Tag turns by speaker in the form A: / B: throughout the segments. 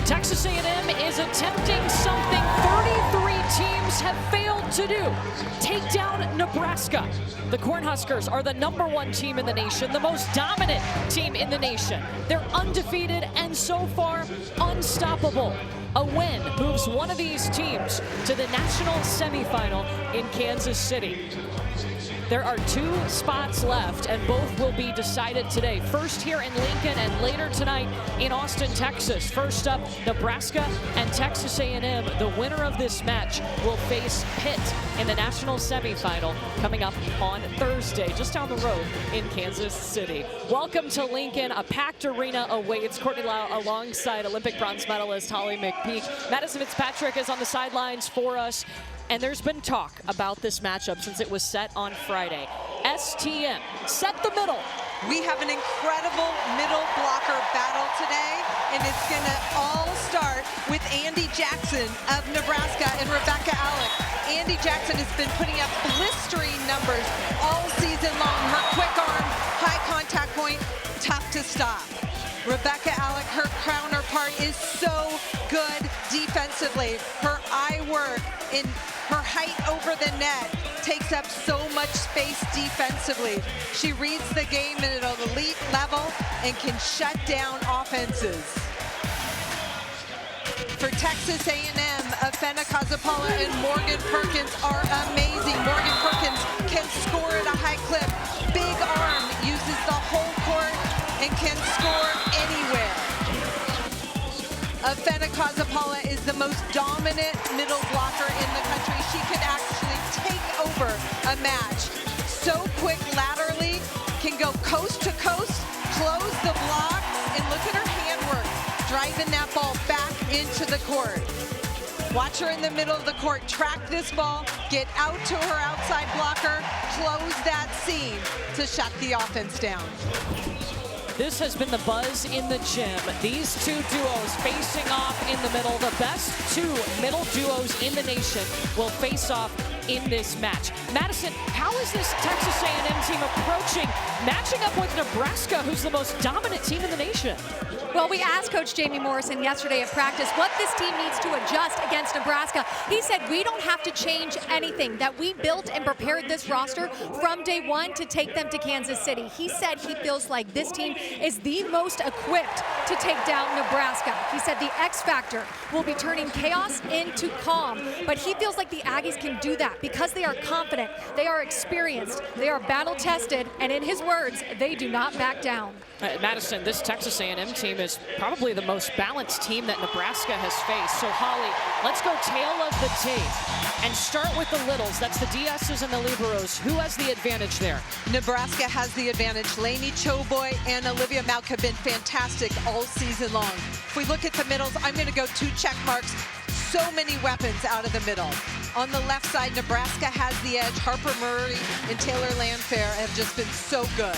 A: Texas A&M is attempting something 33 teams have failed to do. Take down Nebraska. The Cornhuskers are the #1 team in the nation, the most dominant team in the nation. They're undefeated and so far unstoppable. A win moves one of these teams to the national semifinal in Kansas City. There are 2 spots left, and both will be decided today. First here in Lincoln and later tonight in Austin, Texas. First up, Nebraska and Texas A&M. The winner of this match will face Pitt in the national semifinal coming up on Thursday, just down the road in Kansas City. Welcome to Lincoln. A packed arena awaits. Courtney Lau alongside Olympic bronze medalist Holly McPeak. Madison Fitzpatrick is on the sidelines for us. And there's been talk about this matchup since it was set on Friday. STM, set the middle.
B: We have an incredible middle blocker battle today, and it's gonna all start with Andy Jackson of Nebraska and Rebecca Alec. Andy Jackson has been putting up blistering numbers all season long. Her quick arm, high contact point, tough to stop. Rebecca Alec, her counterpart, is so good defensively. Her eye work in her height over the net takes up so much space defensively. She reads the game at an elite level and can shut down offenses. For Texas A&M, Afena Kazapala and Morgan Perkins are amazing. Morgan Perkins can score at a high clip. Big arm, uses the whole court and can score anywhere. Afena Kazapala is the most dominant middle blocker in the country. She can actually take over a match. So quick laterally, can go coast to coast, close the block, and look at her handwork, driving that ball back into the court. Watch her in the middle of the court, track this ball, get out to her outside blocker, close that seam to shut the offense down.
A: This has been the buzz in the gym. These 2 duos facing off in the middle. The best 2 middle duos in the nation will face off in this match. Madison, how is this Texas A&M team approaching matching up with Nebraska, who's the most dominant team in the nation?
C: Well, we asked Coach Jamie Morrison yesterday at practice what this team needs to adjust against Nebraska. He said we don't have to change anything, that we built and prepared this roster from day one to take them to Kansas City. He said he feels like this team is the most equipped to take down Nebraska. He said the X factor will be turning chaos into calm, but he feels like the Aggies can do that because they are confident, they are experienced, they are battle tested, and in his words, they do not back down.
A: Madison, this Texas A&M team is probably the most balanced team that Nebraska has faced. So Holly, let's go tail of the tape and start with the littles. That's the DSs and the liberos. Who has the advantage there?
B: Nebraska has the advantage. Lainey Choboy and Olivia Mauk have been fantastic all season long. If we look at the middles, I'm going to go 2 check marks. So many weapons out of the middle. On the left side, Nebraska has the edge. Harper Murray and Taylor Landfair have just been so good.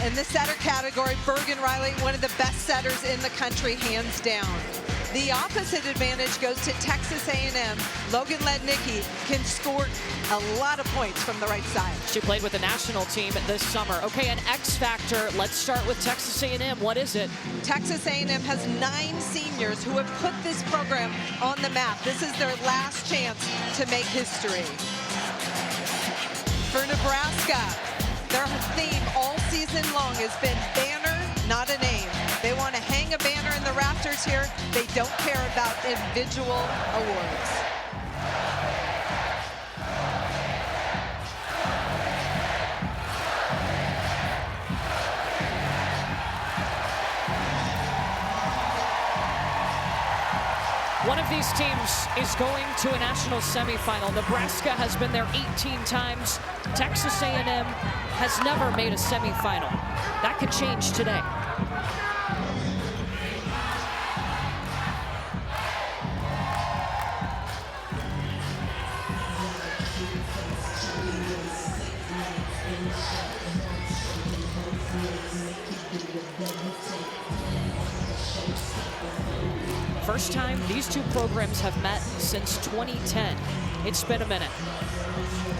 B: In the setter category, Bergen Riley, one of the best setters in the country, hands down. The opposite advantage goes to Texas A&M. Logan Lednicki can score a lot of points from the right side.
A: She played with the national team this summer. Okay, an X factor. Let's start with Texas A&M. What is it?
B: Texas A&M has 9 seniors who have put this program on the map. This is their last chance to make history. For Nebraska, their theme all season long has been banner, not a name. They want to hang a banner in the rafters here. They don't care about individual awards.
A: One of these teams is going to a national semifinal. Nebraska has been there 18 times. Texas A&M has never made a semifinal. That could change today. First time these 2 programs have met since 2010. It's been a minute.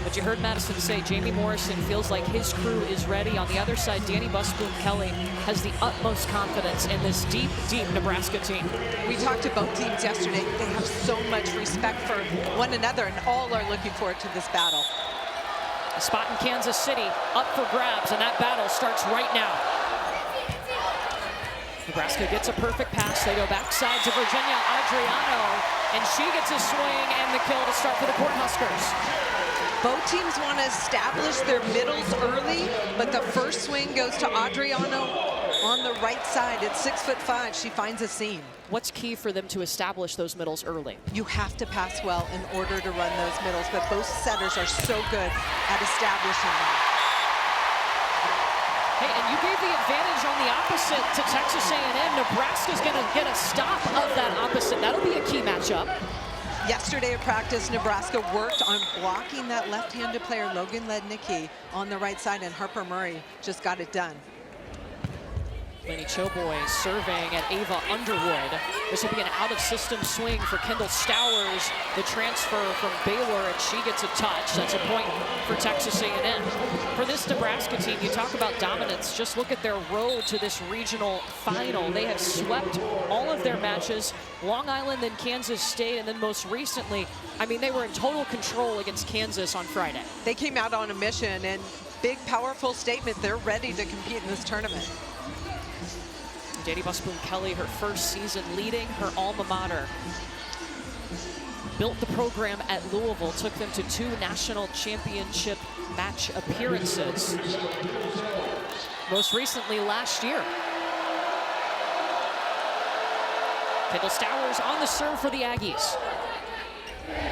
A: But you heard Madison say Jamie Morrison feels like his crew is ready. On the other side, Danny Busboom-Kelly has the utmost confidence in this deep, deep Nebraska team.
B: We talked to both teams yesterday. They have so much respect for one another, and all are looking forward to this battle.
A: A spot in Kansas City up for grabs, and that battle starts right now. Nebraska gets a perfect pass. They go backside to Virginia Adriano, and she gets a swing and the kill to start for the Cornhuskers.
B: Both teams want to establish their middles early, but the first swing goes to Adriano on the right side. At 6'5", she finds a seam.
A: What's key for them to establish those middles early?
B: You have to pass well in order to run those middles, but both setters are so good at establishing them.
A: Hey, and you gave the advantage on the opposite to Texas A&M. Nebraska's going to get a stop of that opposite. That'll be a key matchup.
B: Yesterday at practice, Nebraska worked on blocking that left-handed player, Logan Lednicki, on the right side, and Harper Murray just got it done.
A: Lenny Choboy serving at Ava Underwood. This will be an out-of-system swing for Kendall Stowers, the transfer from Baylor, and she gets a touch. That's a point for Texas A&M. For this Nebraska team, you talk about dominance. Just look at their road to this regional final. They have swept all of their matches, Long Island, then Kansas State, and then most recently, I mean, they were in total control against Kansas on Friday.
B: They came out on a mission, and big, powerful statement. They're ready to compete in this tournament.
A: Danny Busboom-Kelly, her first season leading her alma mater. Built the program at Louisville, took them to 2 national championship match appearances. Most recently last year. Kendall Stowers on the serve for the Aggies.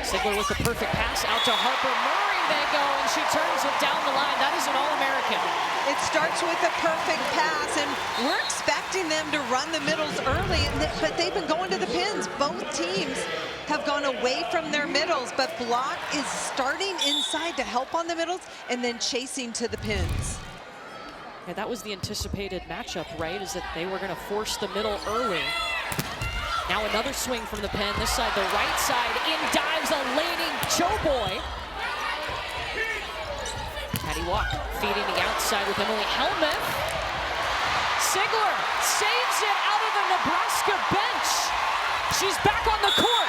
A: Sigler with the perfect pass out to Harper Murray. They go, and she turns it down the line. That is an All-American.
B: It starts with a perfect pass, and we're expecting them to run the middles early, but they've been going to the pins. Both teams have gone away from their middles, but Block is starting inside to help on the middles and then chasing to the pins.
A: Yeah, that was the anticipated matchup, right? Is that they were going to force the middle early. Now another swing from the pen. This side, the right side, in dives a laning Choboy. Patty Walk feeding the outside with Emily Helmuth. Sigler saves it out of the Nebraska bench. She's back on the court.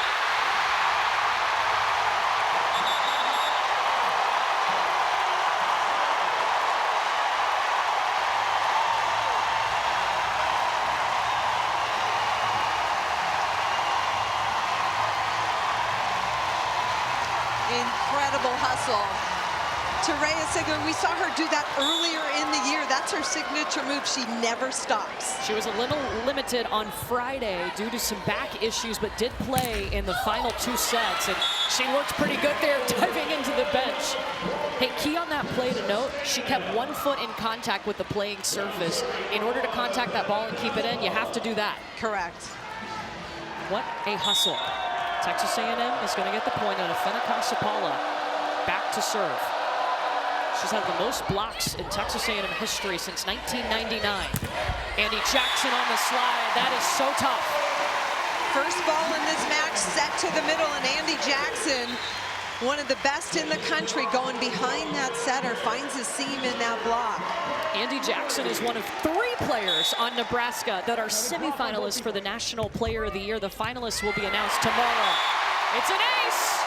B: Incredible hustle. Teraya Sigler, we saw her do that earlier in the year. That's her signature move. She never stops.
A: She was a little limited on Friday due to some back issues, but did play in the final 2 sets, and she looked pretty good there diving into the bench. Hey, key on that play to note, she kept 1 foot in contact with the playing surface. In order to contact that ball and keep it in, you have to do that.
B: Correct.
A: What a hustle. Texas A&M is going to get the point on Afena Kasapala. Back to serve. She's had the most blocks in Texas A&M history since 1999. Andy Jackson on the slide. That is so tough.
B: First ball in this match set to the middle, and Andy Jackson, one of the best in the country, going behind that setter, finds a seam in that block.
A: Andy Jackson is one of 3 players on Nebraska that are semifinalists for the National Player of the Year. The finalists will be announced tomorrow. It's an ace!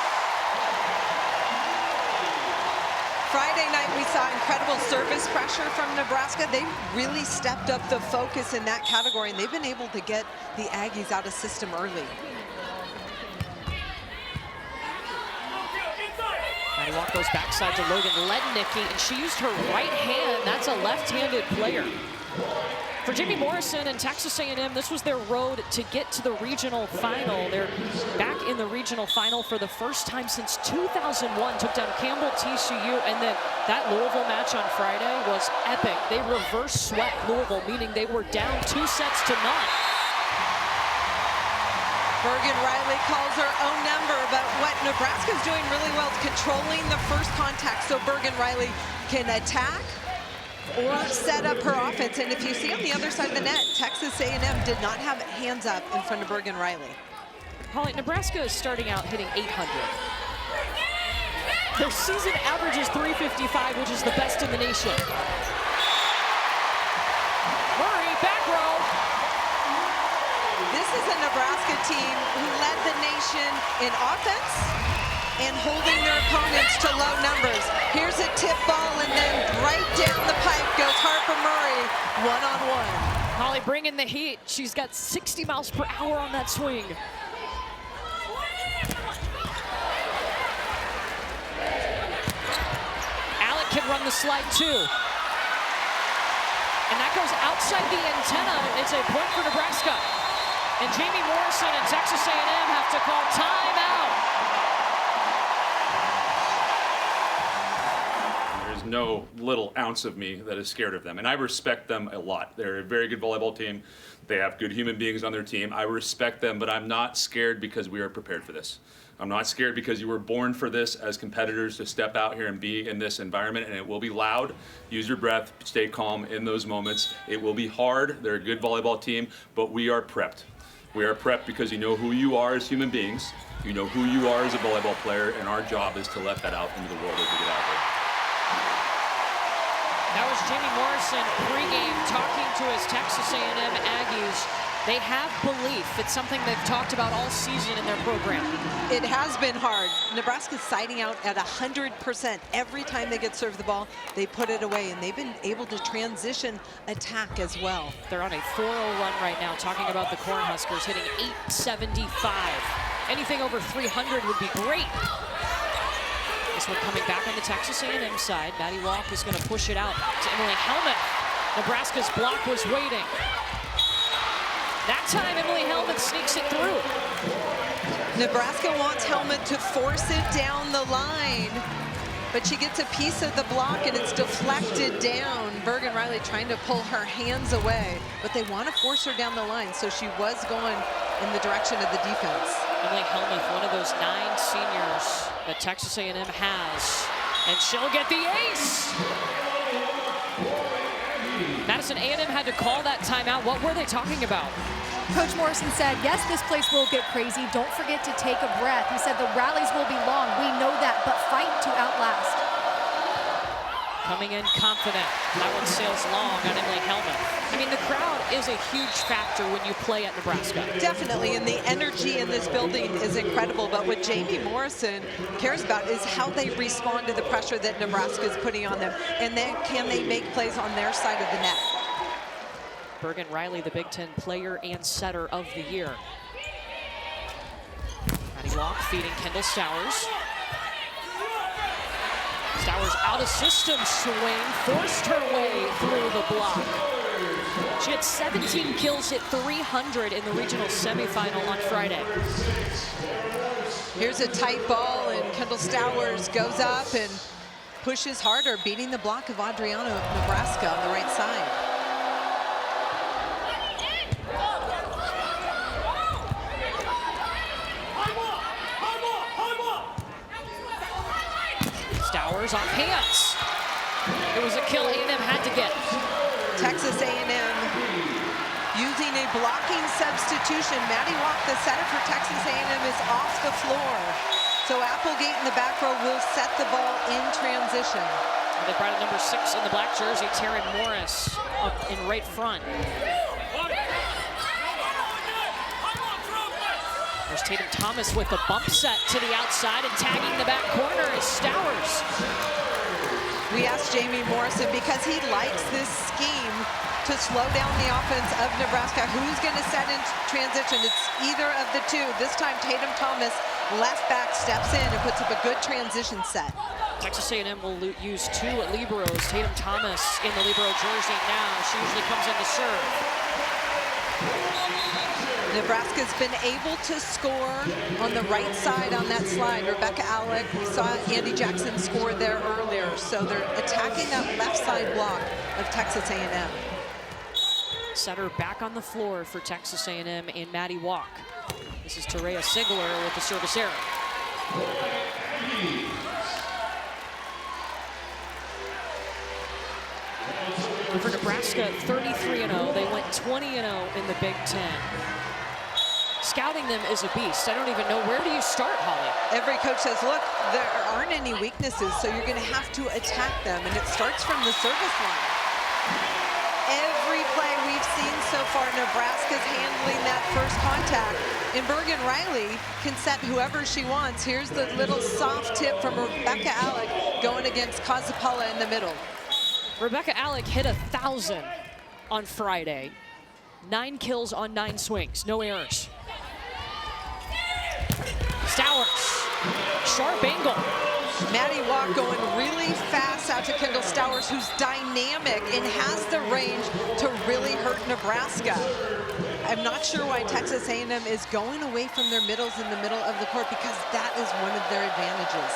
B: Friday night, we saw incredible service pressure from Nebraska. They really stepped up the focus in that category, and they've been able to get the Aggies out of system early.
A: Patty Walk goes backside to Logan Lednicki, and she used her right hand. That's a left-handed player. For Jamie Morrison and Texas A&M, this was their road to get to the regional final. They're back in the regional final for the first time since 2001. Took down Campbell, TCU, and then that Louisville match on Friday was epic. They reverse swept Louisville, meaning they were down 2 sets to none.
B: Bergen Riley calls her own number, but what Nebraska's doing really well is controlling the first contact so Bergen Riley can attack or set up her offense. And if you see on the other side of the net, Texas A&M did not have hands up in front of Bergen Riley.
A: Holly, Nebraska is starting out hitting .800. Their season average is 355, which is the best in the nation. Murray, back row.
B: This is a Nebraska team who led the nation in offense and holding their opponents to low numbers. Here's a tip ball, and then right down the pipe goes Harper Murray, one-on-one.
A: Holly bringing the heat. She's got 60 miles per hour on that swing. Alec can run the slide too. And that goes outside the antenna. It's a point for Nebraska. And Jamie Morrison and Texas A&M have to call timeout.
D: There's no little ounce of me that is scared of them, and I respect them a lot. They're a very good volleyball team. They have good human beings on their team. I respect them, but I'm not scared because we are prepared for this. I'm not scared because you were born for this as competitors, to step out here and be in this environment, and it will be loud. Use your breath, stay calm in those moments. It will be hard. They're a good volleyball team, but we are prepped. We are prepped because you know who you are as human beings, you know who you are as a volleyball player, and our job is to let that out into the world as we get out there.
A: That was Jamie Morrison pregame talking to his Texas A&M Aggies. They have belief. It's something they've talked about all season in their program.
B: It has been hard. Nebraska's siding out at 100%. Every time they get served the ball, they put it away, and they've been able to transition attack as well.
A: They're on a 4-0 run right now, talking about the Cornhuskers hitting 875. Anything over 300 would be great. This one coming back on the Texas A&M side. Maddie Walk is going to push it out to Emily Helmuth. Nebraska's block was waiting. That time, Emily Helmuth sneaks it through.
B: Nebraska wants Helmuth to force it down the line, but she gets a piece of the block and it's deflected down. Bergen Riley trying to pull her hands away, but they want to force her down the line, so she was going in the direction of the defense.
A: Emily Helmuth, one of those 9 seniors that Texas A&M has, and she'll get the ace. Madison, A&M had to call that timeout. What were they talking about?
C: Coach Morrison said, yes, this place will get crazy. Don't forget to take a breath. He said the rallies will be long. We know that, but fight to outlast.
A: Coming in confident. That one sails long on Emily Helmuth. I mean, the crowd is a huge factor when you play at Nebraska.
B: Definitely, and the energy in this building is incredible, but what Jamie Morrison cares about is how they respond to the pressure that Nebraska is putting on them, and then can they make plays on their side of the net.
A: Bergen Riley, the Big Ten Player and Setter of the Year. Maddie Walk feeding Kendall Stowers. Stowers out of system swing, forced her way through the block. She had 17 kills, hit 300 in the regional semifinal on Friday.
B: Here's a tight ball, and Kendall Stowers goes up and pushes harder, beating the block of Adriano of Nebraska on the right side.
A: Stowers off hands. It was a kill A&M had to get.
B: Texas A&M using a blocking substitution. Maddie Walk, the setter for Texas A&M, is off the floor. So Applegate in the back row will set the ball in transition.
A: And they brought in number 6 in the black jersey, Taryn Morris, up in right front. There's Tatum Thomas with a bump set to the outside, and tagging the back corner is Stowers.
B: We asked Jamie Morrison, because he likes this scheme to slow down the offense of Nebraska, who's going to set in transition. It's either of the two. This time Tatum Thomas, left back, steps in and puts up a good transition set.
A: Texas A&M will use 2 liberos. Tatum Thomas in the libero jersey now. She usually comes in to serve.
B: Nebraska's been able to score on the right side on that slide. Rebecca Alec, we saw Andy Jackson score there earlier. So they're attacking that left side block of Texas A&M.
A: Setter back on the floor for Texas A&M and Maddie Walk. This is Terea Sigler with the service error. For Nebraska, 33-0. They went 20-0 in the Big Ten. Scout scouting them is a beast. I don't even know, where do you start, Holly?
B: Every coach says, look, there aren't any weaknesses, so you're going to have to attack them, and it starts from the service line. Every play we've seen so far, Nebraska's handling that first contact, and Bergen Riley can set whoever she wants. Here's the little soft tip from Rebecca Alec going against Kazapala in the middle.
A: Rebecca Alec hit 1,000 on Friday. 9 kills on 9 swings, no errors. Stowers, sharp angle.
B: Maddie Walk going really fast out to Kendall Stowers, who's dynamic and has the range to really hurt Nebraska. I'm not sure why Texas A&M is going away from their middles in the middle of the court, because that is one of their advantages.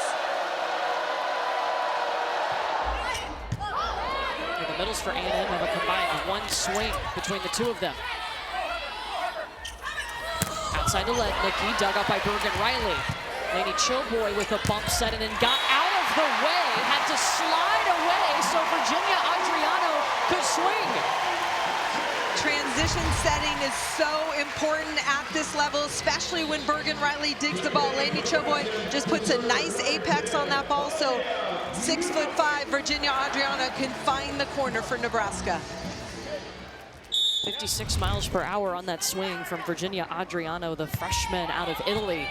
A: The middles for A&M have a combined 1 swing between the two of them. Outside to Lednicki, dug up by Bergen Riley. Lainey Choboy with a bump set and then got out of the way, had to slide away so Virginia Adriano could swing.
B: Transition setting is so important at this level, especially when Bergen Riley digs the ball. Lainey Choboy just puts a nice apex on that ball, so 6'5" Virginia Adriano can find the corner for Nebraska.
A: 56 miles per hour on that swing from Virginia Adriano, the freshman out of Italy.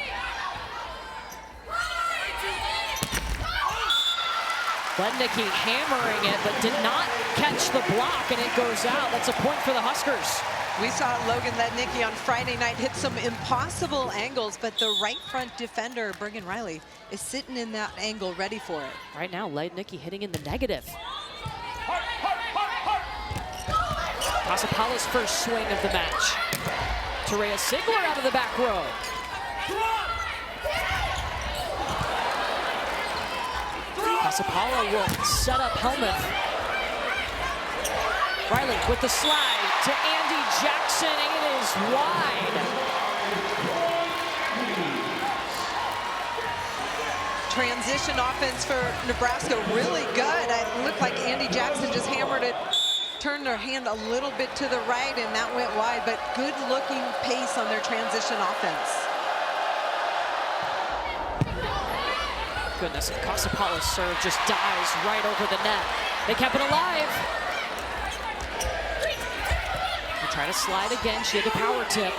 A: Lednicki hammering it, but did not catch the block, and it goes out. That's a point for the Huskers.
B: We saw Logan Lednicki on Friday night hit some impossible angles, but the right front defender, Bergen Riley, is sitting in that angle ready for it.
A: Right now, Lednicki hitting in the negative. Kasapala's first swing of the match. Terea Sigler out of the back row. Kasapala will set up Helmuth. Riley with the slide to Andy Jackson, and it is wide.
B: Transition offense for Nebraska, really good. It looked like Andy Jackson just hammered it, turned their hand a little bit to the right, and that went wide, but good looking pace on their transition offense.
A: Goodness, and Kasapala's serve just dives right over the net. They kept it alive. They try to slide again. She had a power tip.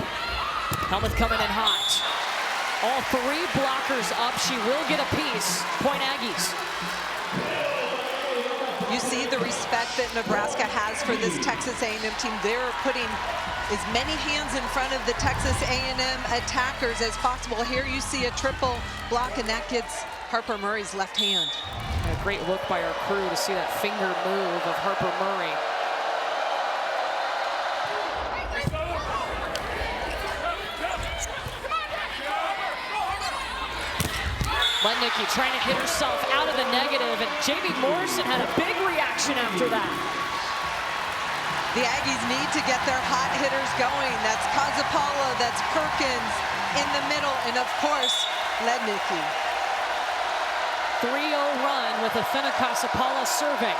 A: Helmuth coming in hot. All 3 blockers up. She will get a piece. Point Aggies.
B: You see the respect that Nebraska has for this Texas A&M team. They're putting as many hands in front of the Texas A&M attackers as possible. Here you see a triple block, and that gets Harper Murray's left hand.
A: A great look by our crew to see that finger move of Harper Murray. Lednicki trying to hit herself out of the negative, and Jamie Morrison had a big reaction after that.
B: The Aggies need to get their hot hitters going. That's Kazapala, that's Perkins in the middle, and of course, Lednicki.
A: 3-0 run with Athena Kasapala serving.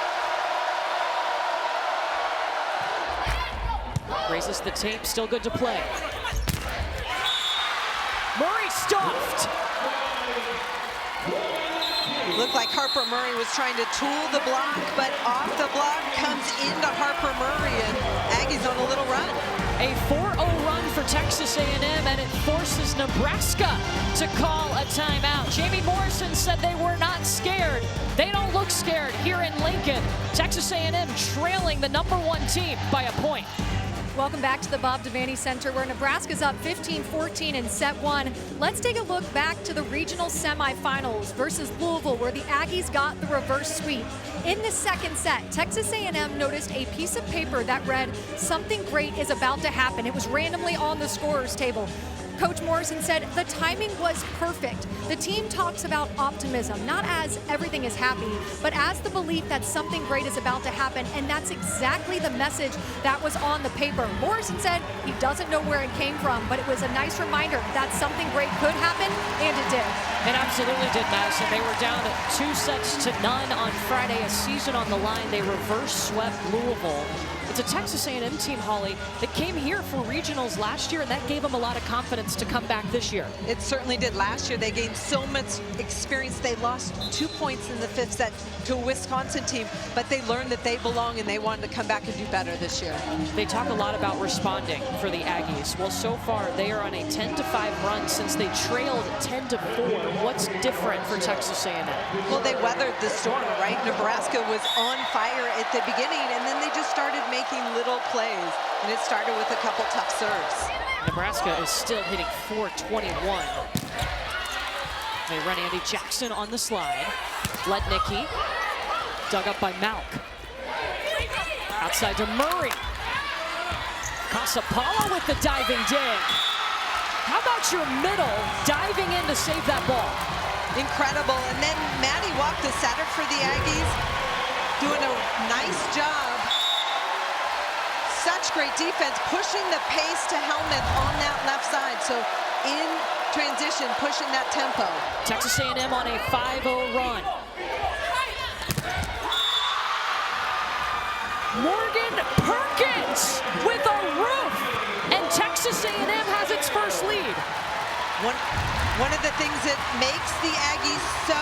A: Raises the tape, still good to play. Murray stuffed.
B: Looked like Harper Murray was trying to tool the block, but off the block comes into Harper Murray, and Aggies on a little run.
A: A 4-0 run for Texas A&M, and it forces Nebraska to call a timeout. Jamie Morrison said they were not scared. They don't look scared here in Lincoln. Texas A&M trailing the #1 team by a point.
C: Welcome back to the Bob Devaney Center, where Nebraska's up 15-14 in set 1. Let's take a look back to the regional semifinals versus Louisville, where the Aggies got the reverse sweep. In the second set, Texas A&M noticed a piece of paper that read, "Something great is about to happen." It was randomly on the scorer's table. Coach Morrison said the timing was perfect. The team talks about optimism, not as everything is happy, but as the belief that something great is about to happen, and that's exactly the message that was on the paper. Morrison said he doesn't know where it came from, but it was a nice reminder that something great could happen, and it did.
A: It absolutely did, Madison. They were down 2-0 on Friday, a season on the line. They reverse swept Louisville. It's a Texas A&M team, Holly, that came here for regionals last year, and that gave them a lot of confidence to come back this year.
B: It certainly did. Last year they gained so much experience. They lost 2 points in the 5th set to a Wisconsin team, but they learned that they belong and they wanted to come back and do better this year.
A: They talk a lot about responding for the Aggies. Well, so far they are on a 10-5 run since they trailed 10-4. What's different for Texas A&M?
B: Well, they weathered the storm, right? Nebraska was on fire at the beginning, and then they just started making little plays, and it started with a couple tough serves.
A: Nebraska is still hitting .421. They run Andy Jackson on the slide. Letnicki, dug up by Malk. Outside to Murray. Casapala with the diving dig. How about your middle diving in to save that ball?
B: Incredible. And then Maddie walked the setter for the Aggies, doing a nice job. Such great defense, pushing the pace to Helmuth on that left side. So in transition, pushing that tempo.
A: Texas A&M on a 5-0 run. Morgan Perkins with a roof, and Texas A&M has its first lead.
B: One of the things that makes the Aggies so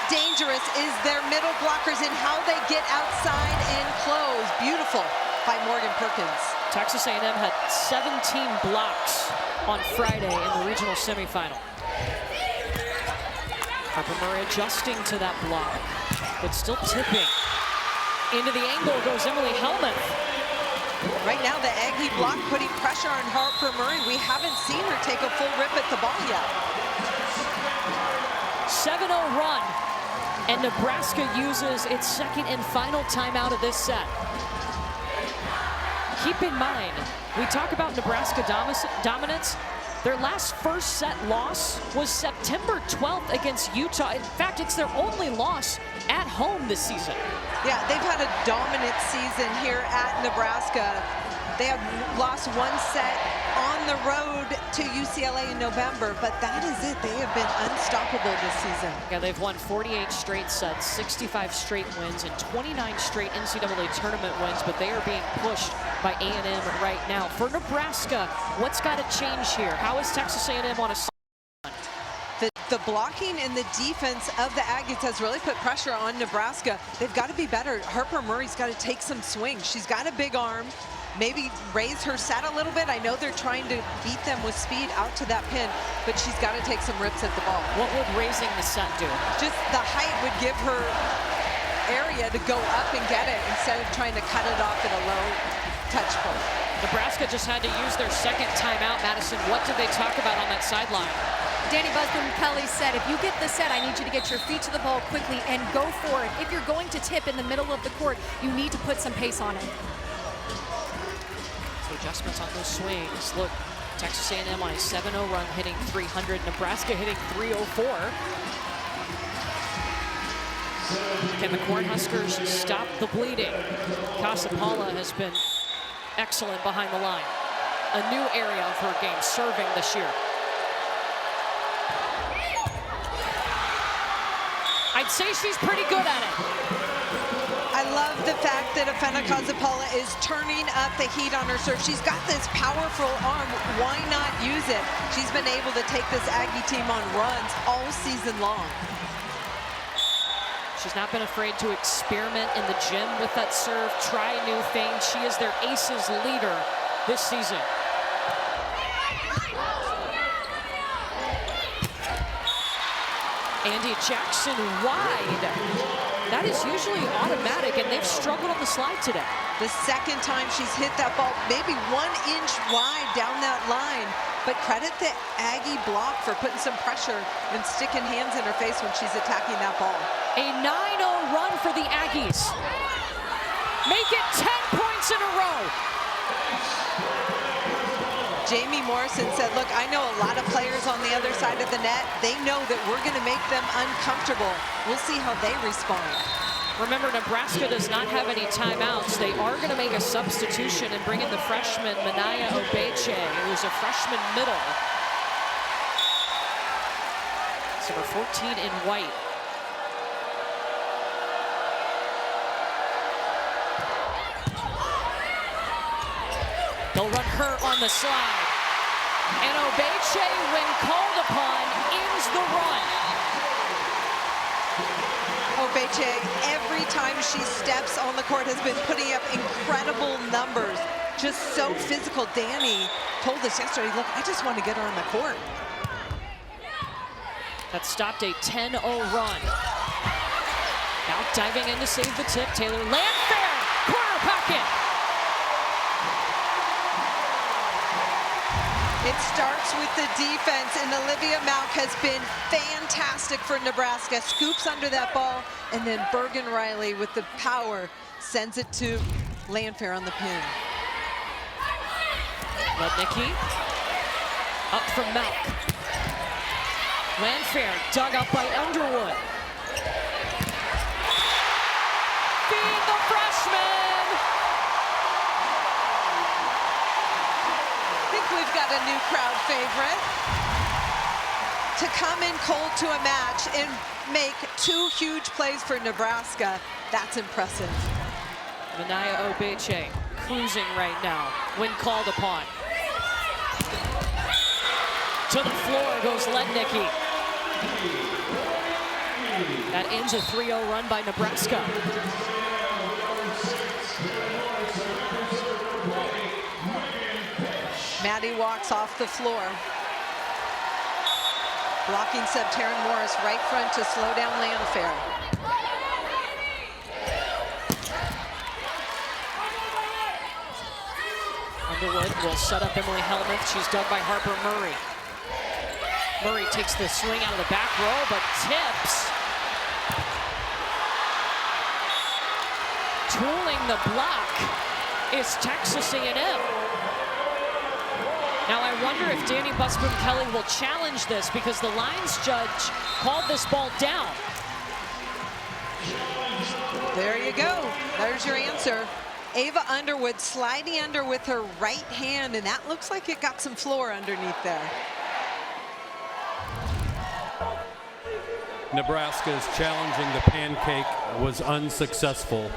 B: dangerous is their middle blockers and how they get outside and close. Beautiful by Morgan Perkins.
A: Texas A&M had 17 blocks on Friday in the regional semifinal. Harper Murray adjusting to that block, but still tipping. Into the angle goes Emily Helmuth.
B: Right now, the Aggie block putting pressure on Harper Murray. We haven't seen her take a full rip at the ball yet.
A: 7-0 run, and Nebraska uses its second and final timeout of this set. Keep in mind, we talk about Nebraska dominance. Their last first set loss was September 12th against Utah. In fact, it's their only loss at home this season.
B: Yeah, they've had a dominant season here at Nebraska. They have lost one set on the road to UCLA in November, but that is it. They have been unstoppable this season.
A: Yeah, they've won 48 straight sets, 65 straight wins, and 29 straight NCAA tournament wins, but they are being pushed by A&M right now. For Nebraska, what's got to change here? How is Texas A&M on a
B: The blocking and the defense of the Aggies has really put pressure on Nebraska. They've got to be better. Harper Murray's got to take some swings. She's got a big arm. Maybe raise her set a little bit. I know they're trying to beat them with speed out to that pin, but she's got to take some rips at the ball.
A: What would raising the set do?
B: Just the height would give her area to go up and get it instead of trying to cut it off at a low touch point.
A: Nebraska just had to use their second timeout. Madison, what did they talk about on that sideline?
C: Danny Busby-McKelly said, if you get the set, I need you to get your feet to the ball quickly and go for it. If you're going to tip in the middle of the court, you need to put some pace on it.
A: So adjustments on those swings. Look, Texas A&M on a 7-0 run, hitting 300. Nebraska hitting 304. Can the Cornhuskers stop the bleeding? Casapala has been excellent behind the line. A new area of her game, serving this year. I'd say she's pretty good at it.
B: I love the fact that Afena Casapala is turning up the heat on her serve. She's got this powerful arm. Why not use it? She's been able to take this Aggie team on runs all season long.
A: She's not been afraid to experiment in the gym with that serve, try new things. She is their aces leader this season. Andy Jackson wide. That is usually automatic, and they've struggled on the slide today.
B: The second time she's hit that ball, maybe 1 inch wide down that line. But credit the Aggie block for putting some pressure and sticking hands in her face when she's attacking that ball.
A: A 9-0 run for the Aggies. Make it 10 points in a row.
B: Jamie Morrison said, look, I know a lot of players on the other side of the net. They know that we're going to make them uncomfortable. We'll see how they respond.
A: Remember, Nebraska does not have any timeouts. They are going to make a substitution and bring in the freshman, Manaya Obeche, who's a freshman middle. So number 14 in white. her on the slide. And Obeche, when called upon, ends the run.
B: Obeche, every time she steps on the court, has been putting up incredible numbers. Just so physical. Danny told us yesterday, look, I just want to get her on the court.
A: That stopped a 10-0 run. Now diving in to save the tip, Taylor Landfair, corner pocket.
B: It starts with the defense, and Olivia Malk has been fantastic for Nebraska. Scoops under that ball, and then Bergen Riley with the power sends it to Landfair on the pin.
A: Lednicki up from Malk. Landfair dug up by Underwood. Feed the freshman.
B: I think we've got a new crowd favorite. To come in cold to a match and make 2 huge plays for Nebraska, that's impressive.
A: Manaya Obeche cruising right now when called upon. To the floor goes Lednicki. That ends a 3-0 run by Nebraska.
B: Maddie walks off the floor. Blocking sub Taryn Morris right front to slow down Landfair.
A: Underwood will set up Emily Helmuth. She's dug by Harper Murray. Murray takes the swing out of the back row, but tips. Tooling the block is Texas A&M. Now I wonder if Danny Busboom-Kelly will challenge this because the lines judge called this ball down.
B: There you go. There's your answer. Ava Underwood sliding under with her right hand, and that looks like it got some floor underneath there.
E: Nebraska's challenging the pancake was unsuccessful.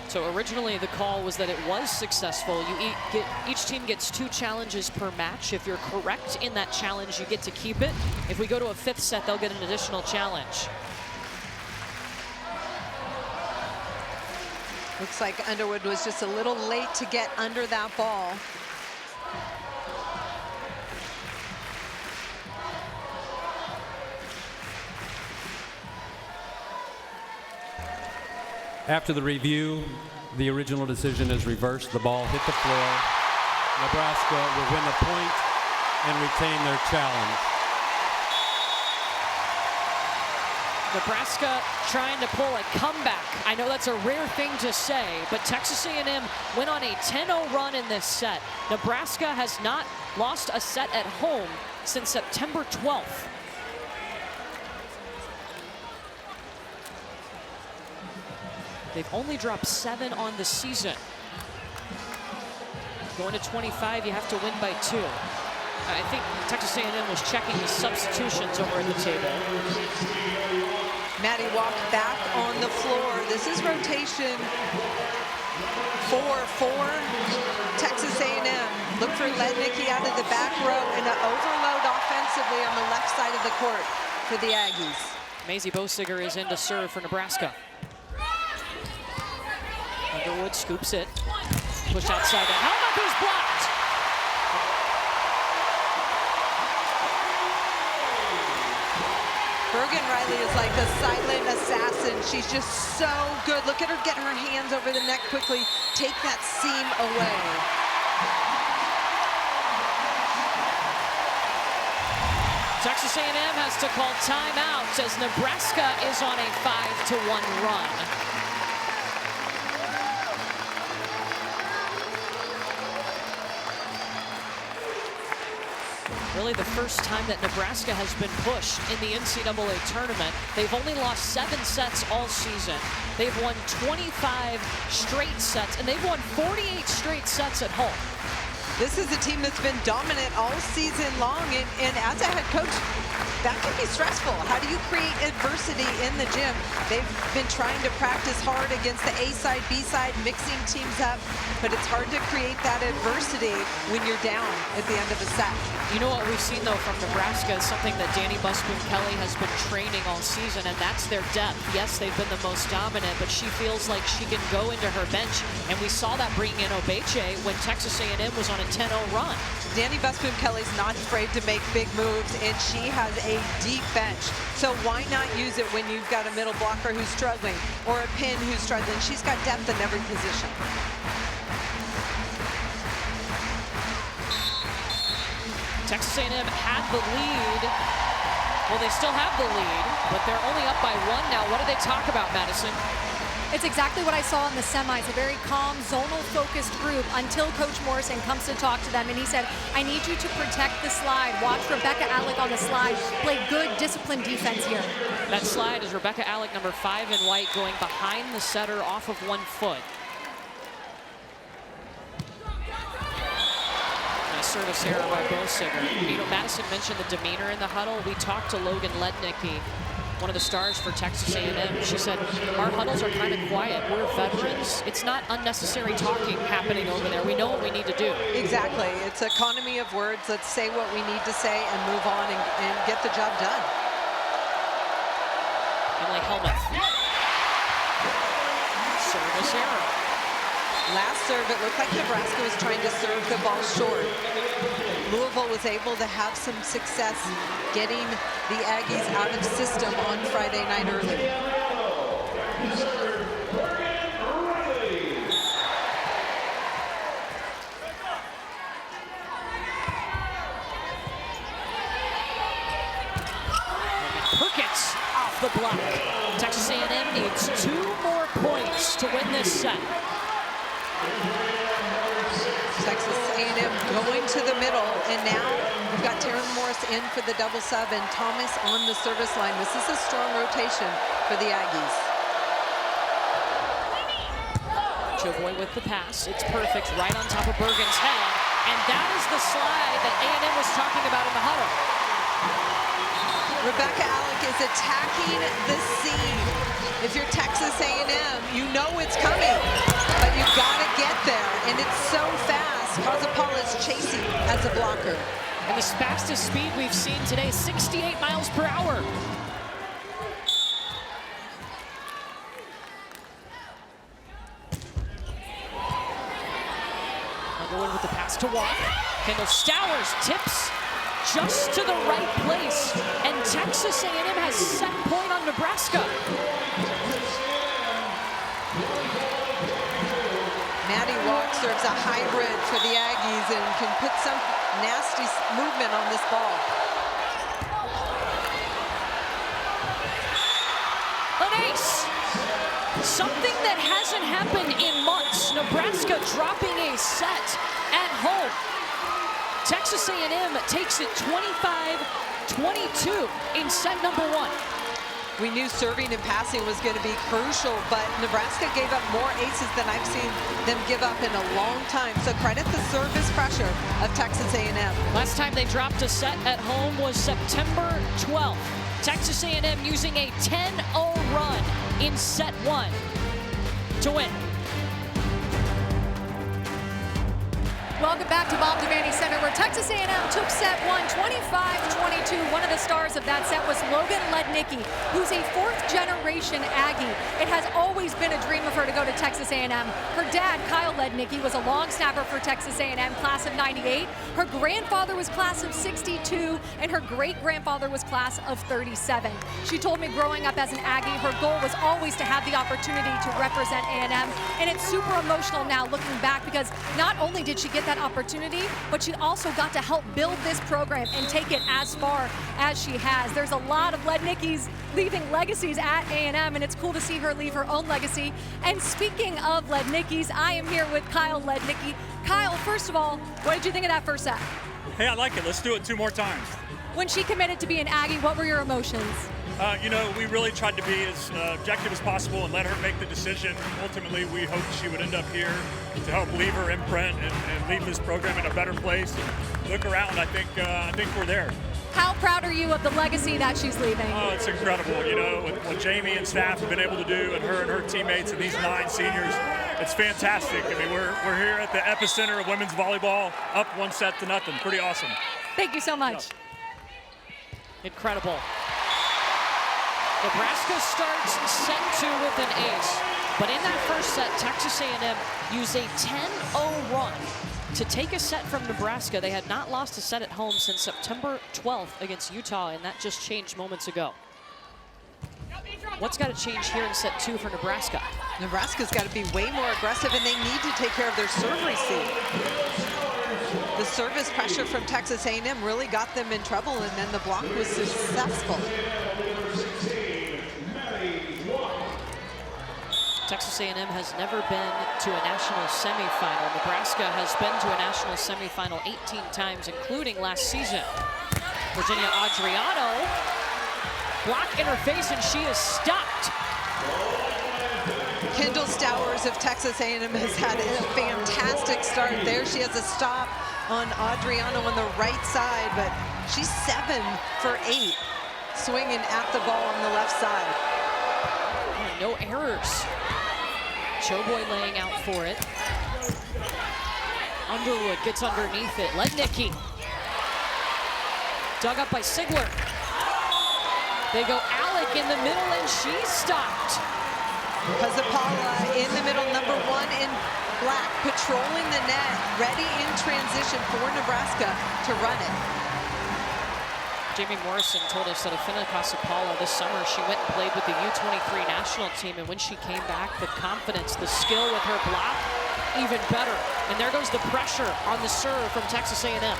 A: So originally the call was that it was successful. Each team gets 2 challenges per match. If you're correct in that challenge, you get to keep it. If we go to a 5th set, they'll get an additional challenge.
B: Looks like Underwood was just a little late to get under that ball.
E: After the review, the original decision is reversed. The ball hit the floor. Nebraska will win the point and retain their challenge.
A: Nebraska trying to pull a comeback. I know that's a rare thing to say, but Texas A&M went on a 10-0 run in this set. Nebraska has not lost a set at home since September 12th. They've only dropped 7 on the season. Going to 25, you have to win by 2. I think Texas A&M was checking the substitutions over at the table.
B: Maddie walked back on the floor. This is rotation 4-4 Texas A&M. Look for Lednicki out of the back row and an overload offensively on the left side of the court for the Aggies.
A: Maisie Bosiger is in to serve for Nebraska. Underwood scoops it. Push outside the helmet, who's blocked.
B: Bergen Riley is like a silent assassin. She's just so good. Look at her get her hands over the neck quickly. Take that seam away.
A: Texas A&M has to call timeout as Nebraska is on a 5-1 run. Really the first time that Nebraska has been pushed in the NCAA tournament. They've only lost 7 sets all season. They've won 25 straight sets, and they've won 48 straight sets at home.
B: This is a team that's been dominant all season long, and as a head coach, that can be stressful. How do you create adversity in the gym? They've been trying to practice hard against the A side, B side, mixing teams up, but it's hard to create that adversity when you're down at the end of a set.
A: You know what we've seen, though, from Nebraska is something that Danny Busboom-Kelly has been training all season, and that's their depth. Yes, they've been the most dominant, but she feels like she can go into her bench, and we saw that bringing in Obeche when Texas A&M was on a 10-0 run.
B: Danny Busboom-Kelly's not afraid to make big moves, and she has a deep bench. So why not use it when you've got a middle blocker who's struggling or a pin who's struggling? She's got depth in every position.
A: Texas A&M had the lead. Well, they still have the lead, but they're only up by 1 now. What do they talk about, Madison?
C: It's exactly what I saw in the semis, a very calm, zonal-focused group until Coach Morrison comes to talk to them, and he said, I need you to protect the slide. Watch Rebecca Alec on the slide. Play good, disciplined defense here.
A: That slide is Rebecca Alec, number 5 in white, going behind the setter off of 1 foot. Nice service error by Bosinger. You know, Madison mentioned the demeanor in the huddle. We talked to Logan Lednicki, one of the stars for Texas A&M. She said, our huddles are kind of quiet. We're veterans. It's not unnecessary talking happening over there. We know what we need to do.
B: Exactly. It's economy of words. Let's say what we need to say and move on and get the job done.
A: Emily Helmuth. Service error.
B: Last serve, it looked like Nebraska was trying to serve the ball short. Louisville was able to have some success getting the Aggies out of system on Friday night early.
A: Perkins off the block. Texas A&M needs 2 more points to win this set.
B: Texas A&M going to the middle, and now we've got Taryn Morris in for the double sub and Thomas on the service line. This is a strong rotation for the Aggies.
A: Chavoy with the pass. It's perfect right on top of Bergen's head, and that is the slide that A&M was talking about in the huddle.
B: Rebecca Alec is attacking the seam. If you're Texas A&M, you know it's coming, but you gotta get there, and it's so fast. Kazapala is chasing as a blocker.
A: And the fastest speed we've seen today, 68 miles per hour. Underwood with the pass to Walk. Kendall Stowers tips just to the right place, and Texas A&M has set point on Nebraska.
B: Maddie Walk serves a hybrid for the Aggies and can put some nasty movement on this ball.
A: An ace. Something that hasn't happened in months. Nebraska dropping a set at home. Texas A&M takes it 25-22 in set number 1.
B: We knew serving and passing was going to be crucial, but Nebraska gave up more aces than I've seen them give up in a long time. So credit the service pressure of Texas A&M.
A: Last time they dropped a set at home was September 12th. Texas A&M using a 10-0 run in set 1 to win.
C: Welcome back to Bob Devaney Center, where Texas A&M took set 1, 25-22. One of the stars of that set was Logan Lednicki, who's a 4th-generation Aggie. It has always been a dream of her to go to Texas A&M. Her dad, Kyle Lednicki, was a long snapper for Texas A&M, class of '98. Her grandfather was class of '62, and her great-grandfather was class of '37. She told me growing up as an Aggie, her goal was always to have the opportunity to represent A&M, and it's super emotional now looking back, because not only did she get that opportunity, but she also got to help build this program and take it as far as she has. There's a lot of Lednickis leaving legacies at A&M, and it's cool to see her leave her own legacy. And speaking of Lednickis, I am here with Kyle Lednicki. Kyle, first of all, what did you think of that first set?
F: Hey, I like it. Let's do it 2 more times.
C: When she committed to be an Aggie, what were your emotions?
F: You know, we really tried to be as objective as possible and let her make the decision. Ultimately, we hoped she would end up here to help leave her imprint and leave this program in a better place. And look around, I think we're there.
C: How proud are you of the legacy that she's leaving?
F: Oh, it's incredible. You know, what Jamie and staff have been able to do, and her teammates and these 9 seniors, it's fantastic. I mean, we're here at the epicenter of women's volleyball, up 1-0. Pretty awesome.
C: Thank you so much.
A: Incredible. Nebraska starts set 2 with an ace. But in that first set, Texas A&M used a 10-0 run to take a set from Nebraska. They had not lost a set at home since September 12th against Utah, and that just changed moments ago. What's got to change here in set 2 for Nebraska?
B: Nebraska's got to be way more aggressive, and they need to take care of their serve receive. The service pressure from Texas A&M really got them in trouble, and then the block was successful.
A: Texas A&M has never been to a national semifinal. Nebraska has been to a national semifinal 18 times, including last season. Virginia Adriano, block interface, and she is stopped.
B: Kendall Stowers of Texas A&M has had a fantastic start there. She has a stop on Adriano on the right side, but she's 7 for 8, swinging at the ball on the left side.
A: No errors. Choboy laying out for it. Underwood gets underneath it. Lednicki. Dug up by Sigler. They go Alec in the middle, and she's stopped.
B: Kazapala in the middle, number 1 in black, patrolling the net, ready in transition for Nebraska to run it.
A: Jamie Morrison told us that Afina Kasapala this summer, she went and played with the U23 national team, and when she came back, the confidence, the skill with her block, even better. And there goes the pressure on the serve from Texas A&M.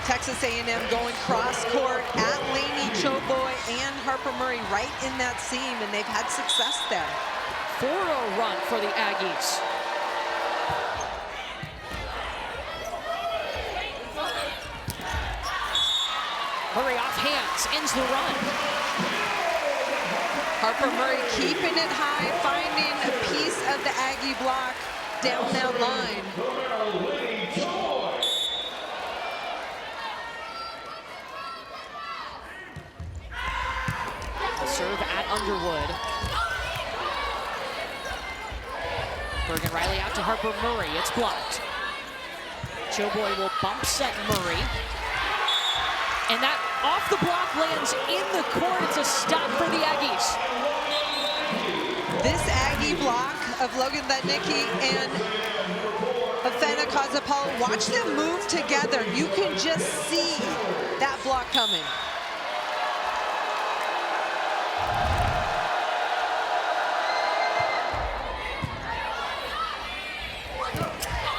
B: Texas A&M going cross court at Lainey Choboy and Harper Murray right in that seam, and they've had success there.
A: 4-0 run for the Aggies. Murray off hands, ends the run.
B: Harper Murray keeping it high, finding a piece of the Aggie block down that line.
A: The serve at Underwood. Bergen Riley out to Harper Murray, it's blocked. Choboy will bump set Murray. And that off the block lands in the court. It's a stop for the Aggies.
B: This Aggie block of Logan Lednicki and Afina Kazapala, watch them move together. You can just see that block coming.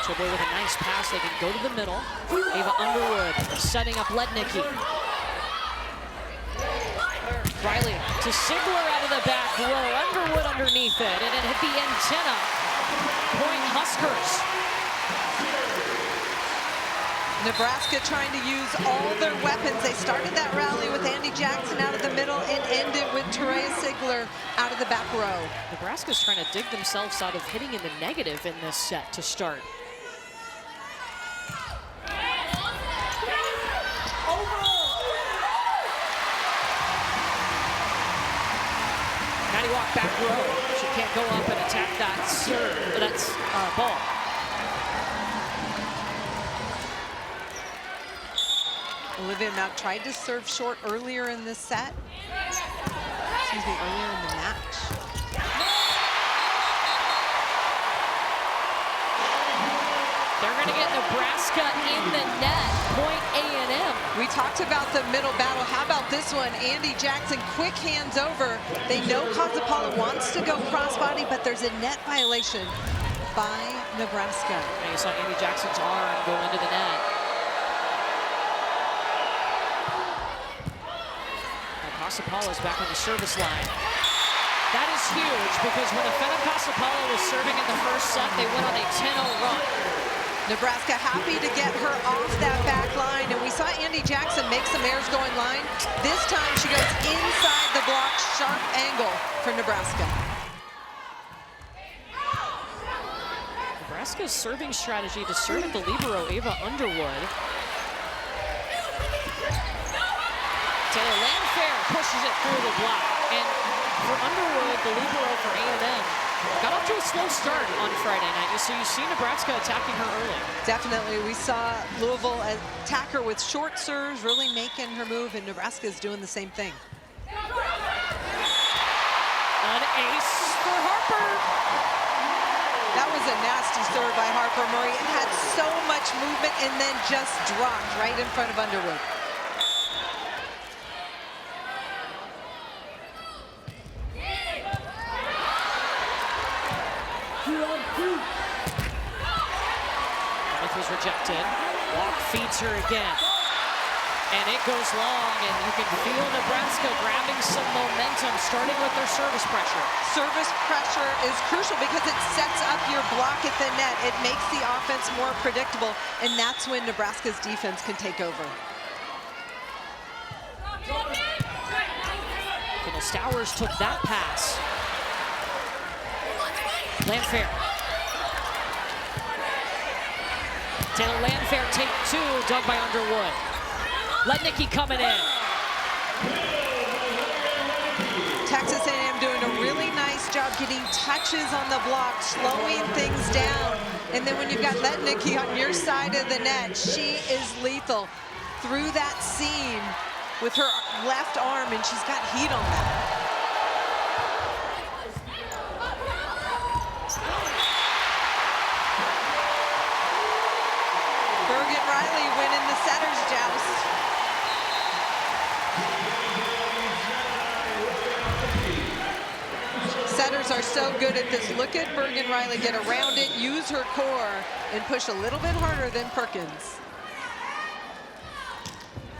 A: Choboy with a nice pass. They can go to the middle. Ava Underwood setting up Lednicki. Riley to Sigler out of the back row. Underwood underneath it, and it hit the antenna. Point Huskers.
B: Nebraska trying to use all their weapons. They started that rally with Andy Jackson out of the middle and ended with Terea Sigler out of the back row.
A: Nebraska's trying to dig themselves out of hitting in the negative in this set to start. Walk back row. She can't go up and attack that serve, that's ball.
B: Olivia Mack tried to serve short earlier in this set. Excuse me, earlier in the match.
A: They're going to get Nebraska in the net. Point A&M.
B: We talked about the middle battle. How about this one? Andy Jackson, quick hands over. They know Kazapala wants to go crossbody, but there's a net violation by Nebraska.
A: And you saw Andy Jackson's arm go into the net. Now Kazapala's back on the service line. That is huge because when Afina Kazapala was serving in the first set, they went on a 10-0 run.
B: Nebraska happy to get her off that back line, and we saw Andy Jackson make some errors going line. This time she goes inside the block, sharp angle for Nebraska.
A: Nebraska's serving strategy to serve at the libero, Ava Underwood. Taylor Landfair pushes it through the block. And for Underwood, the libero for A&M, got off to a slow start on Friday night. So you see Nebraska attacking her early.
B: Definitely. We saw Louisville attack her with short serves, really making her move, and Nebraska's doing the same thing.
A: An ace for Harper.
B: That was a nasty serve by Harper. Murray had so much movement and then just dropped right in front of Underwood.
A: Was rejected. Walk feeds her again. And it goes long, and you can feel Nebraska grabbing some momentum, starting with their service pressure.
B: Service pressure is crucial because it sets up your block at the net. It makes the offense more predictable, and that's when Nebraska's defense can take over.
A: Kendall Stowers took that pass. Landfair. Taylor Landfair, take two, dug by Underwood. Lednicki coming in.
B: Texas A&M doing a really nice job getting touches on the block, slowing things down. And then when you've got Lednicki on your side of the net, she is lethal through that seam with her left arm, and she's got heat on that. Riley winning the setter's joust. Setters are so good at this. Look at Bergen Riley get around it, use her core, and push a little bit harder than Perkins.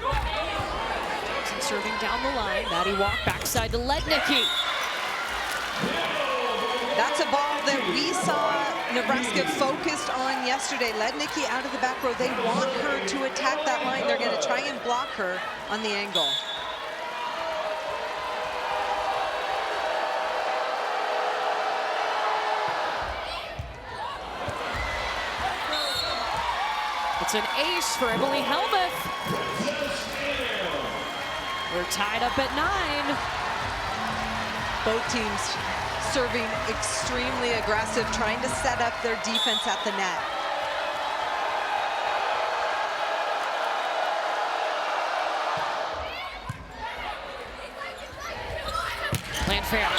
A: Jackson serving down the line. Maddie Walk backside to Lednicki.
B: That's a ball that we saw Nebraska focused on yesterday. Lednicki out of the back row. They want her to attack that line. They're going to try and block her on the angle.
A: It's an ace for Emily Helmuth. We're tied up at 9.
B: Both teams serving extremely aggressive, trying to set up their defense at the net.
A: Landfair.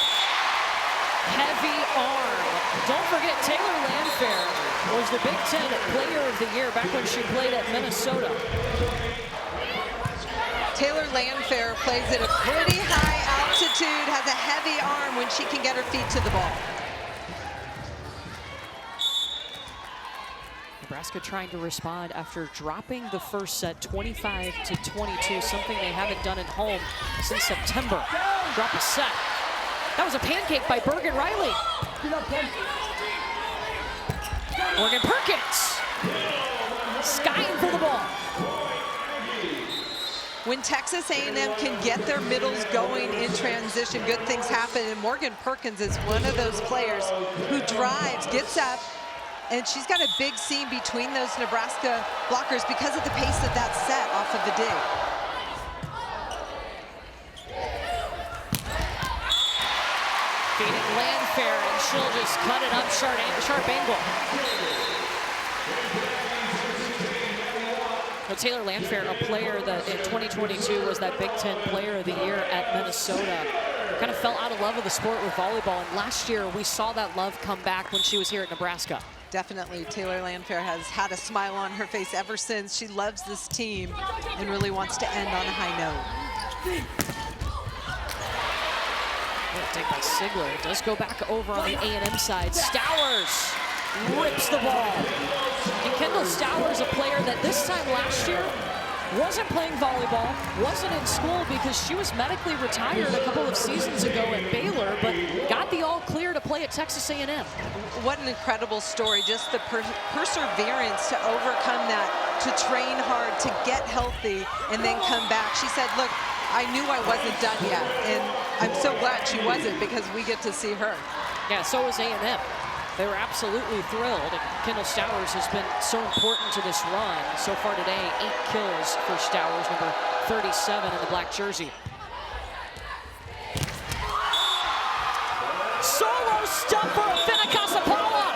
A: Heavy arm. Don't forget, Taylor Landfair was the Big Ten Player of the Year back when she played at Minnesota.
B: Taylor Landfair plays at a pretty high altitude, has a heavy arm when she can get her feet to the ball.
A: Nebraska trying to respond after dropping the first set 25-22, something they haven't done at home since September. Drop a set. That was a pancake by Bergen Riley. Morgan Perkins. Skying for the ball.
B: When Texas A&M can get their middles going in transition, good things happen. And Morgan Perkins is one of those players who drives, gets up, and she's got a big seam between those Nebraska blockers because of the pace of that set off of the dig.
A: Feeding Landfair, and she'll just cut it up, sharp angle. But Taylor Landfair, a player that in 2022 was that Big Ten Player of the Year at Minnesota. Kind of fell out of love with the sport with volleyball, and last year we saw that love come back when she was here at Nebraska.
B: Definitely, Taylor Landfair has had a smile on her face ever since. She loves this team and really wants to end on a high note.
A: Take by Sigler. It does go back over on the A&M side. Stowers rips the ball. And Kendall Stowers, a player that this time last year wasn't playing volleyball, wasn't in school because she was medically retired a couple of seasons ago at Baylor, but got the all clear to play at Texas A&M.
B: What an incredible story, just the perseverance to overcome that, to train hard, to get healthy, and then come back. She said, look, I knew I wasn't done yet, and I'm so glad she wasn't because we get to see her.
A: Yeah, so was A&M. They were absolutely thrilled, and Kendall Stowers has been so important to this run. So far today, 8 kills for Stowers, number 37 in the black jersey. Solo stop for Afina-Kasapala.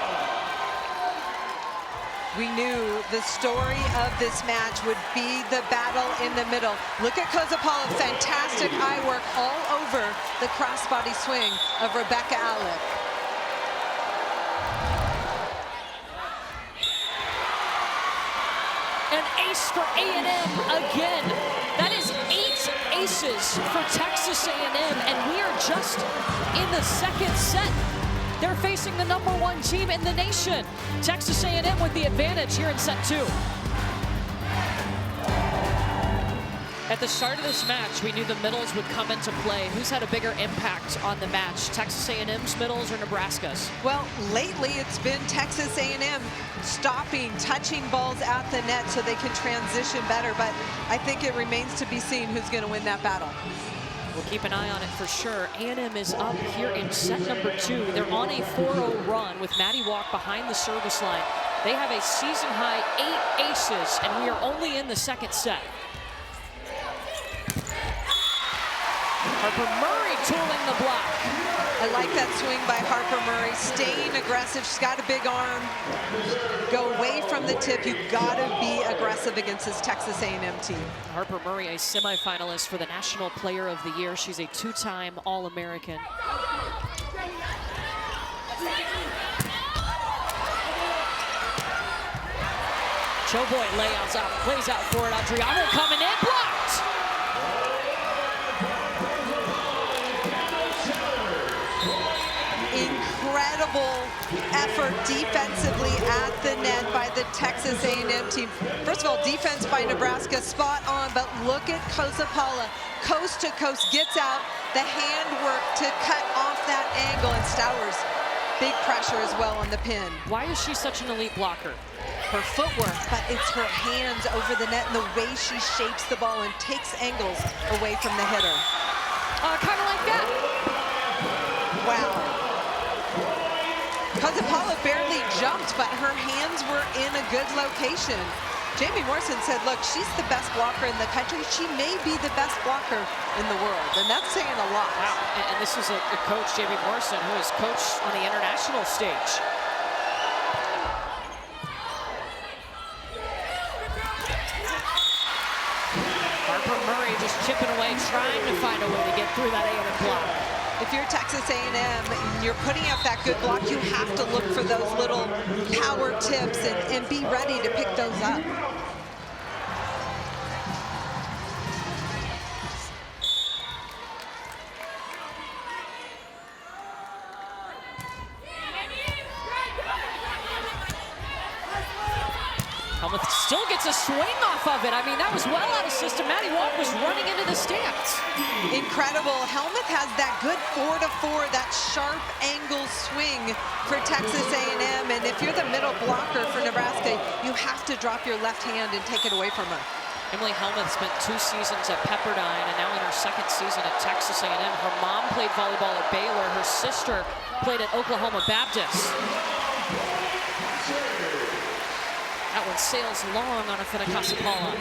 B: We knew the story of this match would be the battle in the middle. Look at Kasapala, fantastic eye work all over the crossbody swing of Rebecca Alec.
A: An ace for A&M again. That is 8 aces for Texas A&M, and we are just in the second set. They're facing the #1 team in the nation. Texas A&M with the advantage here in set 2. At the start of this match, we knew the middles would come into play. Who's had a bigger impact on the match, Texas A&M's middles or Nebraska's?
B: Well, lately it's been Texas A&M stopping, touching balls at the net so they can transition better, but I think it remains to be seen who's going to win that battle.
A: We'll keep an eye on it for sure. A&M is up here in set number 2. They're on a 4-0 run with Maddie Walk behind the service line. They have a season-high 8 aces, and we are only in the second set. Harper Murray tooling the block.
B: I like that swing by Harper Murray, staying aggressive. She's got a big arm. Go away from the tip. You've got to be aggressive against this Texas A&M team.
A: Harper Murray, a semifinalist for the National Player of the Year. She's a 2-time All-American. Choboy plays out for it. Adriano coming in, blocked.
B: Incredible effort defensively at the net by the Texas A&M team. First of all, defense by Nebraska, spot on, but look at Kasapala, coast to coast, gets out the handwork to cut off that angle, and Stowers, big pressure as well on the pin.
A: Why is she such an elite blocker?
B: Her footwork, but it's her hands over the net and the way she shapes the ball and takes angles away from the hitter.
A: Kind of like that.
B: Wow. Kasapala barely jumped, but her hands were in a good location. Jamie Morrison said, look, she's the best blocker in the country. She may be the best blocker in the world, and that's saying a lot.
A: Wow, and this is a coach, Jamie Morrison, who has coached on the international stage. Harper Murray just chipping away, trying to find a way to get through that A&M block.
B: If you're Texas A&M and you're putting up that good block, you have to look for those little power tips and be ready to pick those up.
A: Helmuth still gets a swing off of it. I mean, that was well out of system. Maddie Walk was running into the stance.
B: Incredible. Helmuth has that good 4-to-4, that sharp angle swing for Texas A&M. And if you're the middle blocker for Nebraska, you have to drop your left hand and take it away from her.
A: Emily Helmuth spent 2 seasons at Pepperdine and now in her 2nd season at Texas A&M. Her mom played volleyball at Baylor. Her sister played at Oklahoma Baptist. That one sails long on Afina-Kasapala.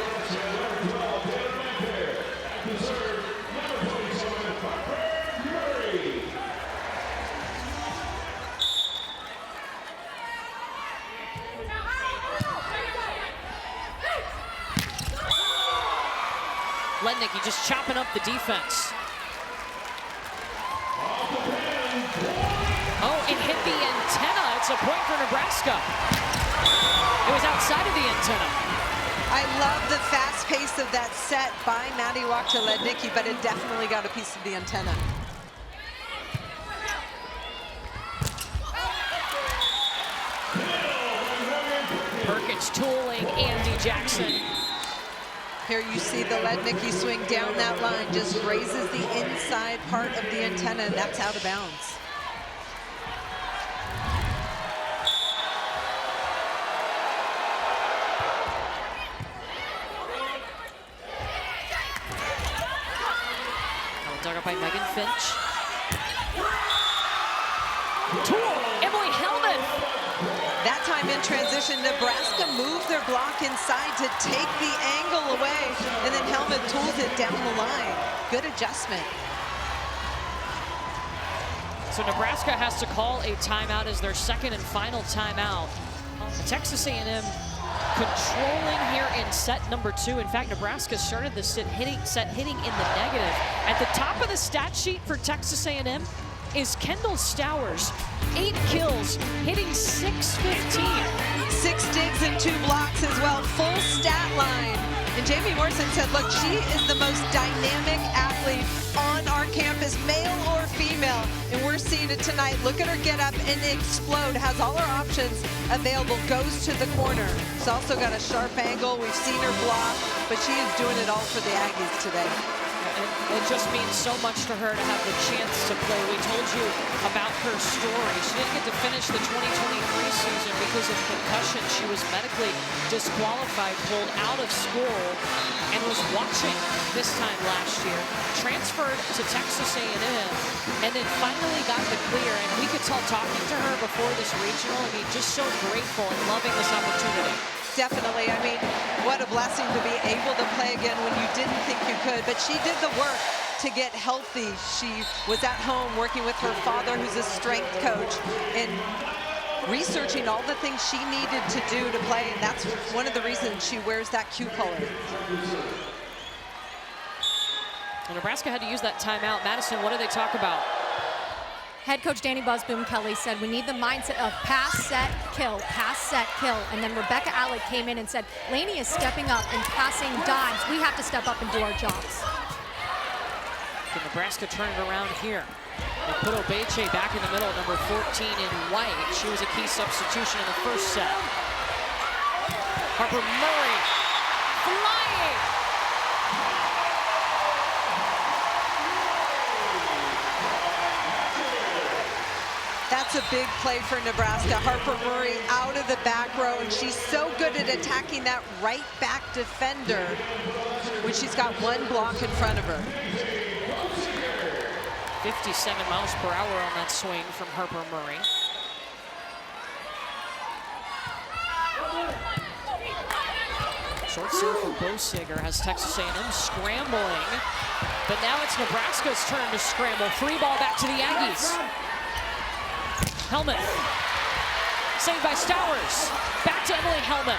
A: Lednicki just chopping up the defense. Oh, it hit the antenna. It's a point for Nebraska. It was outside of the antenna.
B: I love the fast pace of that set by Maddie Walk to Lednicki, but it definitely got a piece of the antenna.
A: Perkins tooling Andy Jackson.
B: Here you see the Lednicki swing down that line, just raises the inside part of the antenna, and that's out of bounds.
A: Dug up by Megan Finch. Tool, Emily Hellman.
B: That time in transition, Nebraska moved their block inside to take the angle away, and then Hellman tools it down the line. Good adjustment.
A: So Nebraska has to call a timeout as their second and final timeout. Texas A&M controlling here in set number 2. In fact, Nebraska started the set hitting in the negative. At the top of the stat sheet for Texas A&M is Kendall Stowers. 8 kills, hitting .615.
B: 6 digs and 2 blocks as well, full stat line. And Jamie Morrison said, look, she is the most dynamic athlete on our campus, male or female. And we're seeing it tonight. Look at her get up and explode, has all her options available, goes to the corner. She's also got a sharp angle. We've seen her block, but she is doing it all for the Aggies today.
A: It just means so much to her to have the chance to play. We told you about her story. She didn't get to finish the 2023 season because of concussion. She was medically disqualified, pulled out of school, and was watching this time last year. Transferred to Texas A&M, and then finally got the clear. And we could tell talking to her before this regional, I mean, just so grateful and loving this opportunity.
B: Definitely. I mean, what a blessing to be able to play again when you didn't think you could. But she did the work to get healthy. She was at home working with her father, who's a strength coach, and researching all the things she needed to do to play. And that's one of the reasons she wears that Q color.
A: And Nebraska had to use that timeout. Madison, what do they talk about?
C: Head coach Danny Busboom Kelly said we need the mindset of pass, set, kill, pass, set, kill. And then Rebecca Alec came in and said, Laney is stepping up and passing dimes. We have to step up and do our jobs.
A: Can Nebraska turn it around here? They put Obeche back in the middle, number 14 in white. She was a key substitution in the first set. Harper Murray flying.
B: That's a big play for Nebraska. Harper Murray out of the back row, and she's so good at attacking that right back defender when she's got one block in front of her.
A: 57 miles per hour on that swing from Harper Murray. Short serve for Bosiger has Texas A&M scrambling, but now it's Nebraska's turn to scramble. Free ball back to the Aggies. Hellman, saved by Stowers. Back to Emily Hellman.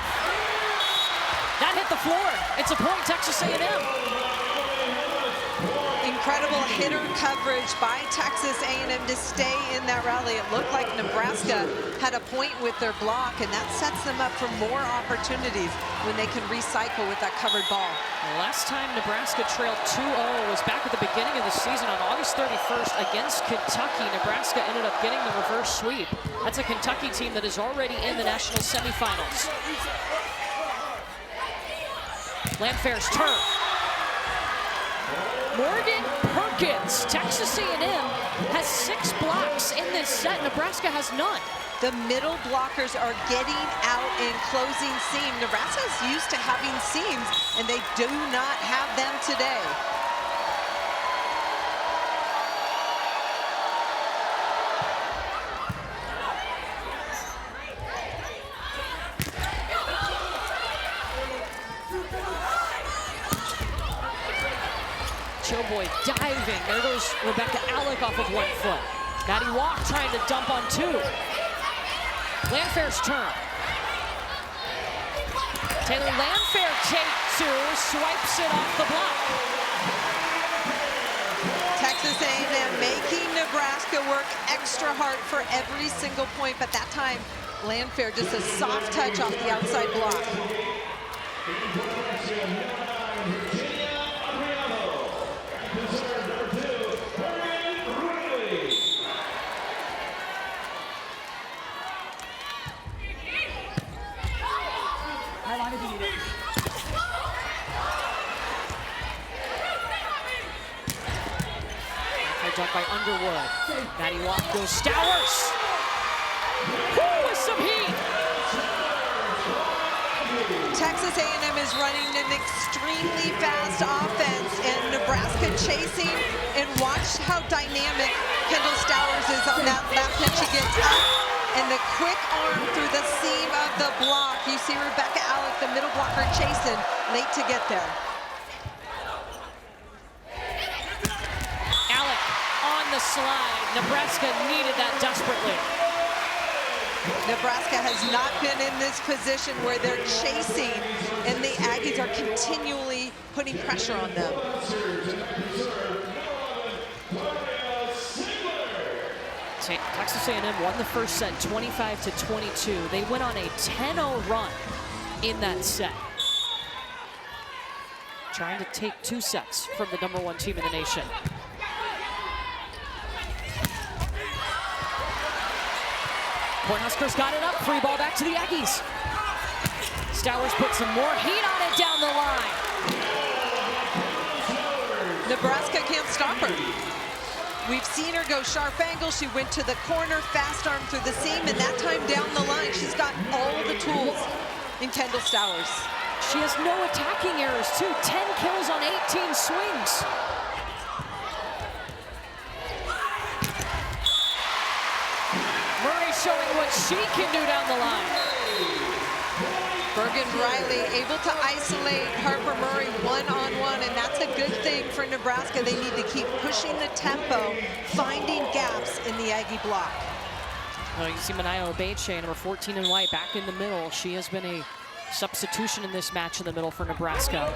A: That hit the floor. It's a point, Texas A&M.
B: Incredible hitter coverage by Texas A&M to stay in that rally. It looked like Nebraska had a point with their block, and that sets them up for more opportunities when they can recycle with that covered ball.
A: The last time Nebraska trailed 2-0 was back at the beginning of the season on August 31st against Kentucky. Nebraska ended up getting the reverse sweep. That's a Kentucky team that is already in the national semifinals. Landfair's turn. Morgan Perkins. Texas A&M has 6 blocks in this set. Nebraska has none.
B: The middle blockers are getting out and closing seam. Nebraska is used to having seams, and they do not have them today.
A: Showboy diving. There goes Rebecca Alec off of 1 foot. Maddie Walk trying to dump on 2. Landfair's turn. Taylor Landfair takes 2, swipes it off the block.
B: Texas A&M making Nebraska work extra hard for every single point, but that time Landfair just a soft touch off the outside block.
A: dug by Underwood. Maddie Walk goes Stowers. Woo, with some heat.
B: Texas A&M is running an extremely fast offense, and Nebraska chasing, and watch how dynamic Kendall Stowers is on that left pitch. She gets up, and the quick arm through the seam of the block. You see Rebecca Alec, the middle blocker, chasing, late to get there.
A: Alec on the slide. Nebraska needed that desperately.
B: Nebraska has not been in this position where they're chasing, and the Aggies are continually putting pressure on them.
A: Texas A&M won the first set 25-22. They went on a 10-0 run in that set. Trying to take 2 sets from the #1 team in the nation. Cornhuskers got it up, free ball back to the Aggies. Stowers put some more heat on it down the line.
B: Nebraska can't stop her. We've seen her go sharp angle. She went to the corner, fast arm through the seam, and that time down the line, she's got all the tools in Kendall Stowers.
A: She has no attacking errors, too. 10 kills on 18 swings. Murray showing what she can do down the line.
B: Bergen Riley able to isolate Harper Murray one-on-one, and that's a good thing for Nebraska. They need to keep pushing the tempo, finding gaps in the Aggie block.
A: Well, you see Manayo Obeche, number 14 in white, back in the middle. She has been a substitution in this match in the middle for Nebraska.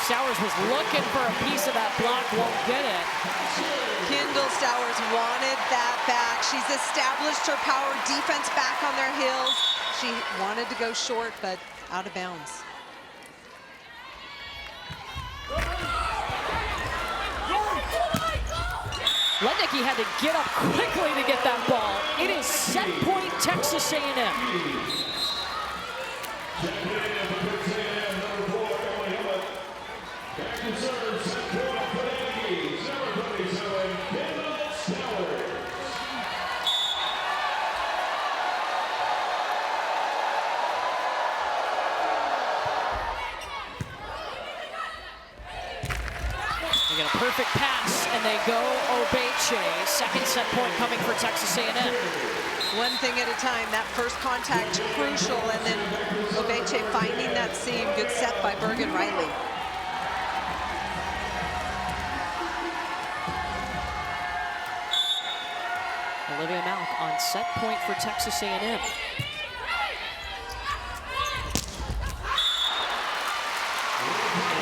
A: Stowers was looking for a piece of that block, won't get it.
B: Kendall Stowers wanted that back. She's established her power defense back on their heels. She wanted to go short, but out of bounds.
A: Lednicki had to get up quickly to get that ball. It is set point Texas A&M. They get a perfect pass, and they go Obeche. Second set point coming for Texas A&M.
B: One thing at a time. That first contact crucial, and then Obeche finding that seam. Good set by Bergen Riley.
A: Olivia Malk on set point for Texas A&M.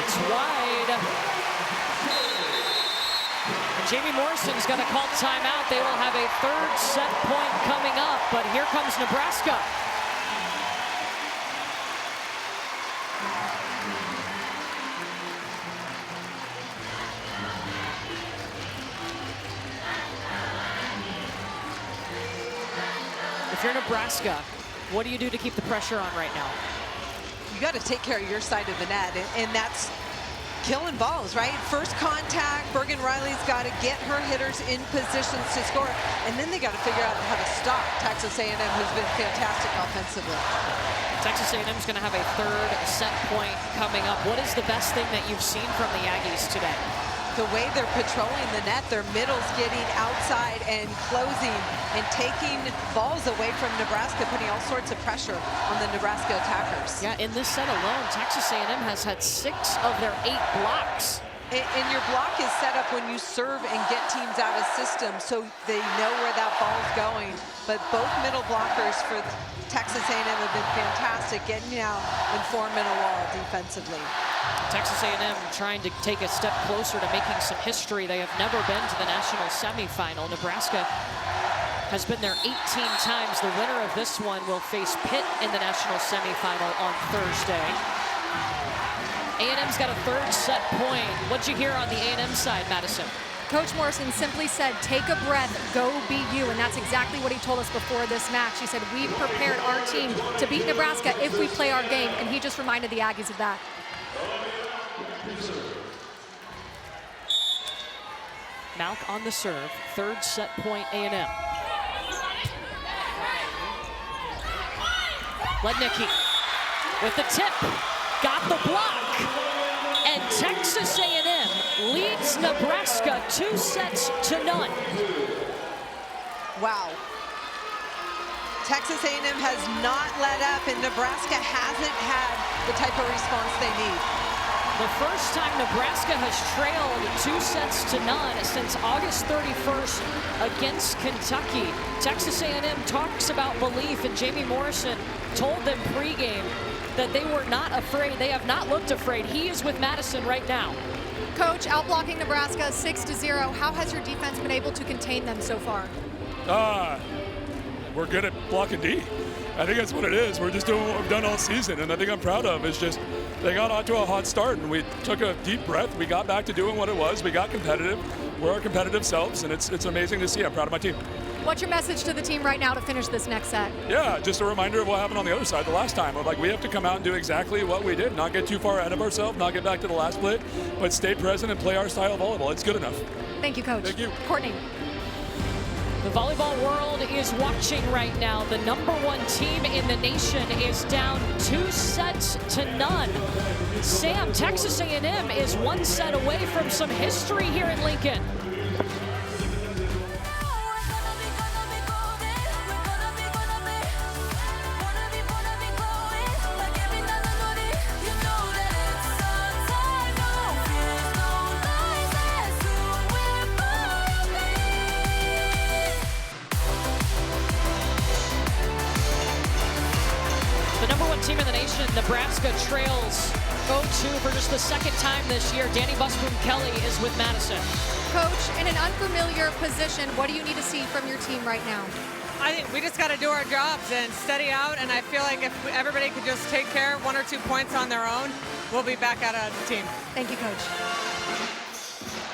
A: It's wide. And Jamie Morrison's going to call timeout. They will have a third set point coming up, but here comes Nebraska. If you're Nebraska, what do you do to keep the pressure on right now?
B: You got to take care of your side of the net, and that's killing balls, right? First contact, Bergen Riley's got to get her hitters in positions to score, and then they got to figure out how to stop Texas A&M, who's been fantastic offensively.
A: Texas A&M is going to have a third set point coming up. What is the best thing that you've seen from the Aggies today?
B: The way they're patrolling the net, their middle's getting outside and closing and taking balls away from Nebraska, putting all sorts of pressure on the Nebraska attackers.
A: Yeah, in this set alone, Texas A&M has had 6 of their 8 blocks.
B: And your block is set up when you serve and get teams out of system, so they know where that ball's going. But both middle blockers for Texas A&M have been fantastic, getting out and forming a wall defensively.
A: Texas A&M trying to take a step closer to making some history. They have never been to the national semifinal. Nebraska has been there 18 times. The winner of this one will face Pitt in the national semifinal on Thursday. A&M's got a third set point. What'd you hear on the A&M side, Madison?
C: Coach Morrison simply said, take a breath, go be you. And that's exactly what he told us before this match. He said, we've prepared our team to beat Nebraska if we play our game. And he just reminded the Aggies of that.
A: Malk on the serve, third set point A&M. Lednicki with the tip, got the block, and Texas A&M leads Nebraska 2-0.
B: Wow. Texas A&M has not let up, and Nebraska hasn't had the type of response they need.
A: The first time Nebraska has trailed 2-0 since August 31st against Kentucky. Texas A&M talks about belief, and Jamie Morrison told them pregame that they were not afraid. They have not looked afraid. He is with Madison right now.
C: Coach, outblocking Nebraska 6-0. How has your defense been able to contain them so far?
G: We're good at blocking D. I think that's what it is. We're just doing what we've done all season, and I think I'm proud of is just they got off to a hot start, and we took a deep breath. We got back to doing what it was. We got competitive. We're our competitive selves, and it's amazing to see. I'm proud of my team.
C: What's your message to the team right now to finish this next set?
G: Yeah, just a reminder of what happened on the other side the last time. Like, we have to come out and do exactly what we did, not get too far ahead of ourselves, not get back to the last play, but stay present and play our style of volleyball. It's good enough.
C: Thank you, Coach.
G: Thank you.
C: Courtney.
A: The volleyball world is watching right now. The #1 team in the nation is down 2-0. Sam, Texas A&M is 1 set away from some history here in Lincoln. The #1 team in the nation, Nebraska, trails 0-2 for just the second time this year. Danny Busboom-Kelly is with Madison.
C: Coach, in an unfamiliar position, what do you need to see from your team right now?
H: I think we just got to do our jobs and steady out, and I feel like if everybody could just take care of 1 or 2 points on their own, we'll be back out of the team.
C: Thank you, Coach.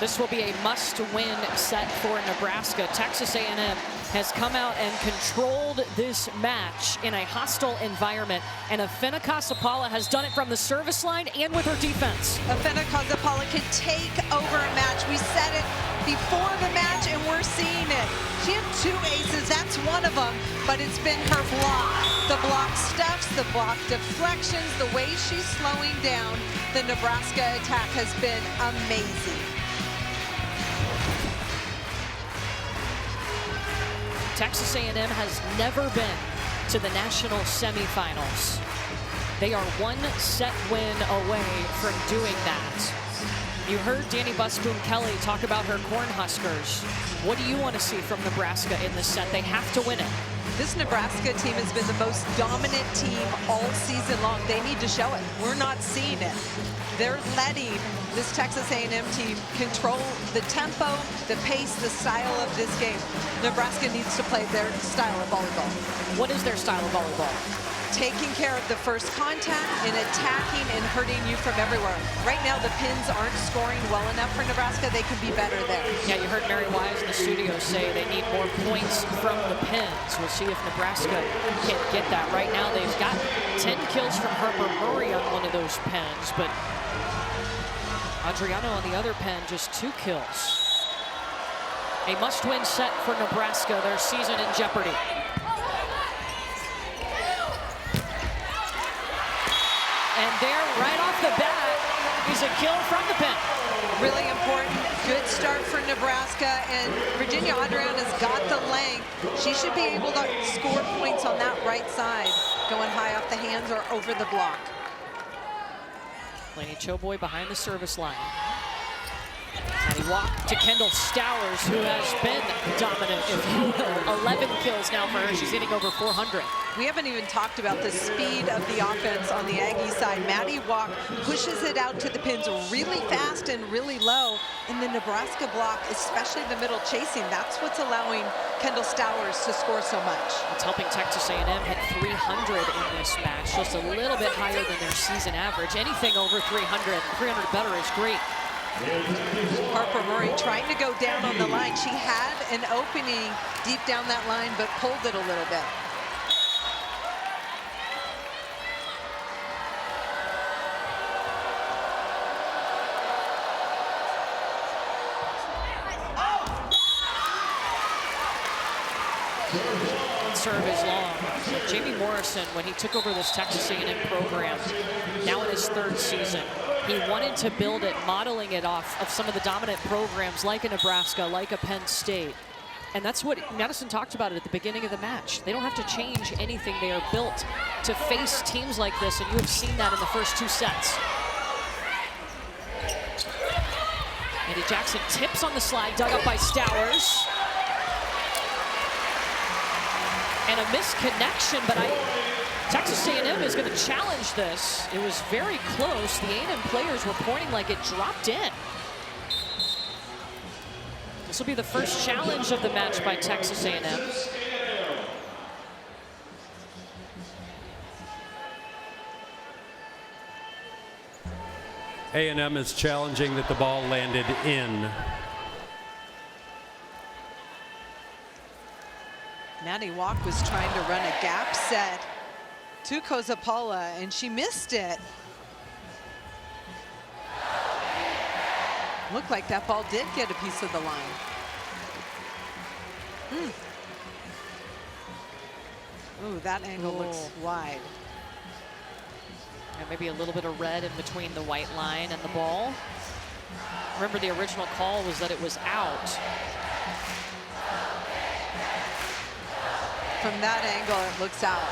A: This will be a must-win set for Nebraska. Texas A&M has come out and controlled this match in a hostile environment, and Afena Kasapala has done it from the service line and with her defense.
B: Afena Kasapala can take over a match. We said it before the match, and we're seeing it. She had 2 aces, that's one of them, but it's been her block. The block stuffs, the block deflections, the way she's slowing down the Nebraska attack has been amazing.
A: Texas A&M has never been to the national semifinals. They are 1 set win away from doing that. You heard Danny Busboom-Kelly talk about her Cornhuskers. What do you want to see from Nebraska in this set? They have to win it.
B: This Nebraska team has been the most dominant team all season long. They need to show it. We're not seeing it. They're letting this Texas A&M team control the tempo, the pace, the style of this game. Nebraska needs to play their style of volleyball.
A: What is their style of volleyball?
B: Taking care of the first contact and attacking and hurting you from everywhere. Right now, the pins aren't scoring well enough for Nebraska. They can be better there.
A: Yeah, you heard Mary Wise in the studio say they need more points from the pins. We'll see if Nebraska can get that. Right now, they've got 10 kills from Harper Murray on one of those pins, but Adriano on the other pen, just 2 kills. A must-win set for Nebraska, their season in jeopardy. And there, right off the bat, is a kill from the pen.
B: Really important. Good start for Nebraska. And Virginia Adrian has got the length. She should be able to score points on that right side, going high off the hands or over the block.
A: Laney Choboy behind the service line. And he walked to Kendall Stowers, who has been dominant, if you will. 11 kills now for her. She's hitting over 400.
B: We haven't even talked about the speed of the offense on the Aggie side. Maddie Walk pushes it out to the pins really fast and really low. And the Nebraska block, especially the middle chasing, that's what's allowing Kendall Stowers to score so much.
A: It's helping Texas A&M hit 300 in this match, just a little bit higher than their season average. Anything over 300, 300 better is great.
B: Harper Murray trying to go down on the line. She had an opening deep down that line, but pulled it a little bit.
A: serve is long. Jamie Morrison, when he took over this Texas A&M program, now in his 3rd season, he wanted to build it, modeling it off of some of the dominant programs like a Nebraska, like a Penn State. And that's what Madison talked about it at the beginning of the match. They don't have to change anything. They are built to face teams like this, and you have seen that in the first 2 sets. Andy Jackson tips on the slide, dug up by Stowers. And a misconnection, but Texas A&M is going to challenge this. It was very close. The A&M players were pointing like it dropped in. This will be the first challenge of the match by Texas A&M.
E: A&M is challenging that the ball landed in.
B: Maddie Walk was trying to run a gap set to Kozapala, and she missed it. Looked like that ball did get a piece of the line. Ooh, that angle looks wide.
A: And maybe a little bit of red in between the white line and the ball. Remember, the original call was that it was out.
B: From that angle, it looks out.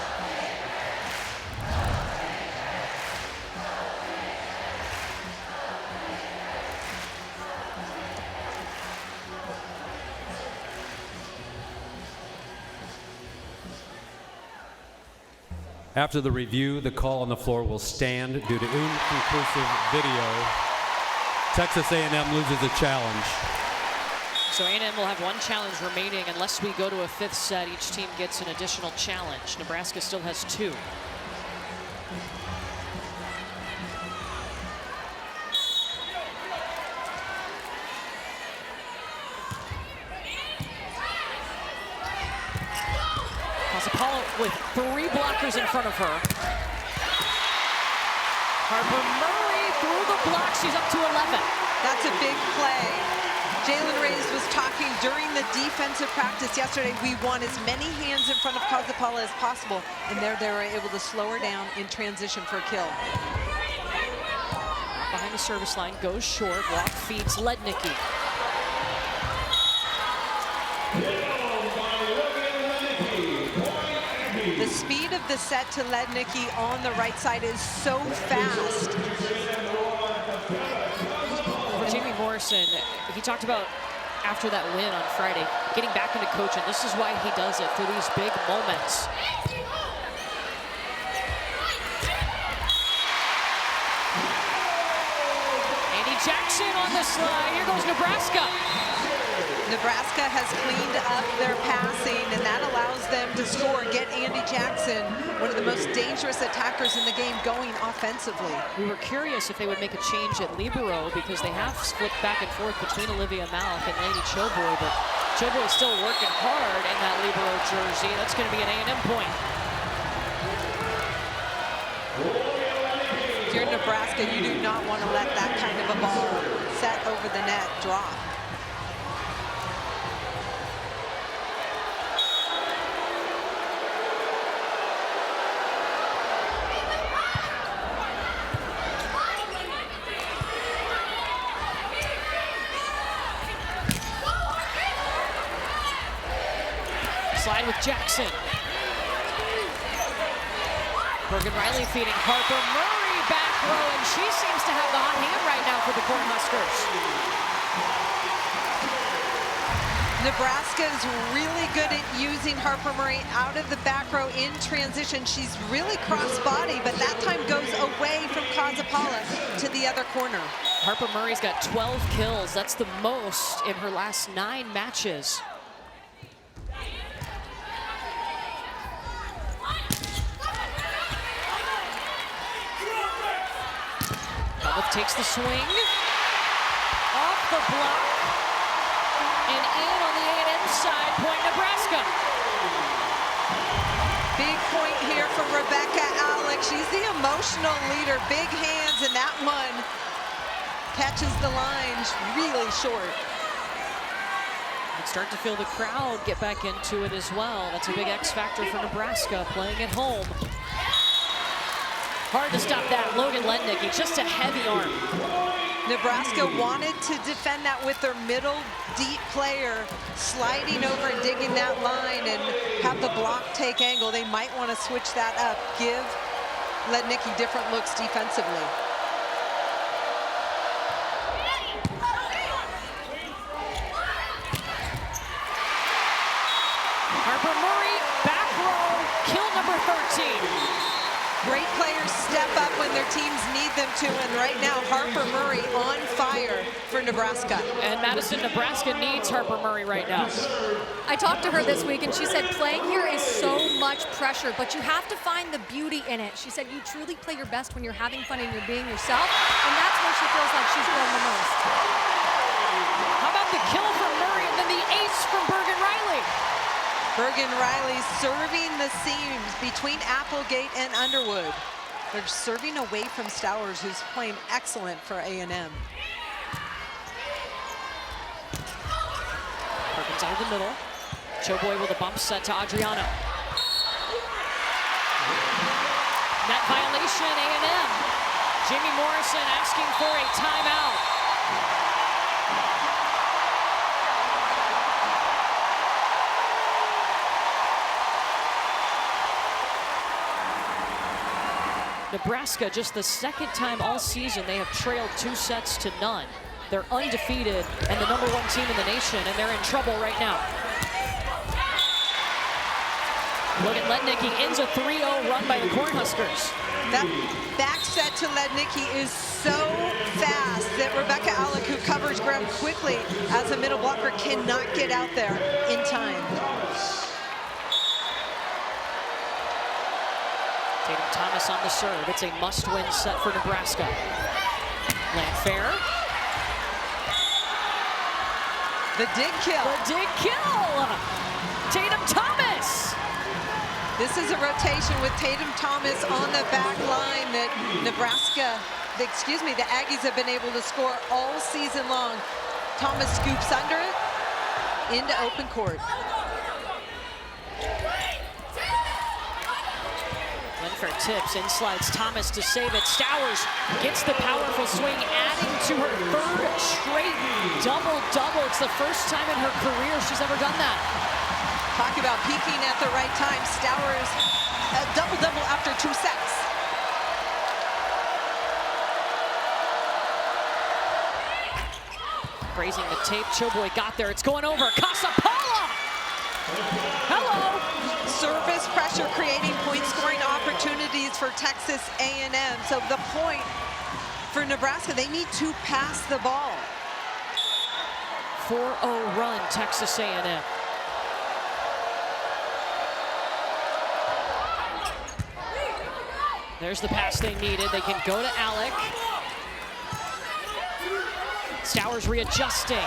E: After the review, the call on the floor will stand due to inconclusive video. Texas A&M loses a challenge.
A: So A&M will have 1 challenge remaining unless we go to a 5th set. Each team gets an additional challenge. Nebraska still has 2. Apollo with 3 blockers in front of her. Harper Murray through the block. She's up to 11.
B: That's a big play. Jalen Reyes was talking during the defensive practice yesterday. We want as many hands in front of Kozapala as possible, and there they were able to slow her down in transition for a kill.
A: Behind the service line, goes short. Walk feeds Lednicki.
B: The speed of the set to Lednicki on the right side is so fast.
A: For Jamie Morrison, he talked about after that win on Friday, getting back into coaching. This is why he does it, for these big moments. Andy Jackson on the slide. Here goes Nebraska.
B: Nebraska has cleaned up their passing, and that allows them to score, get Andy Jackson, one of the most dangerous attackers in the game, going offensively.
A: We were curious if they would make a change at libero because they have flipped back and forth between Olivia Malk and Lainey Choboy, but Choboy is still working hard in that libero jersey. That's going to be an A&M point.
B: If you're Nebraska, you do not want to let that kind of a ball set over the net drop.
A: Slide with Jackson. Bergen Riley feeding Harper Murray back row, and she seems to have the hot hand right now for the Cornhuskers.
B: Nebraska is really good at using Harper Murray out of the back row in transition. She's really cross-body, but that time goes away from Kozapala to the other corner.
A: Harper Murray's got 12 kills. That's the most in her last 9 matches. Takes the swing, off the block, and in on the A&M side, point Nebraska.
B: Big point here from Rebecca Alex. She's the emotional leader, big hands, and that one catches the line really short.
A: start to feel the crowd get back into it as well. That's a big X factor for Nebraska playing at home. Hard to stop that. Logan Lednicki, just a heavy arm.
B: Nebraska wanted to defend that with their middle deep player sliding over and digging that line and have the block take angle. They might want to switch that up, give Lednicki different looks defensively.
A: Harper Murray, back row, kill number 13.
B: Great players step up when their teams need them to, and right now Harper Murray on fire for Nebraska.
A: And Madison, Nebraska needs Harper Murray right now.
C: I talked to her this week and she said playing here is so much pressure, but you have to find the beauty in it. She said you truly play your best when you're having fun and you're being yourself, and that's where she feels like she's grown the most.
A: How about the kill from Murray and then the ace from Bergen Riley?
B: Bergen Riley serving the seams between Applegate and Underwood. They're serving away from Stowers, who's playing excellent for A&M.
A: Perkins out of the middle. Choboy with a bump set to Adriano. Net violation, A&M. Jamie Morrison asking for a timeout. Nebraska, just the second time all season they have trailed 2 sets to none. They're undefeated and the #1 team in the nation, and they're in trouble right now. Logan Lednicki ends a 3-0 run by the Cornhuskers.
B: That back set to Lednicki is so fast that Rebecca Alec, who covers ground quickly as a middle blocker, cannot get out there in time.
A: Tatum Thomas on the serve. It's a must-win set for Nebraska. Landfair.
B: The dig kill.
A: The dig kill. Tatum Thomas.
B: This is a rotation with Tatum Thomas on the back line that the Aggies have been able to score all season long. Thomas scoops under it into open court.
A: Landfair tips, in slides Thomas to save it. Stowers gets the powerful swing, adding to her 3rd straight double-double. It's the first time in her career she's ever done that.
B: Talk about peaking at the right time. Stowers, a double-double after 2 sets.
A: Grazing the tape, Choboy got there. It's going over. Casapala! Hello!
B: Service pressure creating point-scoring opportunities for Texas A&M. So the point for Nebraska, they need to pass the ball.
A: 4-0 run, Texas A&M. There's the pass they needed. They can go to Alec. Stowers readjusting.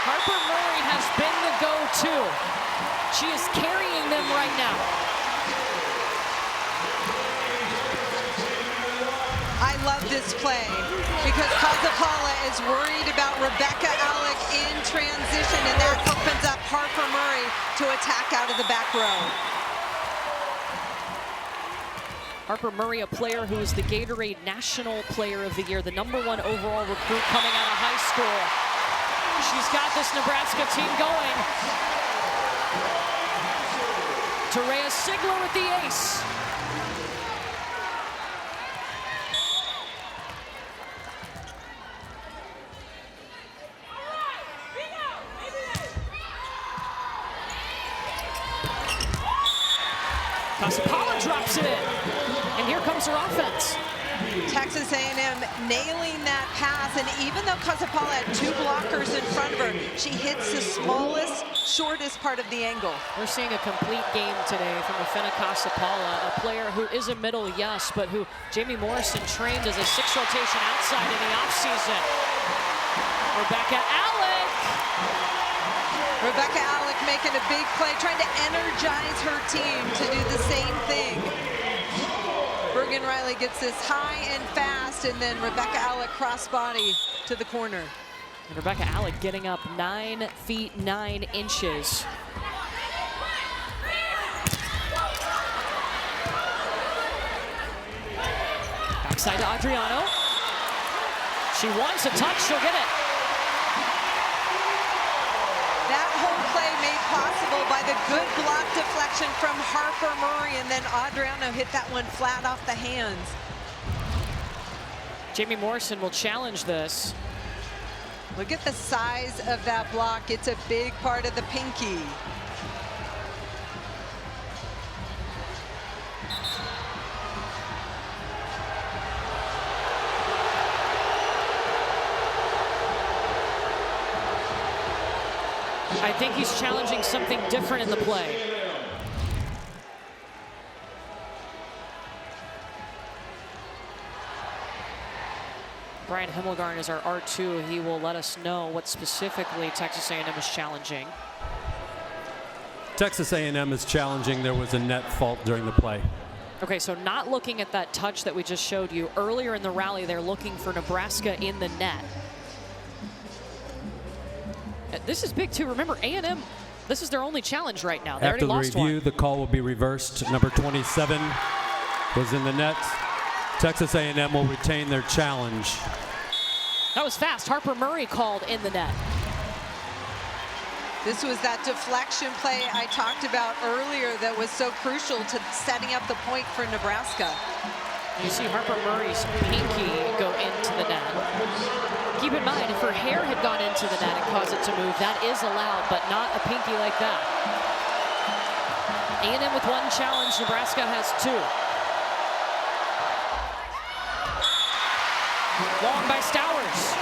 A: Harper Murray has been the go-to. She is carrying them right now.
B: I love this play because Casapala is worried about Rebecca Alec in transition, and that opens up Harper Murray to attack out of the back row.
A: Harper Murray, a player who is the Gatorade National Player of the Year, the #1 overall recruit coming out of high school. She's got this Nebraska team going. Terea Sigler with the ace. Casapala drops it in, and here comes her offense.
B: Texas A&M nailing that pass, and even though Casapala had 2 blockers in front of her, she hits the smallest, shortest part of the angle.
A: We're seeing a complete game today from Afena Casapala, a player who is a middle, yes, but who Jamie Morrison trained as a 6 rotation outside in the offseason. Rebecca Alec.
B: Rebecca Alec making a big play, trying to energize her team to do the same thing. Bergen Riley gets this high and fast, and then Rebecca Alec crossbody to the corner.
A: And Rebecca Alec getting up 9 feet 9 inches. Backside to Adriano. She wants a touch, she'll get it.
B: That whole play made possible by the good block deflection from Harper Murray, and then Adriano hit that one flat off the hands.
A: Jamie Morrison will challenge this.
B: Look at the size of that block. It's a big part of the pinky.
A: I think he's challenging something different in the play. Brian Himmelgarn is our R2. He will let us know what specifically Texas A&M is challenging.
E: Texas A&M is challenging. There was a net fault during the play.
A: Okay, so not looking at that touch that we just showed you. Earlier in the rally, they're looking for Nebraska in the net. This is big too. Remember, A&M, this is their only challenge right now. They
E: After
A: already
E: the
A: lost
E: review,
A: one.
E: the call will be reversed. Number 27 was in the net. Texas A&M will retain their challenge.
A: That was fast. Harper Murray called in the net.
B: This was that deflection play I talked about earlier that was so crucial to setting up the point for Nebraska.
A: You see Harper Murray's pinky go into the net. Keep in mind, if her hair had gone into the net and caused it to move, that is allowed, but not a pinky like that. A&M with one challenge, Nebraska has 2. Long by Stowers.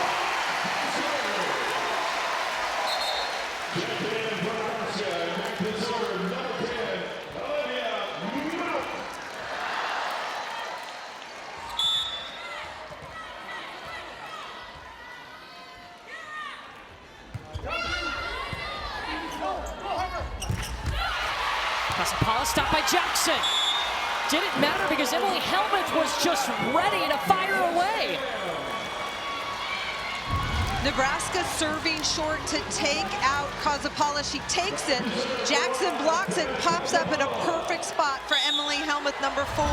A: Paula stopped by Jackson. Didn't matter because Emily Helmuth was just ready to fire away.
B: Nebraska serving short to take out Kazapala. She takes it. Jackson blocks it and pops up in a perfect spot for Emily Helmuth, number 4,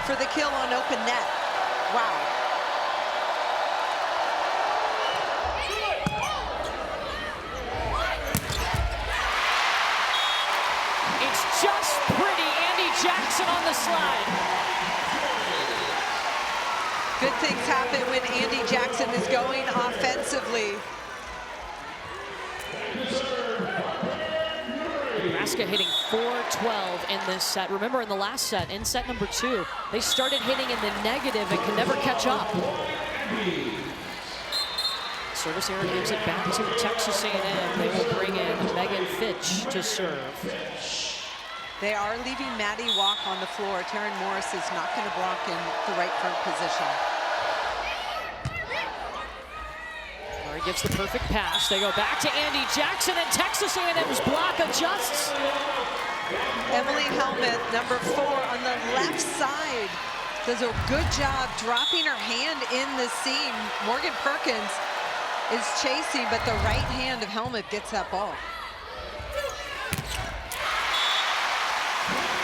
B: for the kill on open net. Wow.
A: It's just pretty. Andy Jackson on the slide.
B: Good things happen when Andy Jackson is going offensively.
A: Nebraska hitting 412 in this set. Remember, in the last set, in set number 2, they started hitting in the negative and could never catch up. Service error gives it back to Texas A&M. They will bring in Megan Fitch to serve.
B: They are leaving Maddie Walk on the floor. Taryn Morris is not going to block in the right front position.
A: Murray gives the perfect pass. They go back to Andy Jackson, and Texas A&M's block adjusts.
B: Emily Helmuth, number 4 on the left side, does a good job dropping her hand in the seam. Morgan Perkins is chasing, but the right hand of Helmuth gets that ball.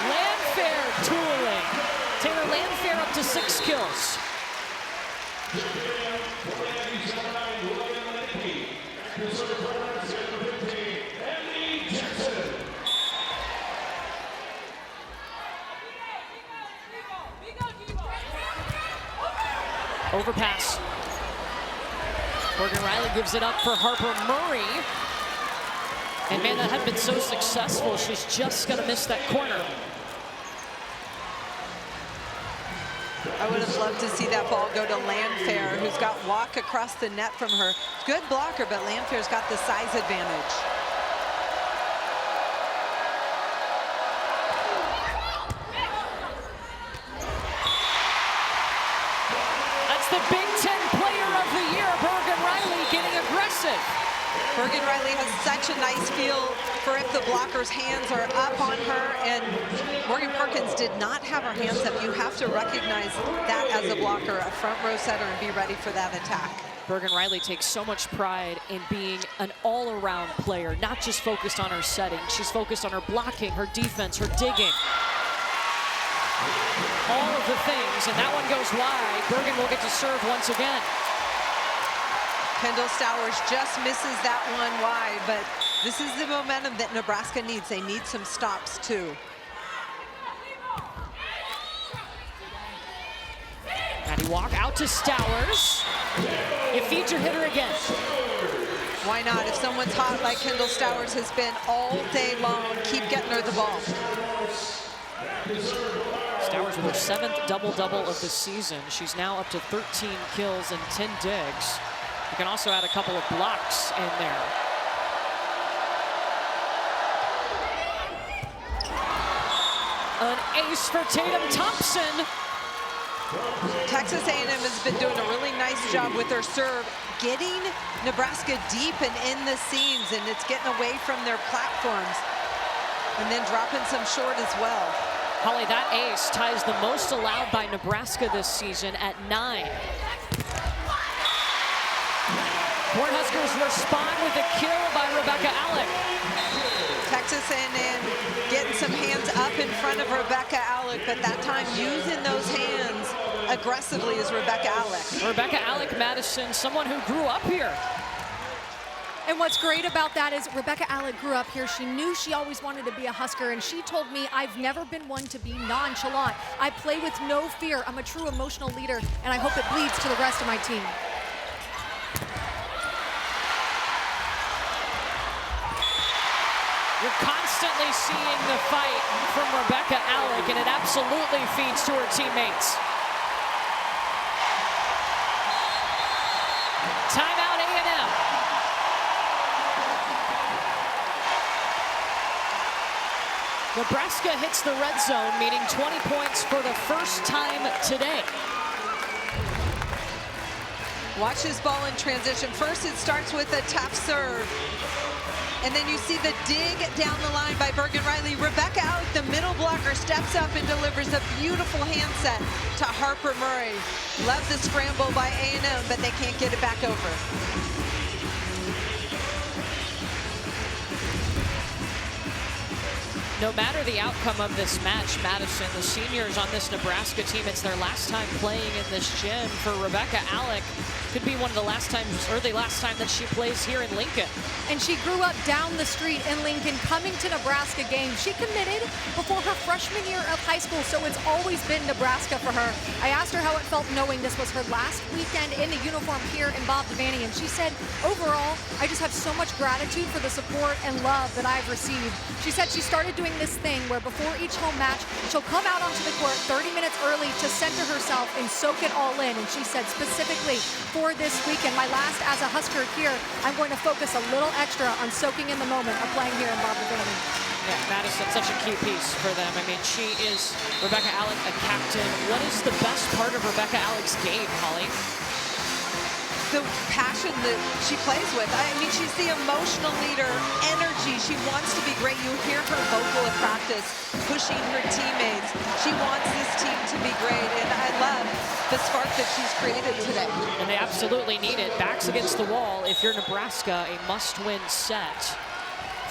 A: Landfair tooling. Taylor Landfair up to 6 kills. Overpass. Morgan Riley gives it up for Harper Murray. And man, that had been so successful, she's just gonna miss that corner.
B: I would have loved to see that ball go to Landfair, who's got Walk across the net from her. Good blocker, but Landfair's got the size advantage.
A: That's the Big Ten Player of the Year, Bergen Riley, getting aggressive.
B: Bergen Riley has such a nice feel for if the blocker's hands are up on her, and Morgan Perkins did not have her hands up. You have to recognize that as a blocker, a front row setter, and be ready for that attack.
A: Bergen Riley takes so much pride in being an all-around player, not just focused on her setting. She's focused on her blocking, her defense, her digging. All of the things, and that one goes wide. Bergen will get to serve once again.
B: Kendall Stowers just misses that one wide, but this is the momentum that Nebraska needs. They need some stops too.
A: Maddie Walk out to Stowers. It feeds her hitter again.
B: Why not? If someone's hot like Kendall Stowers has been all day long, keep getting her the ball.
A: Stowers with her 7th double-double of the season. She's now up to 13 kills and 10 digs. You can also add a couple of blocks in there. An ace for Tatum Thompson.
B: Texas A&M has been doing a really nice job with their serve, getting Nebraska deep and in the seams, and it's getting away from their platforms, and then dropping some short as well.
A: Holly, that ace ties the most allowed by Nebraska this season at 9. Cornhuskers respond with a kill by Rebecca Alec.
B: Texas A&M getting some hands up in front of Rebecca Alec, but that time using those hands aggressively is Rebecca Alec.
A: Rebecca Alec Madison, someone who grew up here.
C: And what's great about that is Rebecca Alec grew up here. She knew she always wanted to be a Husker, and she told me, I've never been one to be nonchalant. I play with no fear. I'm a true emotional leader, and I hope it bleeds to the rest of my team.
A: You're constantly seeing the fight from Rebecca Alec, and it absolutely feeds to her teammates. Timeout A&M. Nebraska hits the red zone, meaning 20 points for the first time today.
B: Watch this ball in transition. First, it starts with a tough serve. And then you see the dig down the line by Bergen Riley. Rebecca Alec, the middle blocker, steps up and delivers a beautiful handset to Harper Murray. Love the scramble by A&M, but they can't get it back over.
A: No matter the outcome of this match, Madison, the seniors on this Nebraska team, it's their last time playing in this gym. For Rebecca Alec, could be one of the last times, or the last time that she plays here in Lincoln.
C: And she grew up down the street in Lincoln, coming to Nebraska games. She committed before her freshman year of high school, so it's always been Nebraska for her. I asked her how it felt knowing this was her last weekend in the uniform here in Bob Devaney, and she said, overall, I just have so much gratitude for the support and love that I've received. She said she started doing this thing where before each home match, she'll come out onto the court 30 minutes early to center herself and soak it all in. And she said specifically for this weekend, my last as a Husker here, I'm going to focus a little extra on soaking in the moment of playing here in Bob Devaney.
A: Yeah, Madison, such a key piece for them. I mean, she is, Rebecca Alec, a captain. What is the best part of Rebecca Alec's game, Holly?
B: The passion that she plays with. I mean, she's the emotional leader, energy. She wants to be great. You hear her vocal at practice, pushing her teammates. She wants this team to be great, and I love the spark that she's created today.
A: And they absolutely need it. Backs against the wall. If you're Nebraska, a must-win set.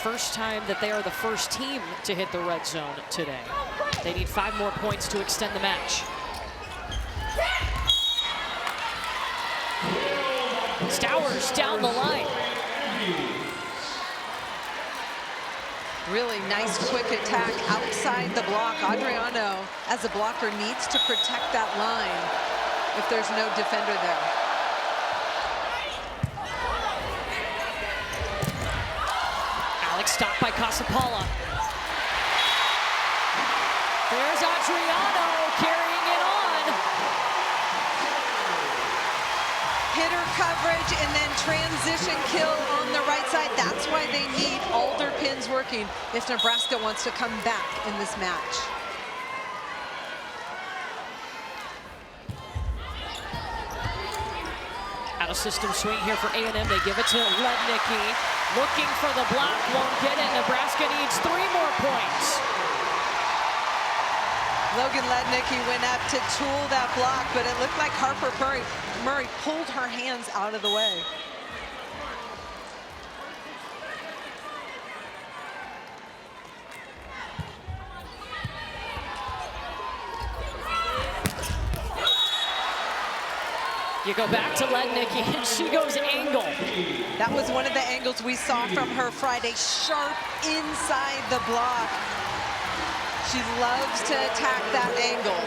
A: First time that they are the first team to hit the red zone today. They need 5 more points to extend the match. Stowers down the line.
B: Really nice quick attack outside the block. Adriano, as a blocker, needs to protect that line if there's no defender there.
A: Alex stopped by Casapala. There's Adriano carrying it on.
B: Hitter coverage and then transition kill on the right side. That's why they need all their pins working if Nebraska wants to come back in this match.
A: Out A system swing here for A&M. They give it to Lednicki. Looking for the block, won't get it. Nebraska needs 3 more points.
B: Logan Lednicki went up to tool that block, but it looked like Harper Murray pulled her hands out of the way.
A: You go back to Lednicki, and she goes angle.
B: That was one of the angles we saw from her Friday, sharp inside the block. She loves to attack that angle.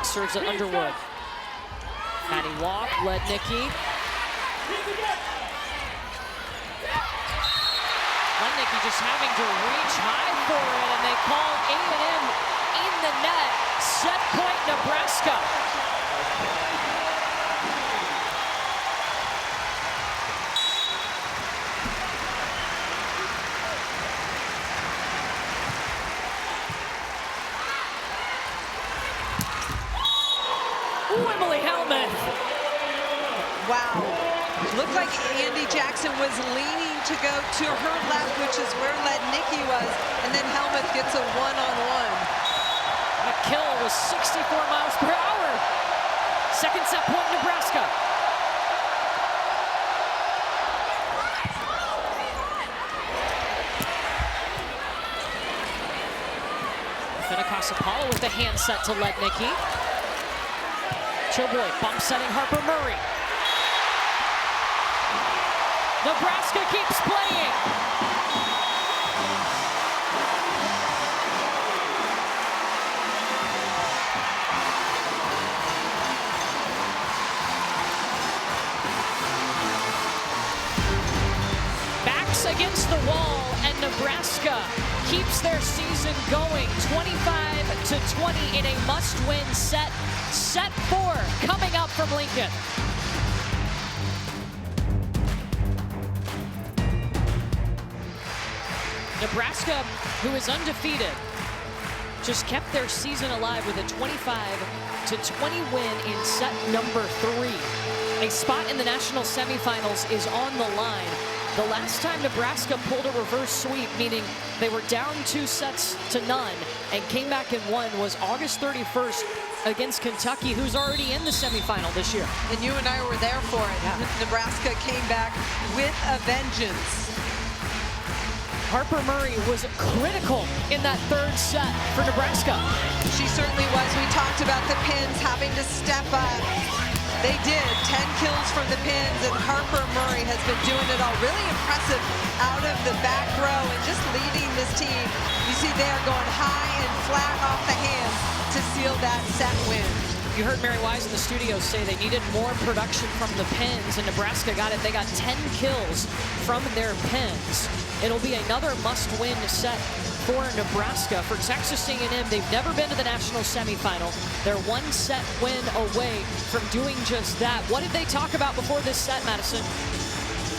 A: Serves at Underwood. Maddie Walk, Lednicki. Lednicki just having to reach high for it, and they call A&M in the net. Set point, Nebraska.
B: Wow. Looked like Andy Jackson was leaning to go to her left, which is where Lednicki was, and then Helmuth gets a one-on-one.
A: That kill was 64 miles per hour. Second set point, Nebraska. Apollo with the hand set to Lednicki. Chilboy bump setting Harper Murray. Nebraska keeps playing. Backs against the wall, and Nebraska keeps their season going 25-20 in a must-win set. Set 4 coming up from Lincoln. Nebraska, who is undefeated, just kept their season alive with a 25-20 win in set number 3. A spot in the national semifinals is on the line. The last time Nebraska pulled a reverse sweep, meaning they were down 2 sets to none and came back and won, was August 31st against Kentucky, who's already in the semifinal this year.
B: And you and I were there for it. Yeah. Nebraska came back with a vengeance.
A: Harper Murray was critical in that 3rd set for Nebraska.
B: She certainly was. We talked about the pins having to step up. They did. 10 kills from the pins, and Harper Murray has been doing it all. Really impressive out of the back row and just leading this team. You see they are going high and flat off the hands to seal that set win.
A: You heard Mary Wise in the studio say they needed more production from the pins, and Nebraska got it. They got 10 kills from their pins. It'll be another must-win set for Nebraska. For Texas A&M, they've never been to the national semifinal. They're 1 set win away from doing just that. What did they talk about before this set, Madison?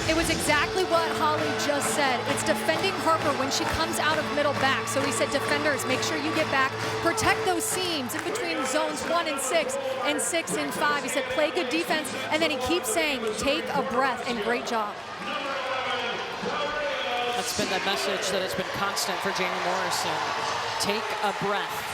C: It was exactly what Holly just said. It's defending Harper when she comes out of middle back. So he said, defenders, make sure you get back. Protect those seams in between zones 1 and 6 and 6 and 5. He said, play good defense. And then he keeps saying, take a breath, and great job.
A: That's been the message that has been constant for Jamie Morrison. Take a breath.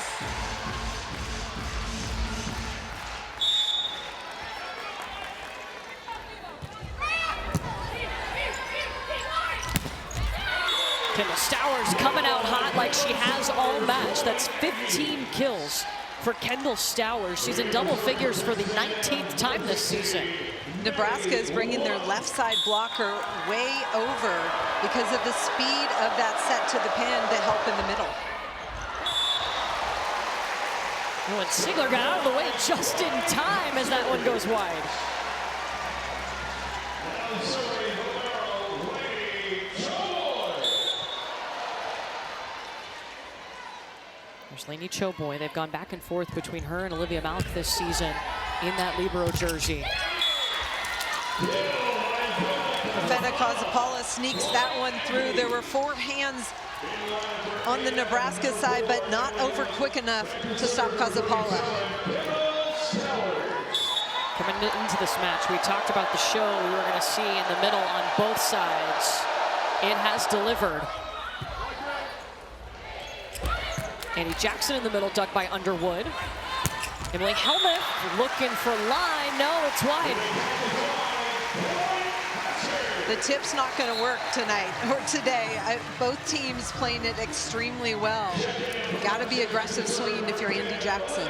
A: Kendall Stowers coming out hot like she has all match. That's 15 kills for Kendall Stowers. She's in double figures for the 19th time this season.
B: Nebraska is bringing their left side blocker way over because of the speed of that set to the pin to help in the middle.
A: when Sigler got out of the way just in time as that one goes wide. There's Lainey Choboy. They've gone back and forth between her and Olivia Malk this season in that libero jersey.
B: Fenna Kazapala sneaks that one through. There were 4 hands on the Nebraska side, but not over quick enough to stop Kazapala.
A: Coming into this match, we talked about the show we were going to see in the middle on both sides. It has delivered. Andy Jackson in the middle, dug by Underwood. Emily Helmuth looking for line. No, it's wide.
B: The tip's not going to work tonight or today. Both teams playing it extremely well. You got to be aggressive swinging if you're Andy Jackson.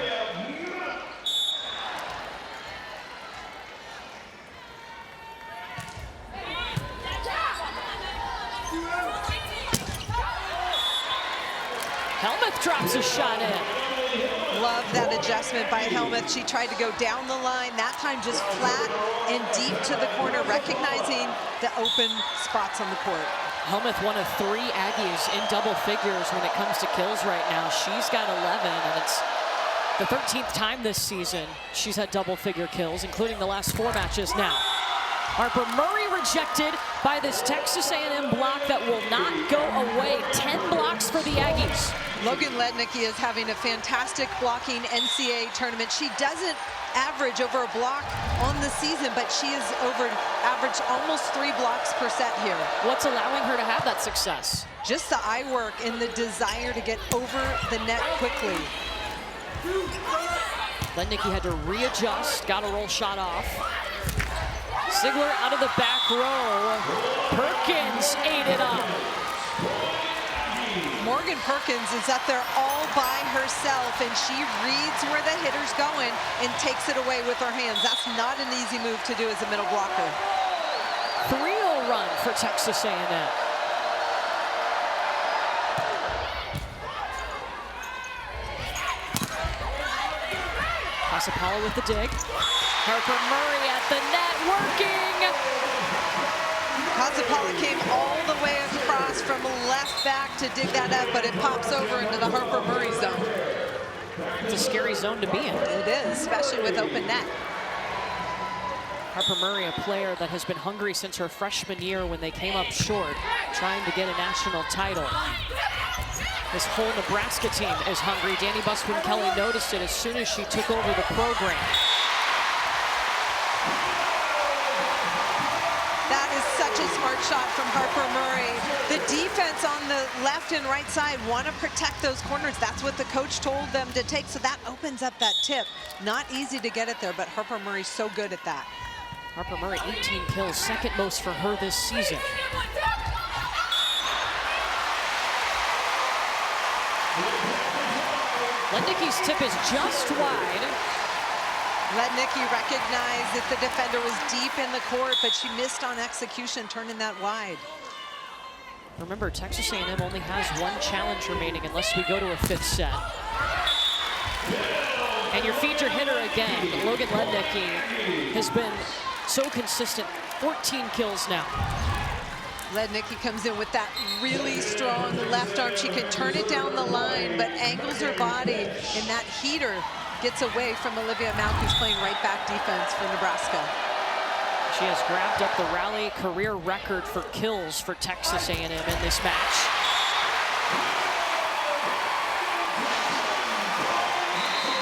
A: Helmuth drops a shot in.
B: Love that adjustment by Helmuth. She tried to go down the line, that time just flat and deep to the corner, recognizing the open spots on the court.
A: Helmuth, one of 3 Aggies in double figures when it comes to kills right now. She's got 11, and it's the 13th time this season she's had double-figure kills, including the last 4 matches now. Harper Murray rejected by this Texas A&M block that will not go away. 10 blocks for the Aggies.
B: Logan Lednicki is having a fantastic blocking NCAA tournament. She doesn't average over a block on the season, but she is averaged almost 3 blocks per set here.
A: What's allowing her to have that success?
B: Just the eye work and the desire to get over the net quickly.
A: Lednicki had to readjust, got a roll shot off. Sigler out of the back row. Perkins ate it up.
B: Morgan Perkins is up there all by herself, and she reads where the hitter's going and takes it away with her hands. That's not an easy move to do as a middle blocker.
A: 3-0 run for Texas A&M. Kazapala with the dig. Harper Murray at the net, working.
B: Kazapala came all the way across from left back to dig that up, but it pops over into the Harper Murray zone.
A: It's a scary zone to be in.
B: It is, especially with open net.
A: Harper Murray, a player that has been hungry since her freshman year when they came up short, trying to get a national title. This whole Nebraska team is hungry. Danny Buswin-Kelly noticed it as soon as she took over the program.
B: That is such a smart shot from Harper Murray. The defense on the left and right side want to protect those corners. That's what the coach told them to take, so that opens up that tip. Not easy to get it there, but Harper Murray's so good at that.
A: Harper Murray, 18 kills, second most for her this season. Lednicki's tip is just wide.
B: Lednicki recognized that the defender was deep in the court, but she missed on execution, turning that wide.
A: Remember, Texas A&M only has 1 challenge remaining unless we go to a 5th set. And your feature hitter again, Logan Lednicki, has been so consistent, 14 kills now.
B: Lednicki comes in with that really strong left arm. She can turn it down the line, but angles her body, and that heater gets away from Olivia Malk, who's playing right back defense for Nebraska.
A: She has grabbed up the rally career record for kills for Texas A&M in this match.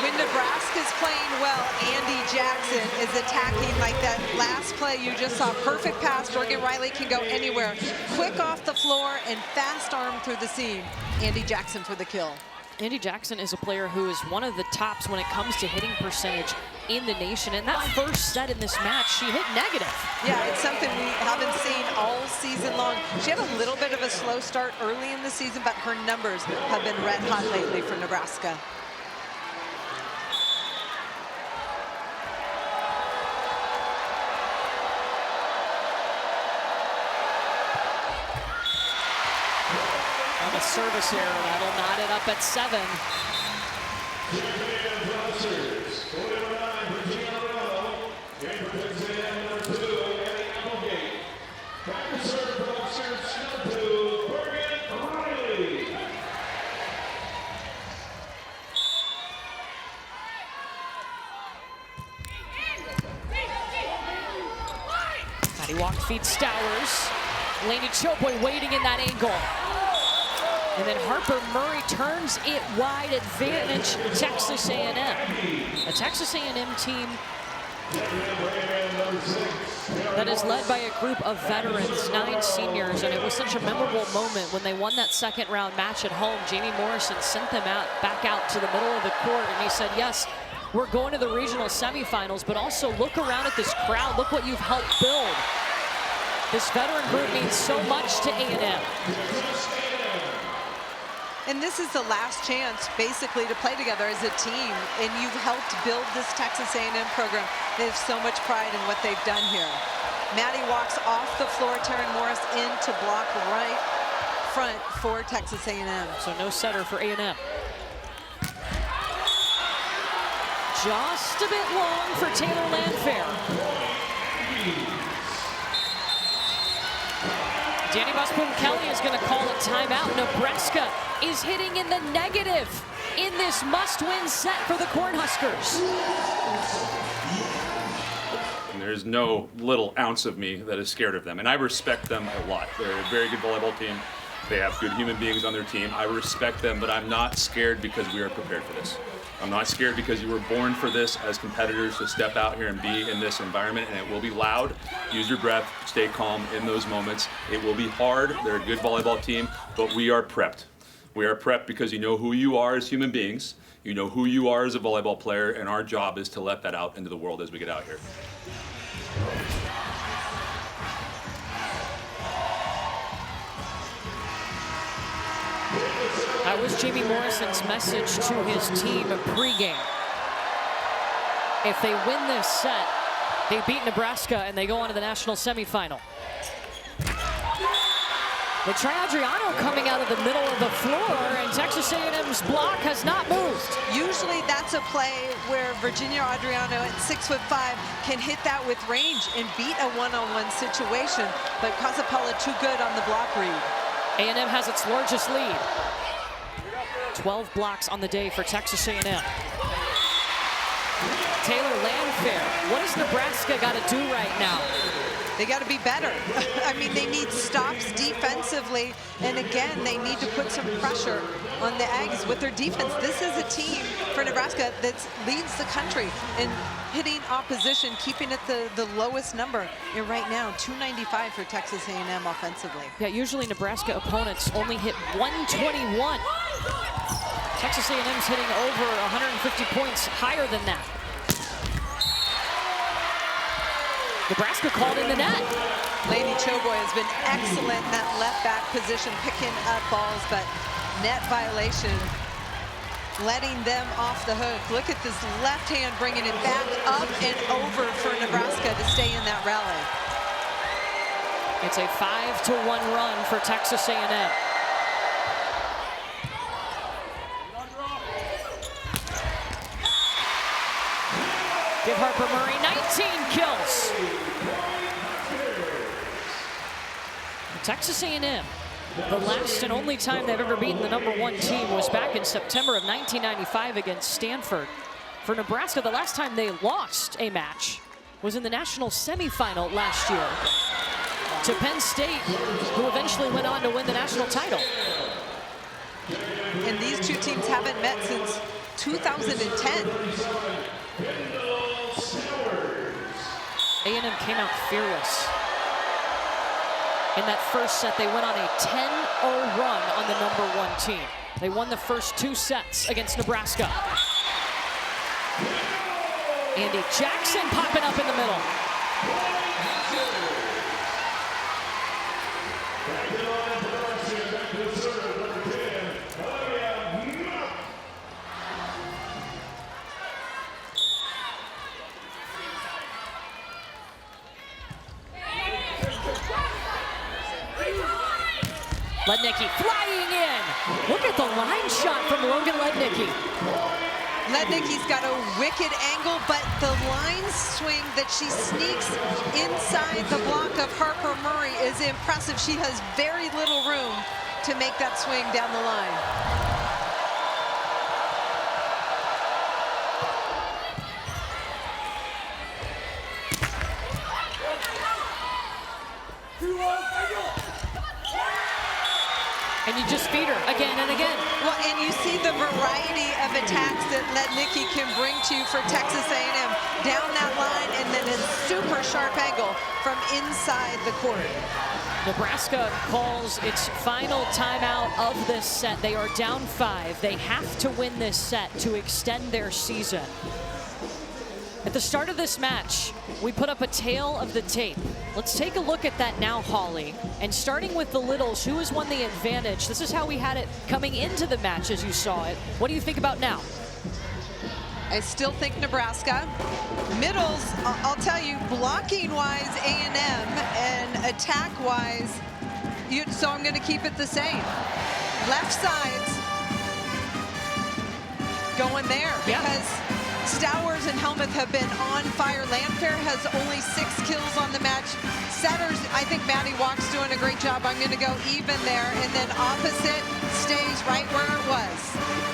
B: When Nebraska's playing well, Andy Jackson is attacking like that last play you just saw. Perfect pass. Morgan Riley can go anywhere. Quick off the floor and fast arm through the seam. Andy Jackson for the kill.
A: Andy Jackson is a player who is one of the tops when it comes to hitting percentage in the nation. And that first set in this match, she hit negative.
B: Yeah, it's something we haven't seen all season long. She had a little bit of a slow start early in the season, but her numbers have been red hot lately for Nebraska.
A: On the service error, that'll knot it up at 7. Maddie Walk feeds Stowers. Laney Choboy waiting in that angle. And then Harper Murray turns it wide, advantage Texas A&M. A Texas A&M team that is led by a group of veterans, 9 seniors, and it was such a memorable moment when they won that second round match at home. Jamie Morrison sent them back out to the middle of the court, and he said, yes, we're going to the regional semifinals, but also look around at this crowd. Look what you've helped build. This veteran group means so much to A&M.
B: And this is the last chance, basically, to play together as a team. And you've helped build this Texas A&M program. They have so much pride in what they've done here. Maddie walks off the floor, Taryn Morris in to block right front for Texas A&M.
A: So no setter for A&M. Just a bit long for Taylor Landfair. Danny Busboom-Kelly is going to call a timeout. Nebraska is hitting in the negative in this must-win set for the Cornhuskers.
D: And there's no little ounce of me that is scared of them, and I respect them a lot. They're a very good volleyball team. They have good human beings on their team. I respect them, but I'm not scared because we are prepared for this. I'm not scared because you were born for this as competitors, to step out here and be in this environment, and it will be loud. Use your breath, stay calm in those moments. It will be hard. They're a good volleyball team, but we are prepped. We are prepped because you know who you are as human beings, you know who you are as a volleyball player, and our job is to let that out into the world as we get out here.
A: That was Jamie Morrison's message to his team pregame. If they win this set, they beat Nebraska and they go on to the national semifinal. They try Adriano coming out of the middle of the floor, and Texas A&M's block has not moved.
B: Usually that's a play where Virginia Adriano at 6'5" can hit that with range and beat a one-on-one situation, but Casapella too good on the block read.
A: A&M has its largest lead. 12 blocks on the day for Texas A&M. Taylor Landfair, what does Nebraska got to do right now?
B: They got to be better. I mean, they need stops defensively, and again, they need to put some pressure on the Aggies with their defense. This is a team for Nebraska that leads the country in hitting opposition, keeping it the lowest number. And right now, 295 for Texas A&M offensively.
A: Yeah, usually Nebraska opponents only hit 121. Texas A&M's hitting over 150 points higher than that. Nebraska called in the net.
B: Laney Choboy has been excellent in that left back position, picking up balls, but net violation, letting them off the hook. Look at this left hand bringing it back up and over for Nebraska to stay in that rally.
A: It's a 5-1 run for Texas A&M. Give Harper Murray 19 kills. Texas A&M, the last and only time they've ever beaten the #1 team was back in September of 1995 against Stanford. For Nebraska, the last time they lost a match was in the national semifinal last year to Penn State, who eventually went on to win the national title.
B: And these two teams haven't met since 2010.
A: A&M came out fearless. In that first set, they went on a 10-0 run on the #1 team. They won the first 2 sets against Nebraska. Andy Jackson popping up in the middle. Lednicki flying in. Look at the line shot from Logan Lednicki.
B: Lednicki's got a wicked angle, but the line swing that she sneaks inside the block of Harper Murray is impressive. She has very little room to make that swing down the line. attacks that Lednicki can bring to you for Texas A&M. Down that line, and then a super sharp angle from inside the court.
A: Nebraska calls its final timeout of this set. They are down 5. They have to win this set to extend their season. At the start of this match, we put up a tail of the tape. Let's take a look at that now, Holly. And starting with the littles, who has won the advantage? This is how we had it coming into the match as you saw it. What do you think about now?
B: I still think Nebraska. Middles, I'll tell you, blocking-wise A&M and attack-wise, so I'm going to keep it the same. Left sides going there because Stowers and Helmuth have been on fire. Landfair has only 6 kills on the match. Setters, I think Maddie Walk's doing a great job. I'm going to go even there, and then opposite stays right where it was.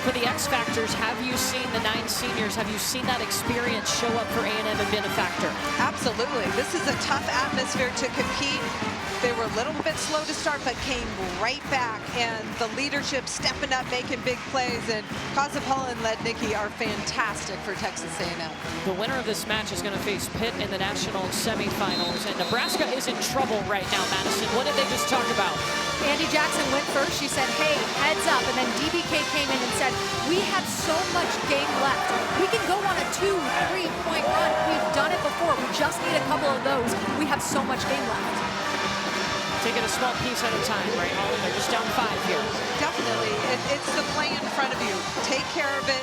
A: For the X Factors, have you seen the 9 seniors? Have you seen that experience show up for A&M and been a factor?
B: Absolutely. This is a tough atmosphere to compete. They were a little bit slow to start, but came right back, and the leadership stepping up, making big plays, and Kazapala and Lednicki are fantastic for Texas A&M.
A: The winner of this match is going to face Pitt in the national semifinals, and Nebraska is in trouble right now, Madison. What did they just talk about?
C: Andy Jackson went first. She said, hey, heads up. And then DBK came in and said, we have so much game left. We can go on a 2-3 point run. We've done it before. We just need a couple of those. We have so much game left.
A: Taking a small piece at a time, right, Holly? They're just down 5 here.
B: Definitely. It's the play in front of you. Take care of it.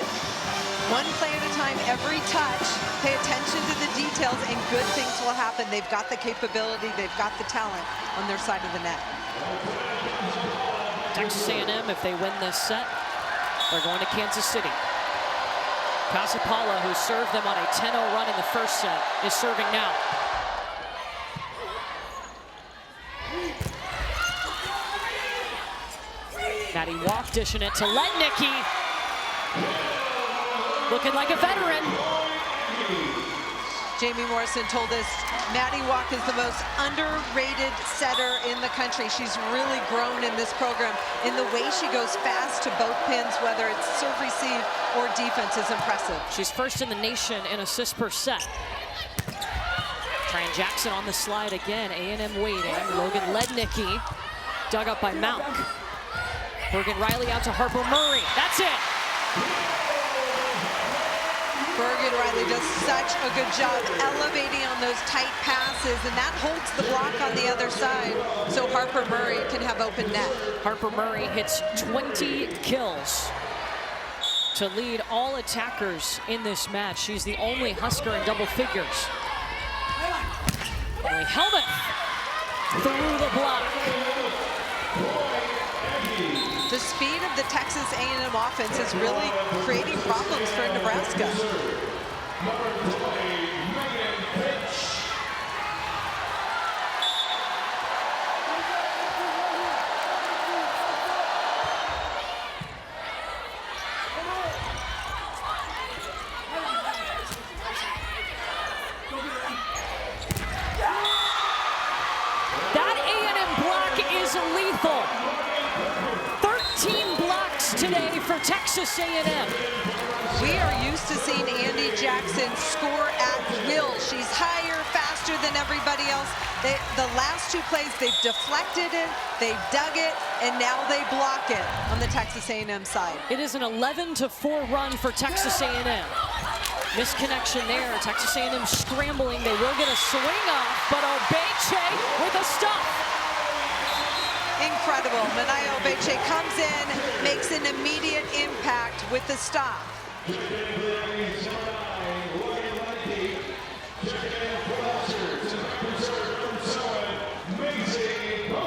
B: One play at a time, every touch. Pay attention to the details, and good things will happen. They've got the capability. They've got the talent on their side of the net.
A: Texas A&M, if they win this set, they're going to Kansas City. Kazapala, who served them on a 10-0 run in the first set, is serving now. Maddie Walk dishing it to Lednicki. Looking like a veteran.
B: Jamie Morrison told us Maddie Walk is the most underrated setter in the country. She's really grown in this program. And the way she goes fast to both pins, whether it's serve, receive, or defense, is impressive.
A: She's first in the nation in assists per set. Trying Jackson on the slide again. A&M waiting. Logan Lednicki dug up by Mount. Bergen Riley out to Harper Murray. That's it.
B: Bergen Riley does such a good job elevating on those tight passes, and that holds the block on the other side, so Harper Murray can have open net.
A: Harper Murray hits 20 kills to lead all attackers in this match. She's the only Husker in double figures. Only Helmuth through the block.
B: The speed of the Texas A&M offense is really creating problems for Nebraska.
A: That A&M block is lethal. 13 blocks today for Texas A&M.
B: We are used to seeing Andy Jackson score at will. She's higher, faster than everybody else. The last 2 plays, they've deflected it, they've dug it, and now they block it on the Texas A&M side.
A: It is an 11-4 run for Texas A&M. Misconnection there. Texas A&M scrambling. They will get a swing off, but Obeche with a stop.
B: Incredible. Manaya Obeche comes in, makes an immediate impact with the stop.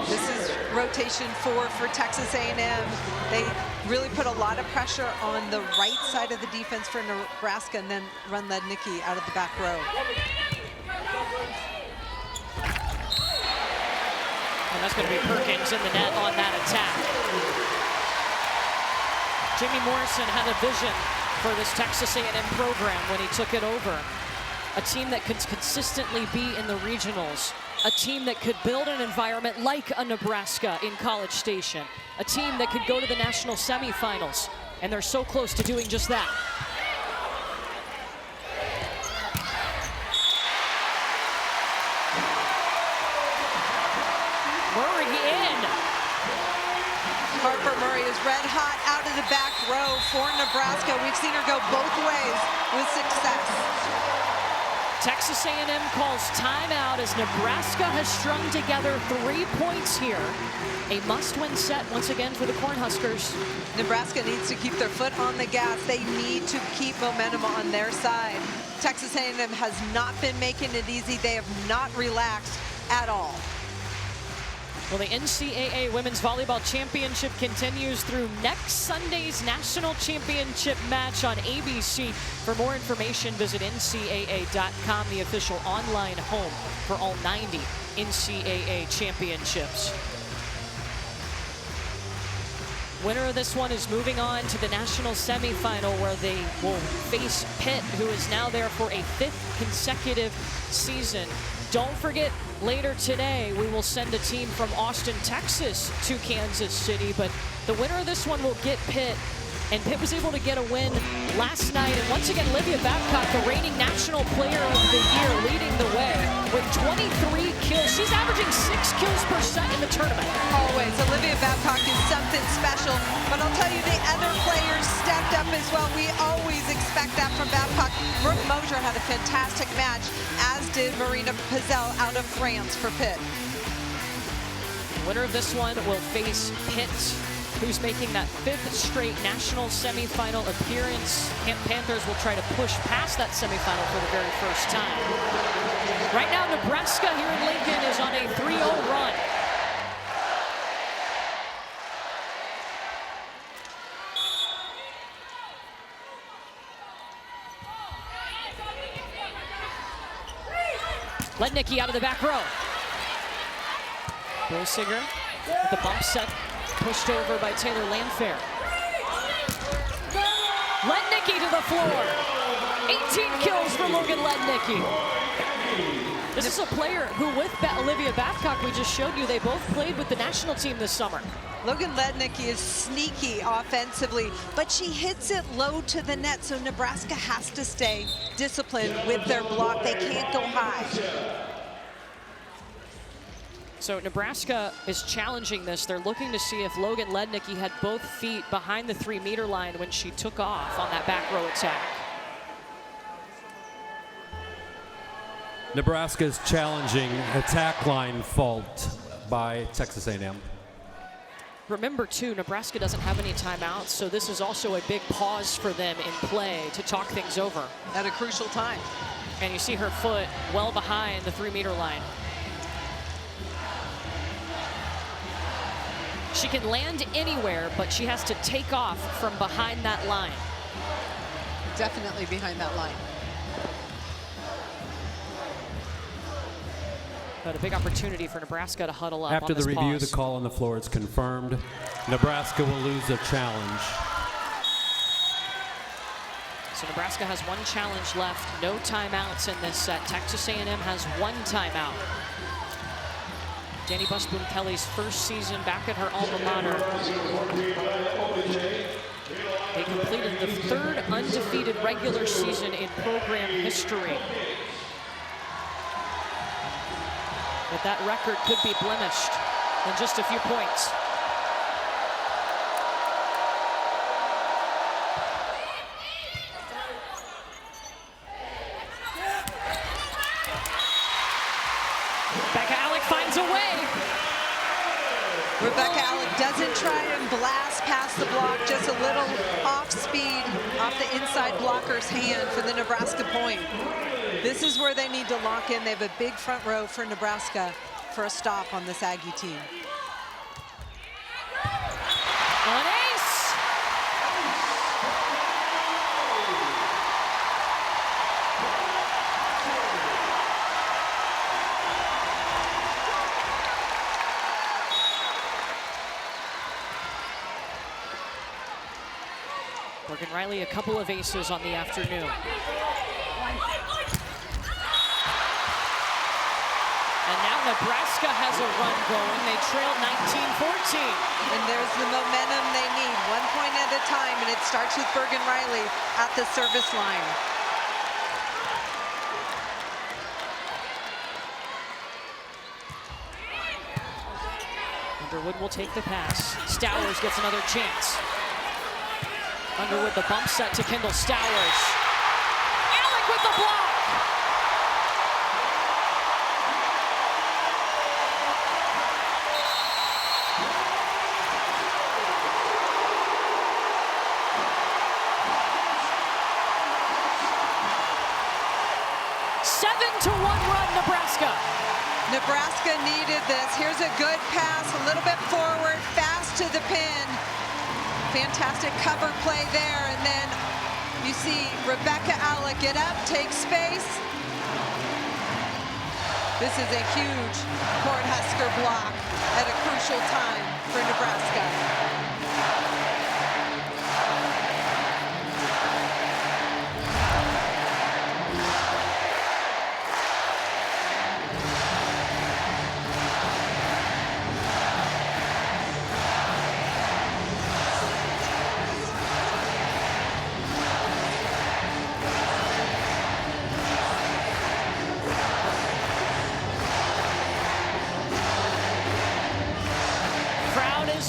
B: This is rotation 4 for Texas A&M. They really put a lot of pressure on the right side of the defense for Nebraska, and then run Lednicki out of the back row.
A: And that's going to be Perkins in the net on that attack. Jamie Morrison had a vision for this Texas A&M program when he took it over. A team that could consistently be in the regionals. A team that could build an environment like a Nebraska in College Station. A team that could go to the national semifinals. And they're so close to doing just that. Murray in.
B: Harper Murray is red hot out of the back row for Nebraska. We've seen her go both ways with success.
A: Texas A&M calls timeout as Nebraska has strung together 3 points here. A must-win set once again for the Cornhuskers.
B: Nebraska needs to keep their foot on the gas. They need to keep momentum on their side. Texas A&M has not been making it easy. They have not relaxed at all.
A: Well, the NCAA Women's Volleyball Championship continues through next Sunday's National Championship match on ABC. For more information, visit ncaa.com, the official online home for all 90 NCAA championships. Winner of this one is moving on to the national semifinal, where they will face Pitt, who is now there for a 5th consecutive season. Don't forget, later today, we will send a team from Austin, Texas to Kansas City, but the winner of this one will get Pitt, and Pitt was able to get a win last night. And once again, Olivia Babcock, the reigning National Player of the Year, leading the way with 23 kills. She's averaging 6 kills per set in the tournament.
B: Always. Olivia Babcock is something special, but I'll tell you, the other players stepped up as well. We always expect that from Babcock. Brooke Mosier had a fantastic match, as did Marina Pizel out of France for Pitt.
A: The winner of this one will face Pitt, who's making that 5th straight national semifinal appearance. Panthers will try to push past that semifinal for the very first time. Right now, Nebraska here in Lincoln is on a 3-0 run. Lednicki out of the back row. Bolsinger with the bump set, pushed over by Taylor Landfair. Lednicki to the floor. 18 kills for Logan Lednicki. This is a player who, with Olivia Babcock, we just showed you, they both played with the national team this summer.
B: Logan Lednicki is sneaky offensively, but she hits it low to the net, so Nebraska has to stay disciplined with their block. They can't go high.
A: So Nebraska is challenging this. They're looking to see if Logan Lednicki had both feet behind the 3-meter line when she took off on that back row attack.
E: Nebraska's challenging attack line fault by Texas A&M.
A: Remember, too, Nebraska doesn't have any timeouts, so this is also a big pause for them in play to talk things over.
B: At a crucial time.
A: And you see her foot well behind the 3-meter line. She can land anywhere, but she has to take off from behind that line.
B: Definitely behind that line.
A: But a big opportunity for Nebraska to huddle up.
E: After
A: on this
E: the review,
A: pause.
E: the call on the floor is confirmed. Nebraska will lose a challenge.
A: So Nebraska has 1 challenge left. No timeouts in this set. Texas A&M has 1 timeout. Danny Busboom-Kelly's first season back at her alma mater. They completed the 3rd undefeated regular season in program history. But that record could be blemished in just a few points. Rebecca Alec finds a way.
B: Rebecca Alec doesn't try and blast past the block, just a little off speed off the inside blocker's hand for the Nebraska point. This is where they need to lock in. They have a big front row for Nebraska for a stop on this Aggie team.
A: An ace! Morgan Riley, a couple of aces on the afternoon. And now Nebraska has a run going. They trail 19-14.
B: And there's the momentum they need. 1 point at a time, and it starts with Bergen Riley at the service line.
A: Underwood will take the pass. Stowers gets another chance. Underwood, the bump set to Kendall Stowers. Alec with the block.
B: Nebraska needed this. Here's a good pass, a little bit forward, fast to the pin. Fantastic cover play there. And then you see Rebecca Alec get up, take space. This is a huge Cornhusker block at a crucial time for Nebraska.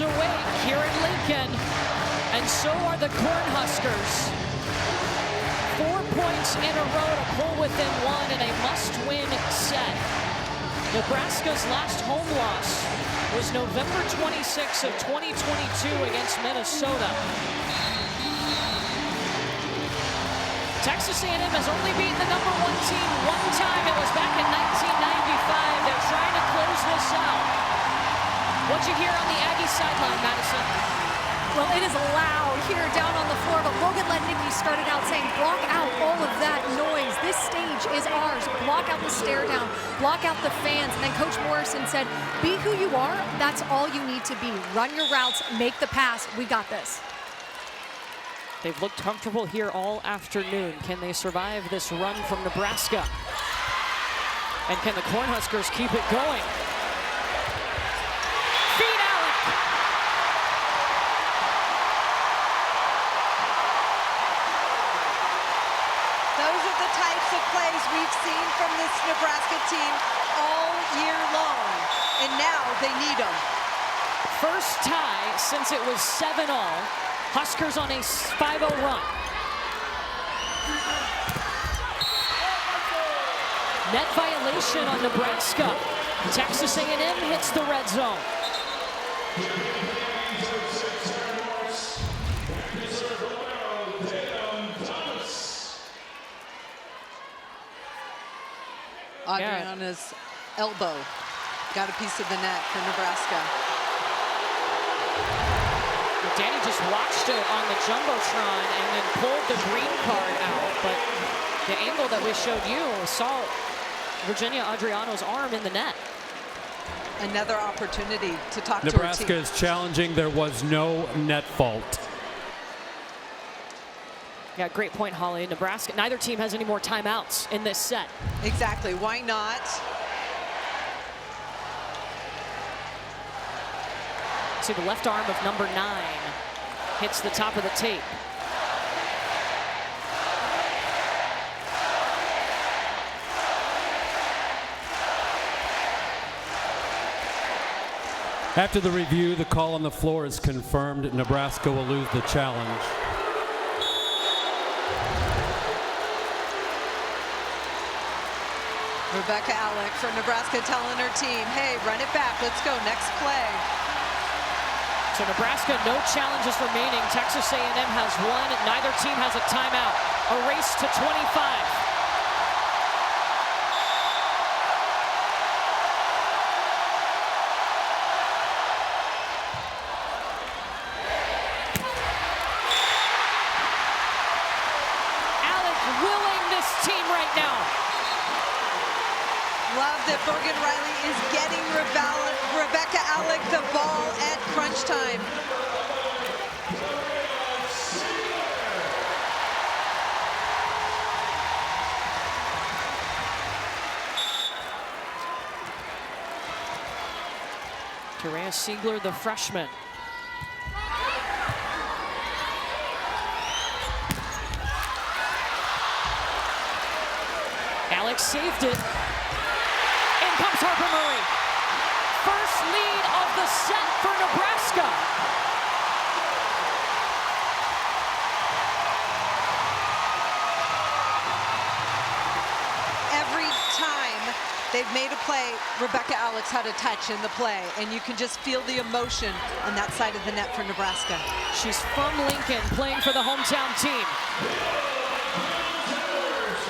A: Awake here in Lincoln, and so are the Cornhuskers. 4 points in a row to pull within one in a must-win set. Nebraska's last home loss was November 26 of 2022 against Minnesota. Texas A&M has only beaten the #1 team one time. It was back in 1995. They're trying to close this out. What'd you hear on the Aggie sideline, Madison?
C: Well, it is loud here down on the floor, but Logan Lednicki started out saying, block out all of that noise. This stage is ours. Block out the stare down, block out the fans. And then Coach Morrison said, be who you are. That's all you need to be. Run your routes, make the pass. We got this.
A: They've looked comfortable here all afternoon. Can they survive this run from Nebraska? And can the Cornhuskers keep it going?
B: We've seen from this Nebraska team all year long, and now they need them.
A: First tie since it was 7-all. Huskers on a 5-0 run. Net violation on Nebraska. Texas A&M hits the red zone.
B: Adriana's elbow got a piece of the net for Nebraska.
A: Danny just watched it on the Jumbotron and then pulled the green card out, but the angle that we showed you saw Virginia Adriano's arm in the net.
B: Another opportunity to talk
E: Nebraska
B: to her team.
E: is challenging. There was no net fault.
A: Yeah, great point, Holly. Nebraska, neither team has any more timeouts in this set.
B: Exactly, why not?
A: See the left arm of number 9 hits the top of the tape.
E: After the review, the call on the floor is confirmed. Nebraska will lose the challenge.
B: Rebecca Alec for Nebraska telling her team, hey, run it back, let's go, next play.
A: So Nebraska, no challenges remaining. Texas A&M has one, neither team has a timeout. A race to 25.
B: Love that Bergen Riley is getting Rebecca Alec the ball at crunch time.
A: Terea Siegler, the freshman. Alex saved it. In comes Harper Murray. First lead of the set for Nebraska.
B: Every time they've made a play, Rebecca Alex had a touch in the play, and you can just feel the emotion on that side of the net for Nebraska.
A: She's from Lincoln, playing for the hometown team.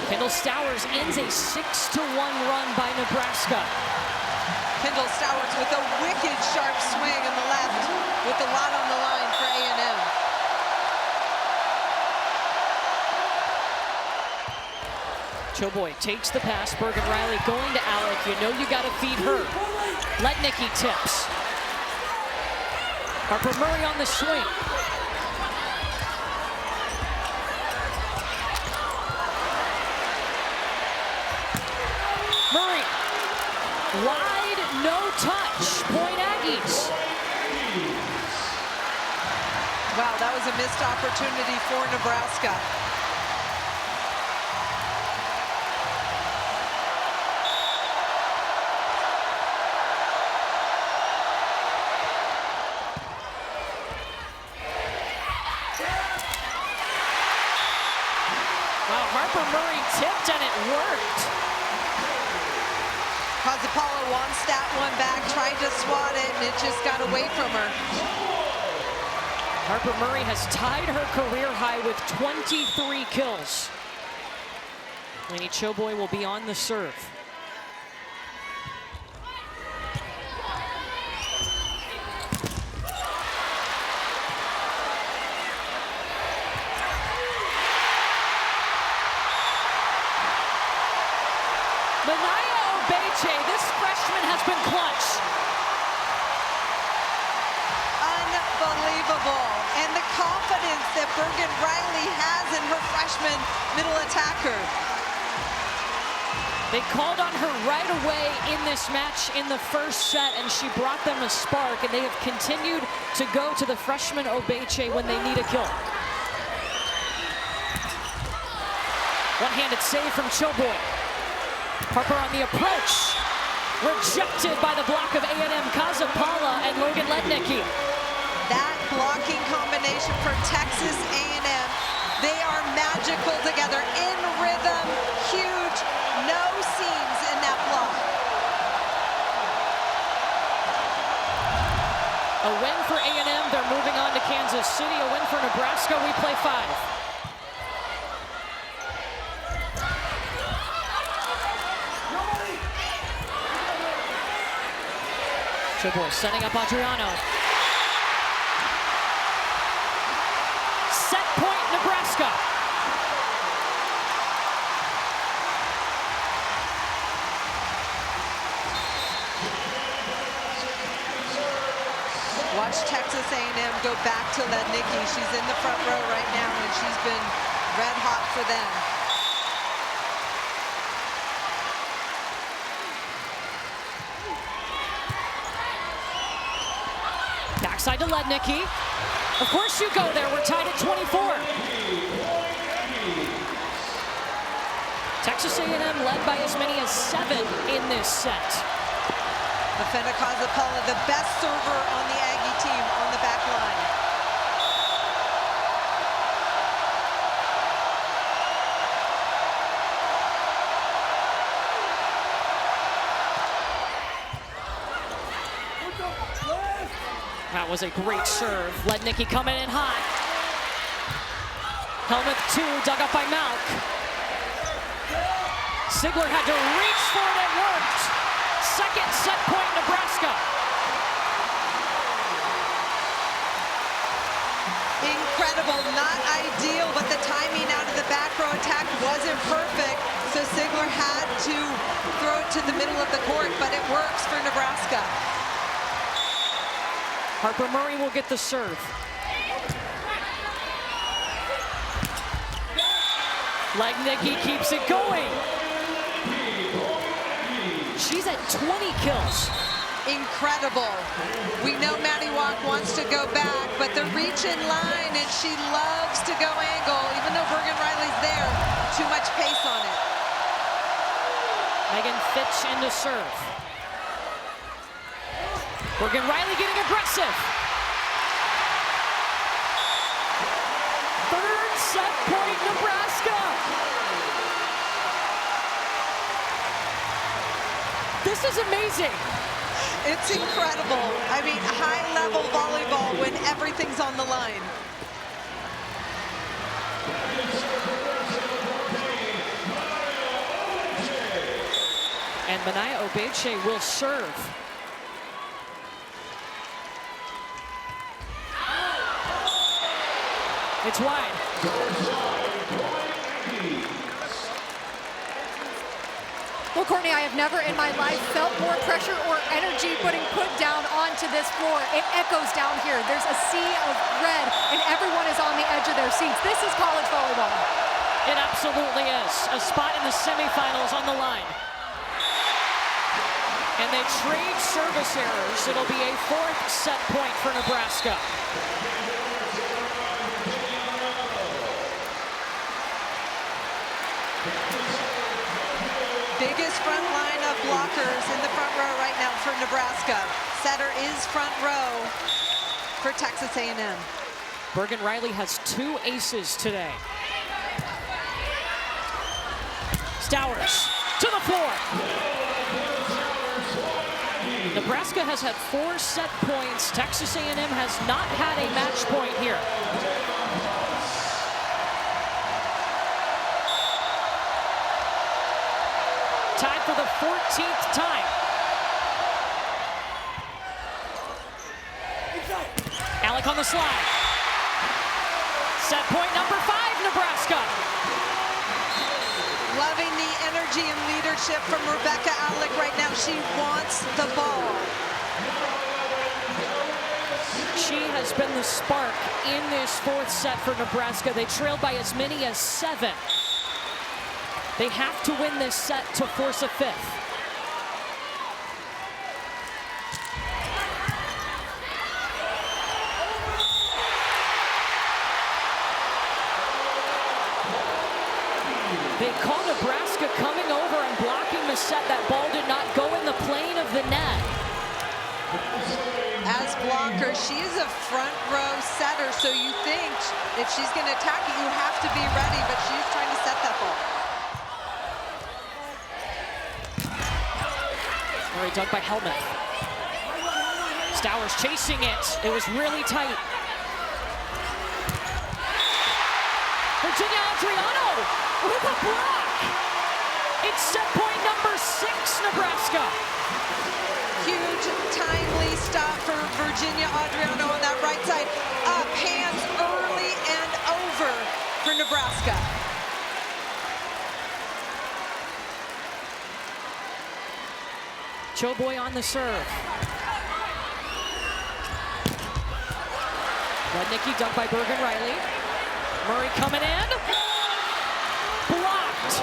A: Kendall Stowers ends a 6-1 run by Nebraska.
B: Kendall Stowers with a wicked sharp swing in the left, with a lot on the line for A&M.
A: Choboy takes the pass. Bergen Riley going to Alec. You know you got to feed her. Letnicki tips. Harper Murray on the swing. Murray. Wide, no touch. Point Aggies.
B: Wow, that was a missed opportunity for Nebraska.
A: Harper Murray tipped and it worked.
B: Kozapala wants that one back, tried to swat it, and it just got away from her.
A: Harper Murray has tied her career high with 23 kills. Lainey Choboy will be on the serve. This freshman has been clutch.
B: Unbelievable. And the confidence that Bergen Riley has in her freshman middle attacker.
A: They called on her right away in this match in the first set, and she brought them a spark, and they have continued to go to the freshman Obeche when they need a kill. One-handed save from Choboy. Harper on the approach. Rejected by the block of A&M Kozapala and Logan Letnicki.
B: That blocking combination for Texas A&M, they are magical together, in rhythm, huge, no seams in that block.
A: A win for A&M, they're moving on to Kansas City. A win for Nebraska, we play 5. Choboy setting up Adriano. Set point, Nebraska.
B: Watch Texas A&M go back to Letnicki. She's in the front row right now, and she's been red hot for them.
A: Backside to Letnicki. Of course you go there. We're tied at 24. Texas A&M led by as many as 7 in this set.
B: Mafena Kozapala, the best server on the Aggie team on the back line.
A: That was a great serve. Letnicki coming in hot. Helmuth 2, dug up by Malk. Siegler had to reach for it, it worked. Second set point, Nebraska.
B: Incredible, not ideal, but the timing out of the back row attack wasn't perfect. So Siegler had to throw it to the middle of the court, but it works for Nebraska.
A: Harper Murray will get the serve. Letnicki keeps it going. She's at 20 kills.
B: incredible. We know Maddie Walk wants to go back, but the reach in line, and she loves to go angle, even though Bergen Riley's there. Too much pace on it.
A: Megan Fitch into serve. Bergen Riley getting aggressive. Third set point, Nebraska. This is amazing.
B: It's incredible. I mean, high-level volleyball when everything's on the line.
A: And Manaya Obeche will serve. It's wide.
C: Well, Courtney, I have never in my life felt more pressure or energy putting put down onto this floor. It echoes down here. There's a sea of red, and everyone is on the edge of their seats. This is college volleyball.
A: It absolutely is. A spot in the semifinals on the line. And they trade service errors. It'll be a fourth set point for Nebraska.
B: Biggest front line of blockers in the front row right now for Nebraska. Setter is front row for Texas A&M.
A: Bergen Riley has 2 aces today. Stowers to the floor. Nebraska has had 4 set points. Texas A&M has not had a match point here. Tied for the 14th time. Alec on the slide. Set point number 5, Nebraska.
B: Loving the energy and leadership from Rebecca Alec right now. She wants the ball.
A: She has been the spark in this 4th set for Nebraska. They trailed by as many as 7. They have to win this set to force a 5th. They call Nebraska coming over and blocking the set. That ball did not go in the plane of the net.
B: As blocker, she is a front row setter, so you think if she's going to attack it, you have to be ready, but she's trying to set that ball.
A: Murray dug by Helmuth. Stowers chasing it. It was really tight. Virginia Adriano with a block. It's set point number 6, Nebraska.
B: Huge timely stop for Virginia Adriano on that right side. Up, hands early and over for Nebraska.
A: Choboy on the serve. Lednicki dunked by Bergen Riley. Murray coming in. Blocked.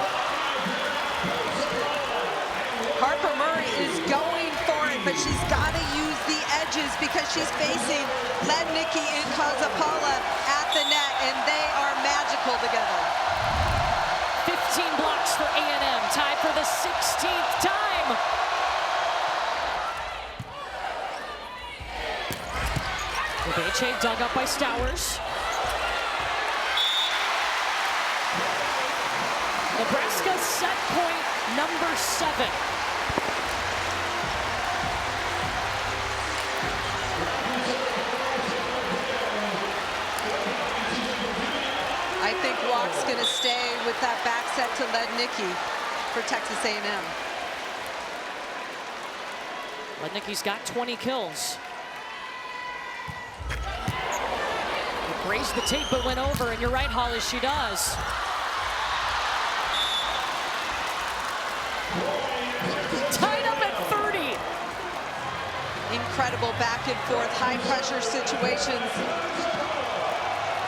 B: Harper Murray is going for it, but she's got to use the edges because she's facing Lednicki and Kazapala at the net, and they are magical together.
A: 15 blocks for A&M, tied for the 16th time. Obeche dug up by Stowers. Nebraska set point number 7.
B: I think Walk's going to stay with that back set to Lednicki for Texas A&M.
A: Lednicki's got 20 kills. Raised the tape but went over, and you're right, Holly, she does. Tied up at 30.
B: Incredible back and forth, high pressure situations.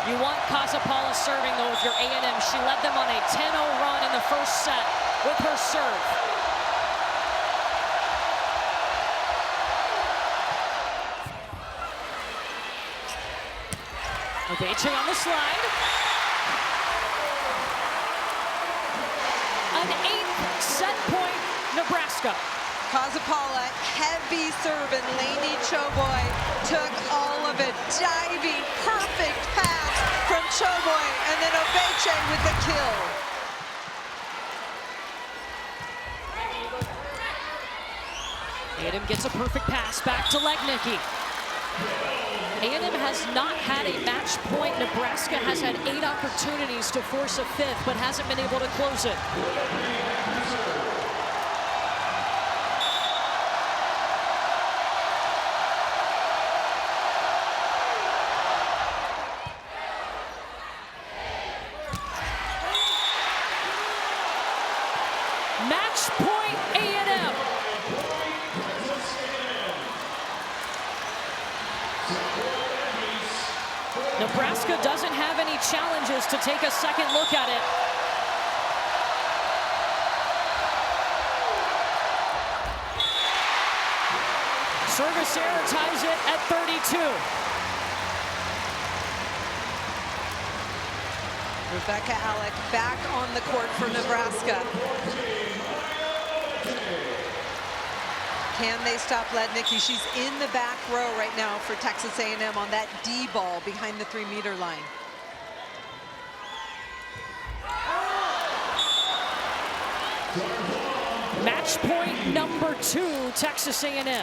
A: You want Kazapala serving though if you're A&M. She led them on a 10-0 run in the first set with her serve. Obeche on the slide. An 8th set point, Nebraska.
B: Kazapala, heavy serve, and Lainey Choboy took all of it. Diving, perfect pass from Choboy, and then Obeche with the kill.
A: A&M gets a perfect pass back to Legnicki. A&M has not had a match point. Nebraska has had 8 opportunities to force a 5th, but hasn't been able to close it. Match point A&M. Nebraska doesn't have any challenges to take a second look at it. Service error ties it at 32.
B: Rebecca Alec back on the court for Nebraska. Can they stop Legnicki? She's in the back row right now for Texas A&M on that D ball behind the 3-meter line.
A: Match point number 2, Texas A&M. It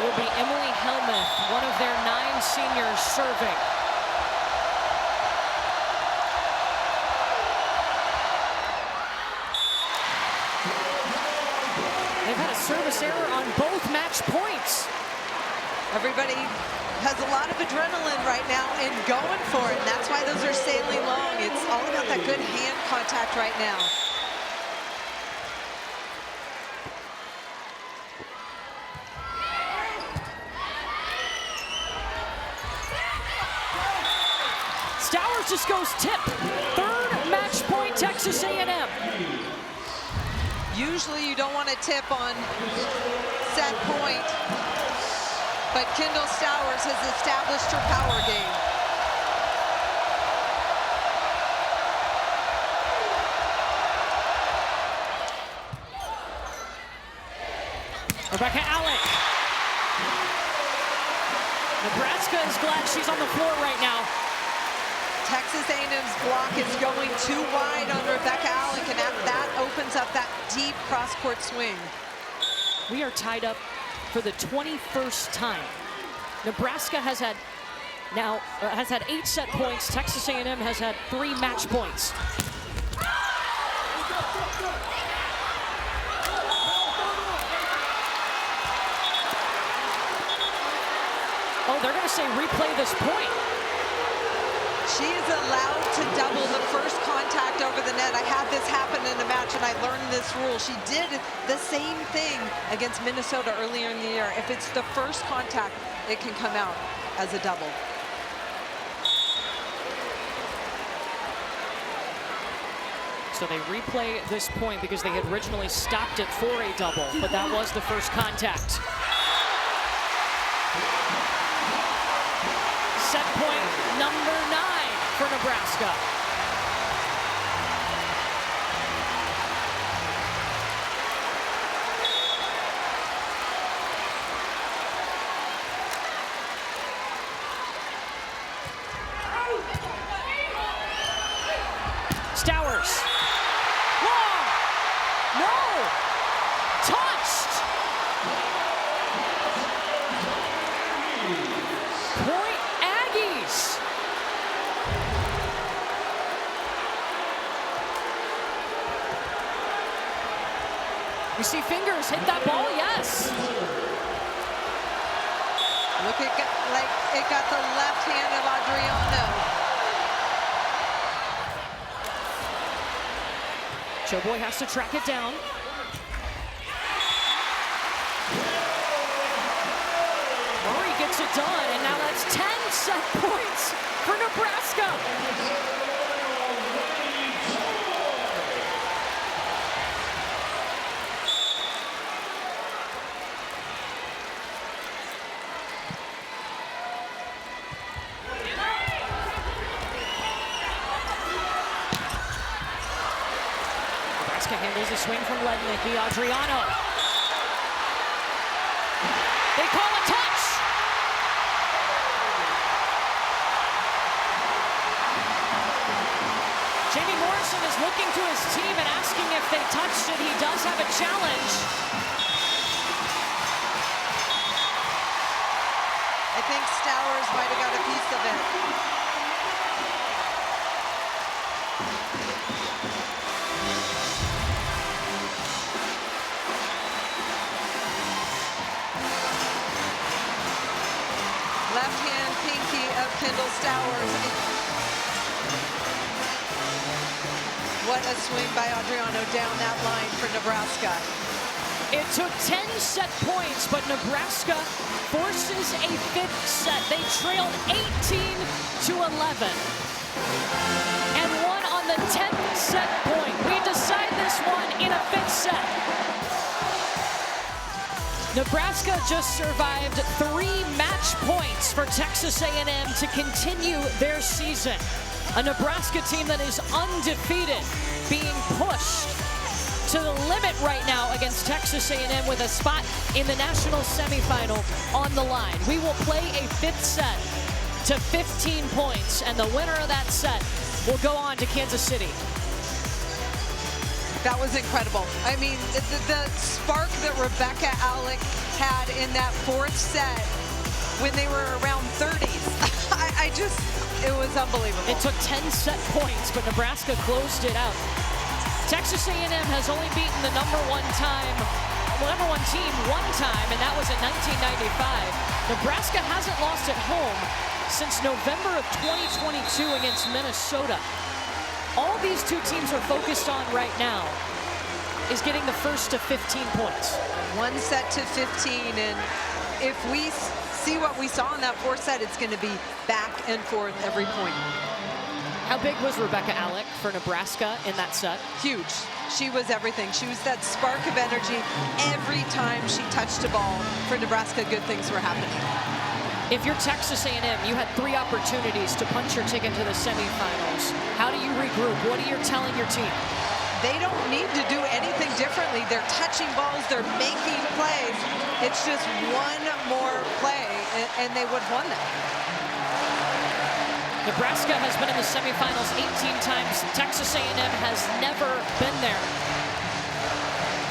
A: will be Emily Helmuth, one of their 9 seniors, serving. They've had a service error on both match points.
B: Everybody has a lot of adrenaline right now and going for it, and that's why those are sailing long. It's all about that good hand contact right now.
A: Stowers just goes tip. 3rd match point, Texas A&M.
B: Usually you don't want to tip on set point, but Kendall Stowers has established her power game.
A: Rebecca Alec. Nebraska is glad she's on the floor right now.
B: Texas A&M's block is going too wide on Rebecca Alec, and that opens up that deep cross-court swing.
A: We are tied up for the 21st time. Nebraska has had 8 set points. Texas A&M has had 3 match points. Oh, they're going to say replay this point.
B: She is allowed to double the first contact over the net. I had this happen in a match, and I learned this rule. She did the same thing against Minnesota earlier in the year. If it's the first contact, it can come out as a double.
A: So they replay this point because they had originally stopped it for a double, but that was the first contact. Set point number 9 for Nebraska. Stowers. Long. No. Touched. Point Aggies. You see fingers hit that ball, yes.
B: Look at like it got the left hand of Adriano.
A: Choboy has to track it down. Murray gets it done, and now that's 10 set points for Nebraska. There's a swing from Lednicki. Adriano. They call a touch. Jamie Morrison is looking to his team and asking if they touched it. He does have a challenge.
B: I think Stowers might have got a piece of it. Left hand pinky of Kendall Stowers. What a swing by Adriano down that line for Nebraska.
A: It took 10 set points, but Nebraska forces a fifth set. They trailed 18-11 and won on the 10th set point. We decide this one in a fifth set. Nebraska just survived 3 match points for Texas A&M to continue their season. A Nebraska team that is undefeated, being pushed to the limit right now against Texas A&M with a spot in the national semifinal on the line. We will play a fifth set to 15 points, and the winner of that set will go on to Kansas City.
B: That was incredible. I mean, the spark that Rebecca Alec had in that fourth set when they were around 30s, it was unbelievable.
A: It took 10 set points, but Nebraska closed it out. Texas A&M has only beaten the number one team one time, and that was in 1995. Nebraska hasn't lost at home since November of 2022 against Minnesota. All these two teams are focused on right now is getting the first to 15 points.
B: One set to 15, and if we see what we saw in that fourth set, it's going to be back and forth every point.
A: How big was Rebecca Alec for Nebraska in that set?
B: Huge. She was everything. She was that spark of energy. Every time she touched a ball for Nebraska, good things were happening.
A: If you're Texas A&M, you had 3 opportunities to punch your ticket to the semifinals. How do you regroup? What are you telling your team?
B: They don't need to do anything differently. They're touching balls, they're making plays. It's just one more play, and they would have won that.
A: Nebraska has been in the semifinals 18 times. Texas A&M has never been there.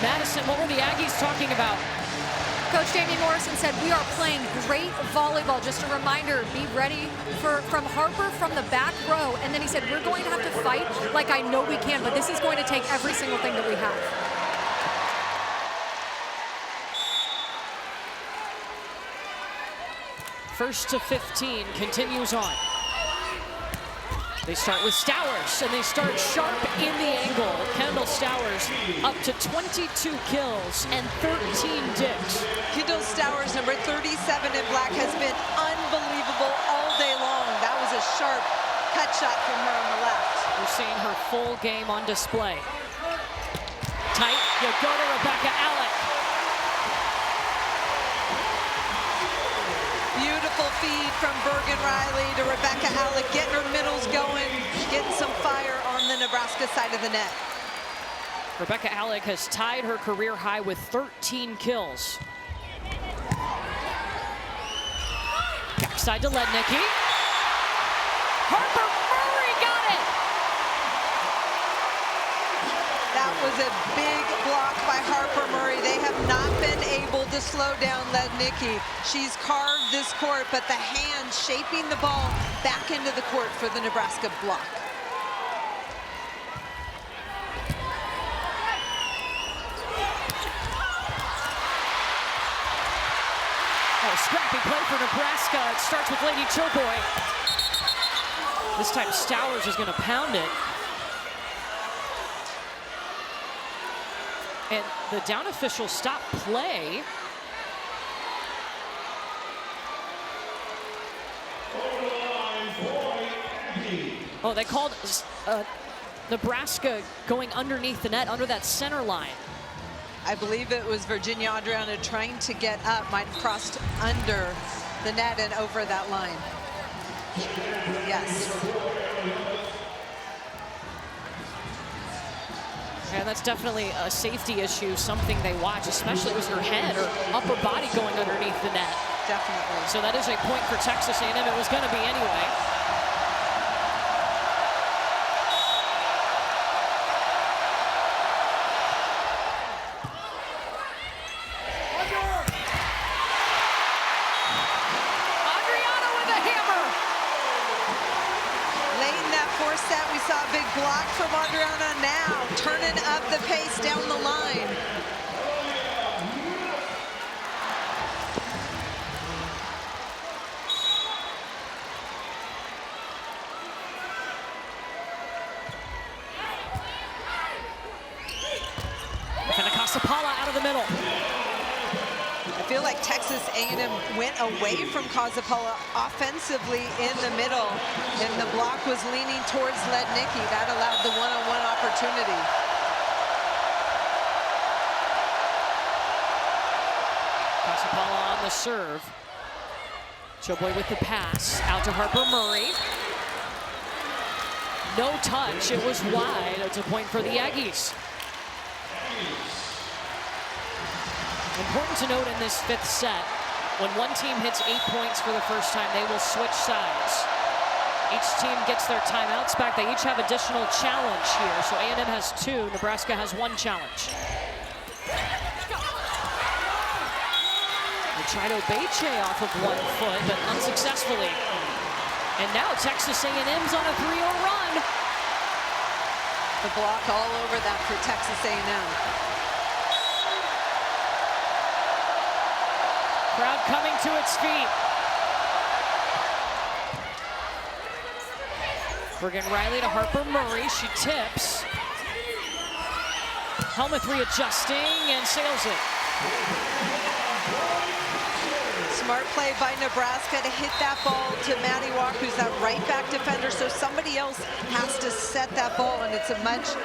A: Madison, what were the Aggies talking about?
C: Coach Jamie Morrison said, we are playing great volleyball. Just a reminder, be ready from Harper from the back row. And then he said, we're going to have to fight like I know we can, but this is going to take every single thing that we have.
A: First to 15 continues on. They start with Stowers, and they start sharp in the angle. Kendall Stowers up to 22 kills and 13 digs.
B: Kendall Stowers, number 37 in black, has been unbelievable all day long. That was a sharp cut shot from her on the left.
A: We're seeing her full game on display. Tight, you go to Rebecca Alec.
B: Beautiful feed from Bergen Riley to Rebecca Alec, getting her middles going, getting some fire on the Nebraska side of the net.
A: Rebecca Alec has tied her career high with 13 kills. Backside to Lednicki. Harper Murray got it!
B: That was a big block by Harper Murray. They have not been able to slow down Lednicki. She's carved this court, but the hand shaping the ball back into the court for the Nebraska block.
A: Oh, scrappy play for Nebraska. It starts with Lady Chilboy. This time Stowers is going to pound it. And the down official stopped play. Oh, they called Nebraska going underneath the net, under that center line.
B: I believe it was Virginia Adriana trying to get up, might have crossed under the net and over that line. Yes.
A: And that's definitely a safety issue, something they watch, especially with her head or upper body going underneath the net.
B: Definitely.
A: So that is a point for Texas A&M. It was going to be anyway. Adriana with a hammer.
B: Late in that fourth set, we saw a big block from Adriana. Now turning up the pace down the line.
A: Out of the middle.
B: I feel like Texas A&M went away from Kazapala offensively in the middle, and the block was leaning towards Lednicki. That allowed the one-on-one opportunity.
A: Kazapala on the serve. Choboy with the pass out to Harper Murray. No touch. It was wide. It's a point for the Aggies. Important to note in this fifth set, when one team hits 8 points for the first time, they will switch sides. Each team gets their timeouts back. They each have additional challenge here. So A&M has 2, Nebraska has 1 challenge. Machado Beche off of 1 foot, but unsuccessfully. And now Texas A&M's on a 3-0 run.
B: The block all over that for Texas A&M.
A: Crowd coming to its feet. Bergen Riley to Harper Murray. She tips. Helmuth readjusting and sails it.
B: Smart play by Nebraska to hit that ball to Maddie Walk, who's that right back defender. So somebody else has to set that ball, and it's a much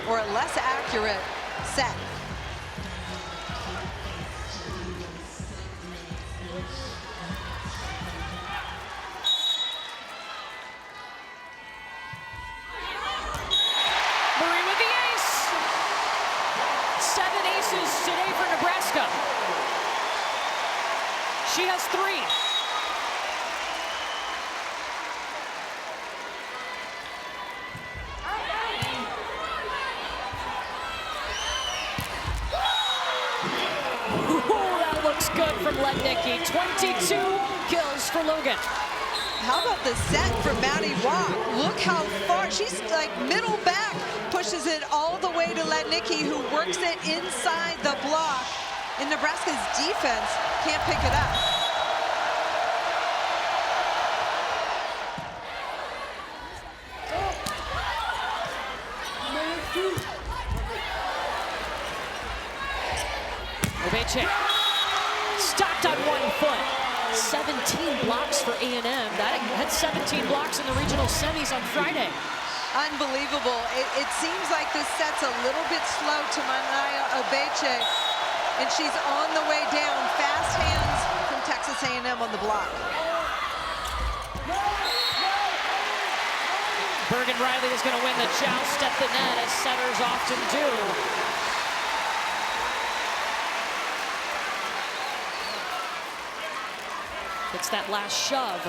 B: or a less accurate set.
A: Today for Nebraska. She has 3. Ooh, that looks good from Lednicki. 22 kills for Logan.
B: How about the set from Maddie Walk? Look how far, she's like middle back, pushes it all the way to Lednicki, who works it inside the block. And Nebraska's defense can't pick it up.
A: Obeche stopped on 1 foot. 17 blocks for A&M. That had 17 blocks in the regional semis on Friday.
B: Unbelievable. It seems like this set's a little bit slow to Manaya Obeche, and she's on the way down. Fast hands from Texas A&M on the block.
A: Bergen Riley is going to win the joust at the net, as setters often do. It's that last shove.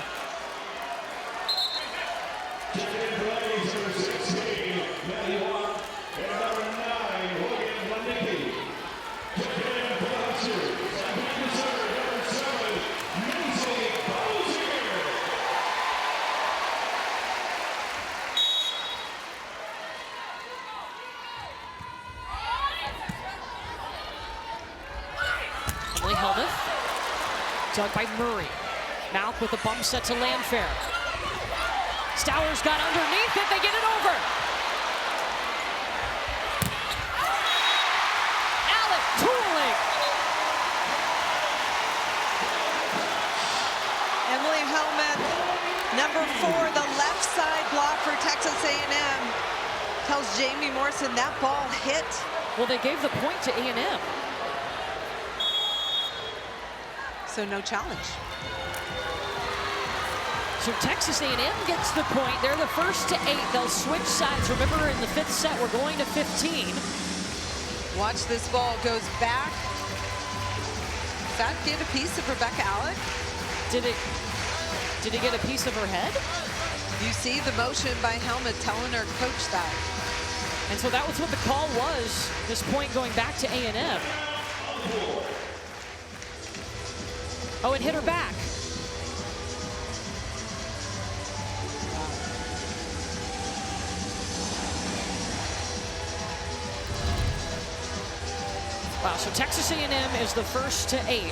A: Emily Helmuth, dug by Murray. Mouth with a bump set to Landfair. Stowers got underneath it, they get it over. Alec Tooling.
B: Emily Helmuth, number 4, the left side block for Texas A&M. Tells Jamie Morrison that ball hit.
A: Well, they gave the point to A&M.
B: So no challenge.
A: So Texas A&M gets the point. They're the first to 8. They'll switch sides. Remember, in the 5th set, we're going to 15.
B: Watch, this ball goes back. Does that get a piece of Rebecca Alec?
A: Did it get a piece of her head?
B: You see the motion by Helmet telling her coach that.
A: And so that was what the call was. This point going back to A&M. Oh, it hit her back. Wow, so Texas A&M is the first to 8.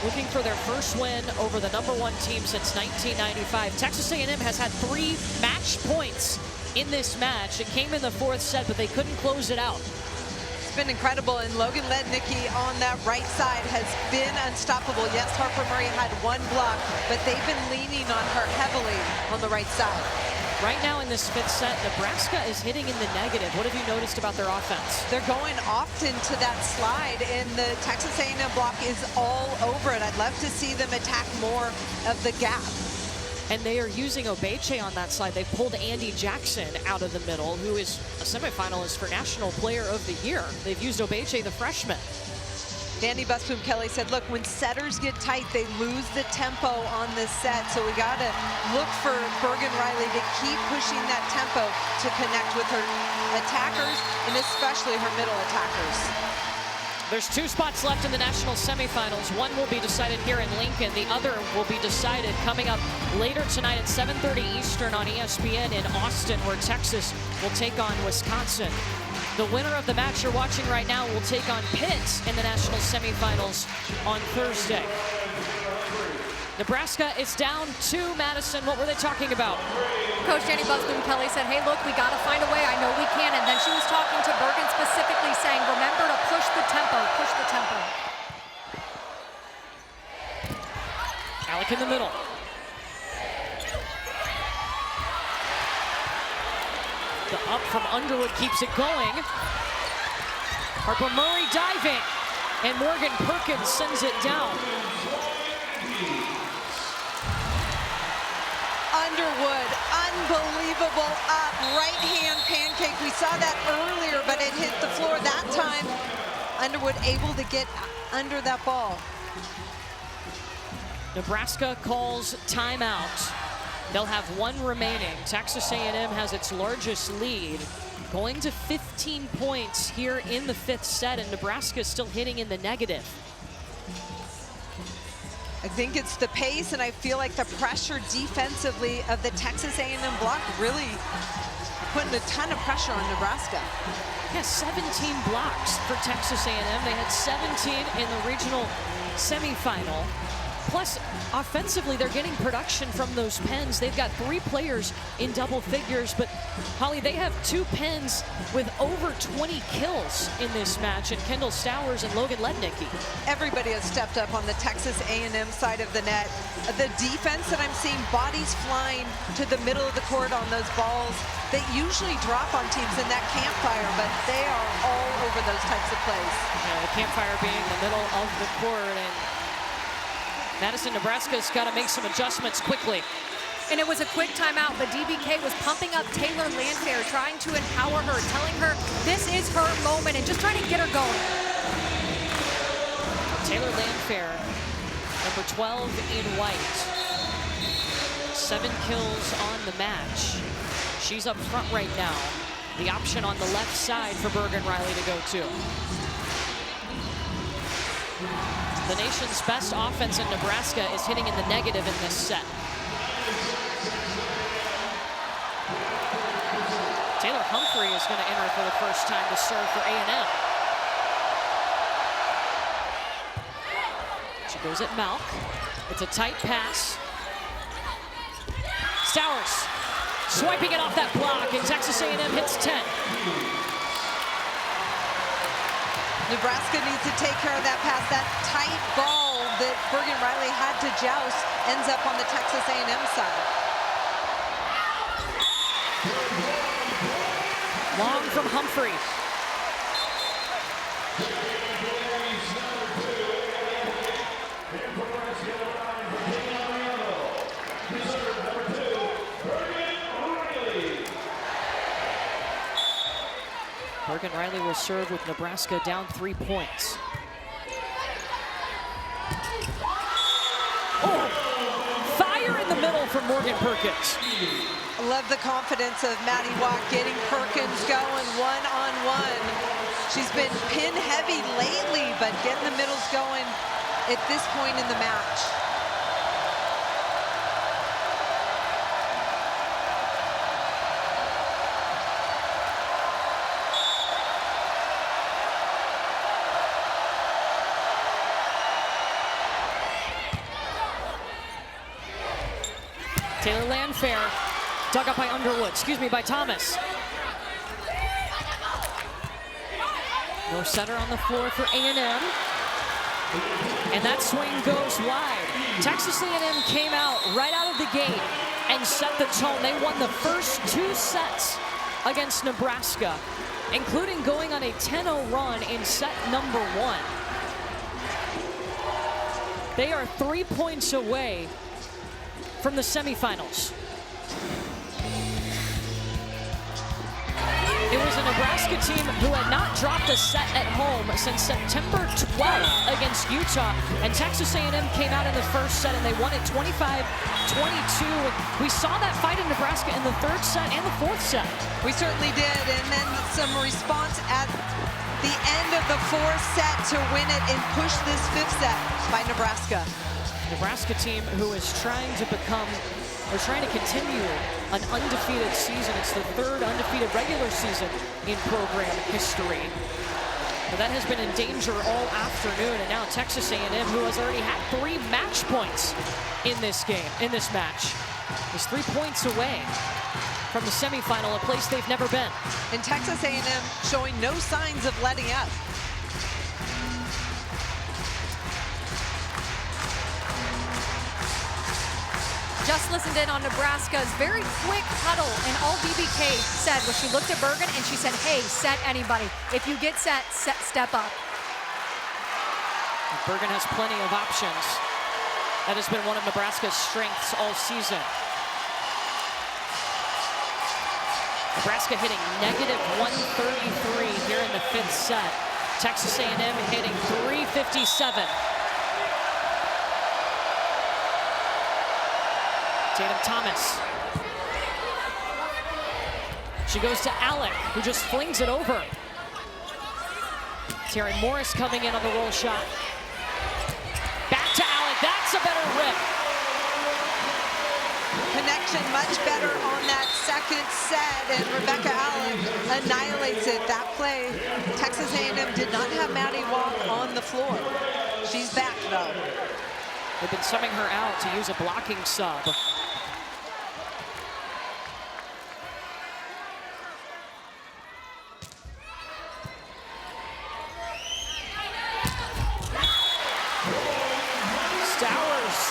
A: Looking for their first win over the #1 team since 1995. Texas A&M has had 3 match points in this match. It came in the 4th set, but they couldn't close it out.
B: It's been incredible, and Logan Lednicki on that right side has been unstoppable. Yes, Harper Murray had 1 block, but they've been leaning on her heavily on the right side.
A: Right now in this 5th set, Nebraska is hitting in the negative. What have you noticed about their offense?
B: They're going often to that slide, and the Texas A&M block is all over it. I'd love to see them attack more of the gap.
A: And they are using Obeche on that slide. They've pulled Andy Jackson out of the middle, who is a semifinalist for National Player of the Year. They've used Obeche, the freshman.
B: Danny Busboom Kelly said, look, when setters get tight, they lose the tempo on this set. So we got to look for Bergen Riley to keep pushing that tempo to connect with her attackers, and especially her middle attackers.
A: There's 2 spots left in the national semifinals. One will be decided here in Lincoln. The other will be decided coming up later tonight at 7:30 Eastern on ESPN in Austin, where Texas will take on Wisconsin. The winner of the match you're watching right now will take on Pitt in the national semifinals on Thursday. Nebraska is down to Madison. What were they talking about?
C: Coach Danny Busboom Kelly said, hey, look, we got to find a way. I know we can. And then she was talking to Bergen specifically saying, remember to push the tempo, push the tempo.
A: Alec in the middle. The up from Underwood keeps it going. Harper Murray diving, and Morgan Perkins sends it down.
B: Underwood, unbelievable up, right hand pancake. We saw that earlier, but it hit the floor that time. Underwood able to get under that ball.
A: Nebraska calls timeout. They'll have 1 remaining. Texas A&M has its largest lead, going to 15 points here in the 5th set, and Nebraska is still hitting in the negative.
B: I think it's the pace, and I feel like the pressure defensively of the Texas A&M block really putting a ton of pressure on Nebraska.
A: Yeah, 17 blocks for Texas A&M. They had 17 in the regional semifinal. Plus, offensively, they're getting production from those pens. They've got 3 players in double figures, but Holly, they have 2 pens with over 20 kills in this match, and Kendall Stowers and Logan Lednicki.
B: Everybody has stepped up on the Texas A&M side of the net. The defense that I'm seeing, bodies flying to the middle of the court on those balls that usually drop on teams in that campfire, but they are all over those types of plays.
A: Yeah, the campfire being the middle of the court, and Madison, Nebraska's got to make some adjustments quickly.
C: And it was a quick timeout, but DBK was pumping up Taylor Landfair, trying to empower her, telling her this is her moment, and just trying to get her going.
A: Taylor Landfair, number 12 in white. 7 kills on the match. She's up front right now. The option on the left side for Bergen Riley to go to. The nation's best offense in Nebraska is hitting in the negative in this set. Taylor Humphrey is going to enter for the first time to serve for A&M. She goes at Malk. It's a tight pass. Stowers swiping it off that block, and Texas A&M hits 10.
B: Nebraska needs to take care of that pass. That tight ball that Bergen Riley had to joust ends up on the Texas A&M side.
A: Long from Humphrey. will serve with Nebraska down 3 points. Oh, fire in the middle from Morgan Perkins.
B: I love the confidence of Maddie Watt getting Perkins going one-on-one. She's been pin heavy lately, but getting the middles going at this point in the match.
A: Taylor Landfair, dug up by Underwood, by Thomas. No center on the floor for A&M. And that swing goes wide. Texas A&M came out right out of the gate and set the tone. They won the first 2 sets against Nebraska, including going on a 10-0 run in set number 1. They are 3 points away from the semifinals. It was a Nebraska team who had not dropped a set at home since September 12th against Utah, and Texas A&M came out in the first set and they won it 25-22. We saw that fight in Nebraska in the 3rd set and the 4th set.
B: We certainly did, and then some response at the end of the 4th set to win it and push this 5th set by Nebraska.
A: Nebraska team who is trying to continue an undefeated season. It's the 3rd undefeated regular season in program history. But that has been in danger all afternoon, and now Texas A&M, who has already had 3 match points in this game, in this match, is 3 points away from the semifinal, a place they've never been.
B: And Texas A&M showing no signs of letting up.
C: Just listened in on Nebraska's very quick huddle, and all BBK said was she looked at Bergen and she said, hey, set anybody. If you get set, step up.
A: Bergen has plenty of options. That has been one of Nebraska's strengths all season. Nebraska hitting -133 here in the 5th set. Texas A&M hitting 357. Tatum Thomas. She goes to Alec, who just flings it over. Taryn Morris coming in on the roll shot. Back to Alec, that's a better rip.
B: Connection much better on that 2nd set, and Rebecca Alec annihilates it. That play, Texas A&M did not have Maddie Watt on the floor. She's back though.
A: They've been subbing her out to use a blocking sub.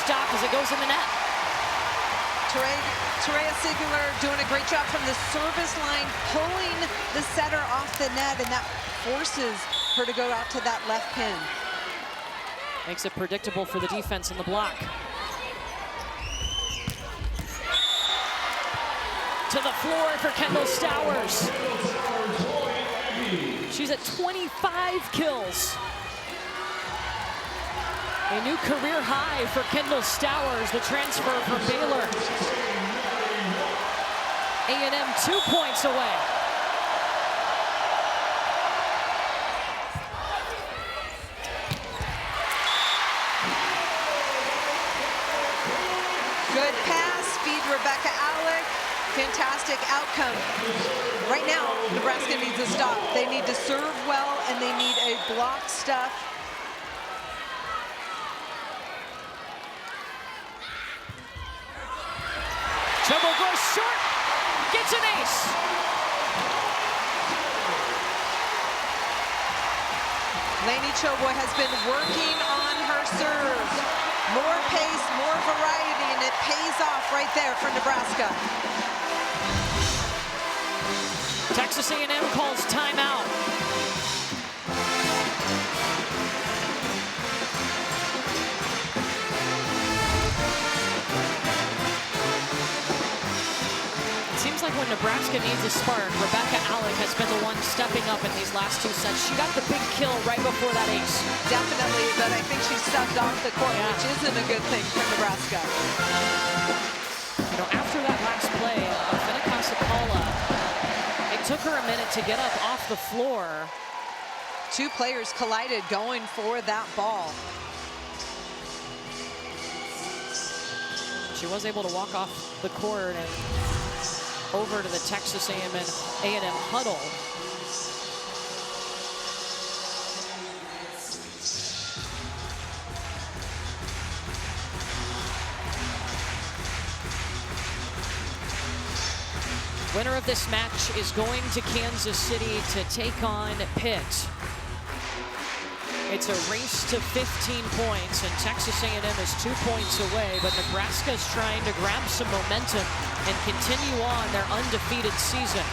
A: Stop as it goes in the net.
B: Terea Sigler doing a great job from the service line, pulling the setter off the net, and that forces her to go out to that left pin.
A: Makes it predictable for the defense in the block. To the floor for Kendall Stowers. She's at 25 kills. A new career high for Kendall Stowers, the transfer from Baylor. A&M 2 points away.
B: Good pass, feed Rebecca Alec. Fantastic outcome. Right now, Nebraska needs a stop. They need to serve well, and they need a block stuff.
A: Chobo goes short, gets an ace.
B: Lainey Chobo has been working on her serve. More pace, more variety, and it pays off right there for Nebraska.
A: Texas A&M calls timeout. It seems like when Nebraska needs a spark, Rebecca Alec has been the one stepping up in these last 2 sets. She got the big kill right before that ace.
B: Definitely, but I think she stepped off the court, which isn't a good thing for Nebraska.
A: You know, after that last play of Finicasapala, it took her a minute to get up off the floor.
B: 2 players collided going for that ball.
A: She was able to walk off the court and over to the Texas A&M huddle. Winner of this match is going to Kansas City to take on Pitt. It's a race to 15 points, and Texas A&M is 2 points away, but Nebraska is trying to grab some momentum and continue on their undefeated season.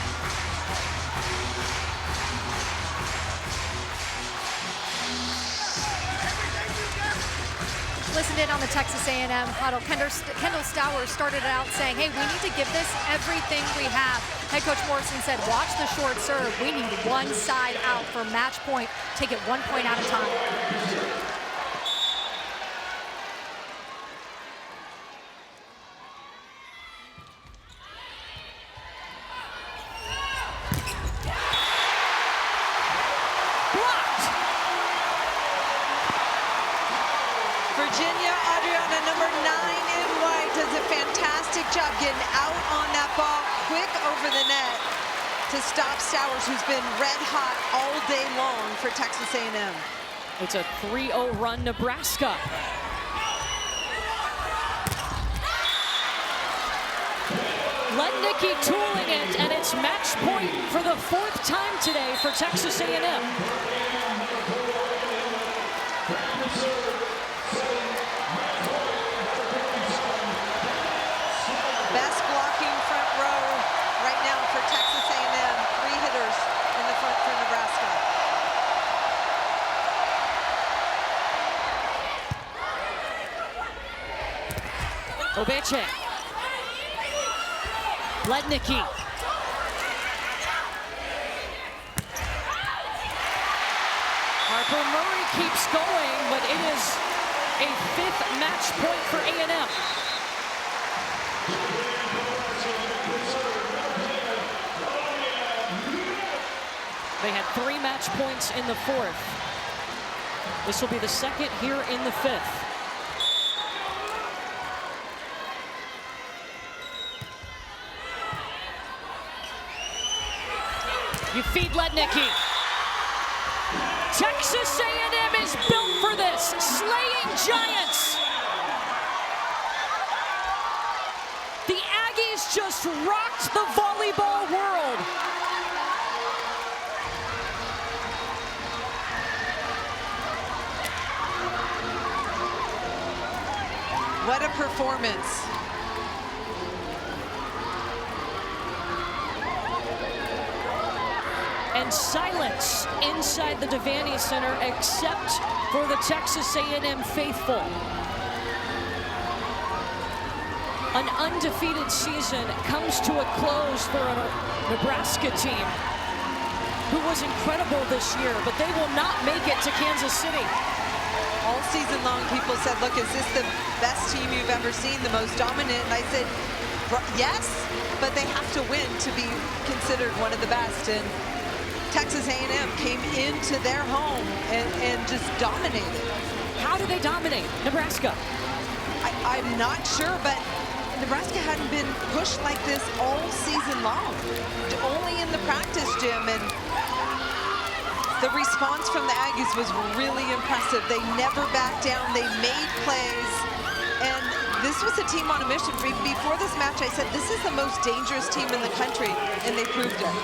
C: Listened in on the Texas A&M huddle. Kendall Stowers started out saying, hey, we need to give this everything we have. Head coach Morrison said, watch the short serve. We need one side out for match point. Take it 1 point at a time.
B: Virginia Adriana, number 9 in white, does a fantastic job getting out on that ball, quick over the net to stop Stowers, who's been red hot all day long for Texas A&M.
A: It's a 3-0 run, Nebraska. Letnicki tooling it, and it's match point for the 4th time today for Texas A&M.
B: Best blocking front row right now for Texas A&M. 3 hitters in the front for Nebraska.
A: Obeche. Letnicki. Harper Murray keeps going, but it is a 5th match point for A&M. They had 3 match points in the 4th. This will be the 2nd here in the 5th. You feed Letnicki. Texas A&M is built for this, slaying giants. The Aggies just rocked the volleyball world.
B: What a performance.
A: And silence inside the Devaney Center except for the Texas A&M faithful. An undefeated season comes to a close for a Nebraska team who was incredible this year, but they will not make it to Kansas City.
B: All season long, people said, look, is this the best team you've ever seen, the most dominant? And I said, yes, but they have to win to be considered one of the best. And Texas A&M came into their home and just dominated.
A: How did they dominate Nebraska?
B: I'm not sure, but Nebraska hadn't been pushed like this all season long, only in the practice gym, and the response from the Aggies was really impressive. They never backed down, they made plays, and this was a team on a mission. Before this match, I said, this is the most dangerous team in the country, and they proved it.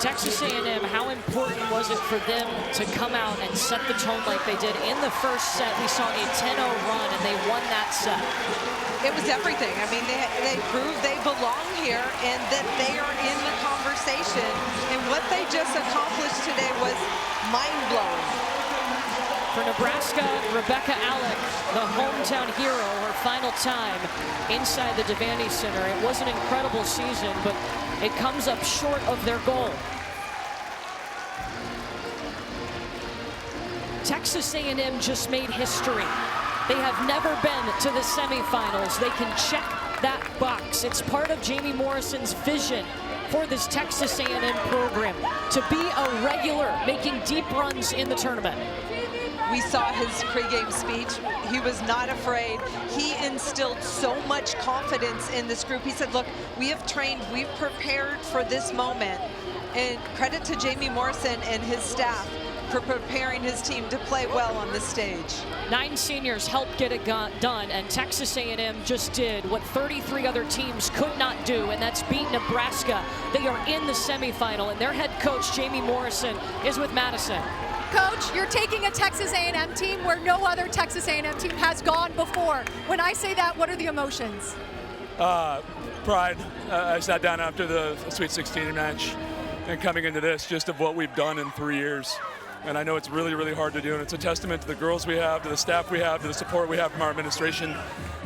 A: Texas A&M, how important was it for them to come out and set the tone like they did? In the first set, we saw a 10-0 run, and they won that set.
B: It was everything. I mean, they proved they belong here and that they are in the conversation. And what they just accomplished today was mind-blowing.
A: For Nebraska, Rebecca Alec, the hometown hero, her final time inside the Devaney Center. It was an incredible season, but it comes up short of their goal. Texas A&M just made history. They have never been to the semifinals. They can check that box. It's part of Jamie Morrison's vision for this Texas A&M program, to be a regular, making deep runs in the tournament.
B: We saw his pregame speech. He was not afraid. He instilled so much confidence in this group. He said, look, we have trained, we've prepared for this moment. And credit to Jamie Morrison and his staff for preparing his team to play well on this stage.
A: 9 seniors helped get it done, and Texas A&M just did what 33 other teams could not do, and that's beat Nebraska. They are in the semifinal, and their head coach, Jamie Morrison, is with Madison.
C: Coach, you're taking a Texas A&M team where no other Texas A&M team has gone before. When I say that, what are the emotions?
G: Pride. I sat down after the Sweet 16 match and coming into this, just of what we've done in 3 years. And I know it's really, really hard to do, and it's a testament to the girls we have, to the staff we have, to the support we have from our administration.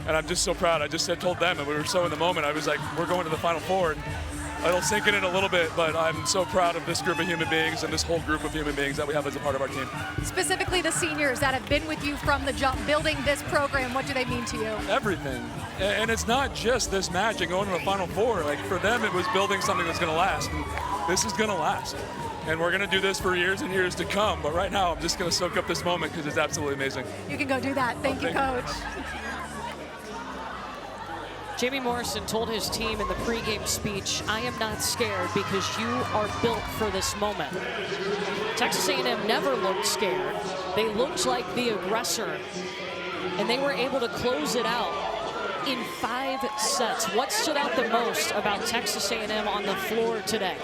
G: And I'm just so proud. I just told them, and we were so in the moment, I was like, we're going to the Final Four. And it'll sink in a little bit, but I'm so proud of this group of human beings and this whole group of human beings that we have as a part of our team.
C: Specifically the seniors that have been with you from the jump, building this program, what do they mean to you?
G: Everything. And it's not just this match and going to the Final Four. Like, for them, it was building something that's going to last. And this is going to last. And we're going to do this for years and years to come. But right now, I'm just going to soak up this moment because it's absolutely amazing.
C: You can go do that. Thank you, Coach.
A: Jamie Morrison told his team in the pregame speech, I am not scared because you are built for this moment. Texas A&M never looked scared. They looked like the aggressor, and they were able to close it out in 5 sets. What stood out the most about Texas A&M on the floor today?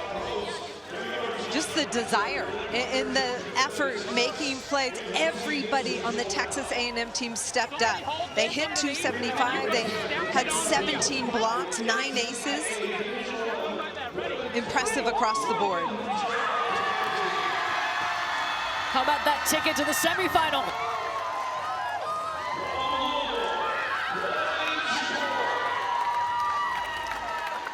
B: Just the desire and the effort making plays. Everybody on the Texas A&M team stepped up. They hit 275. They had 17 blocks, 9 aces. Impressive across the board.
A: How about that ticket to the semifinal?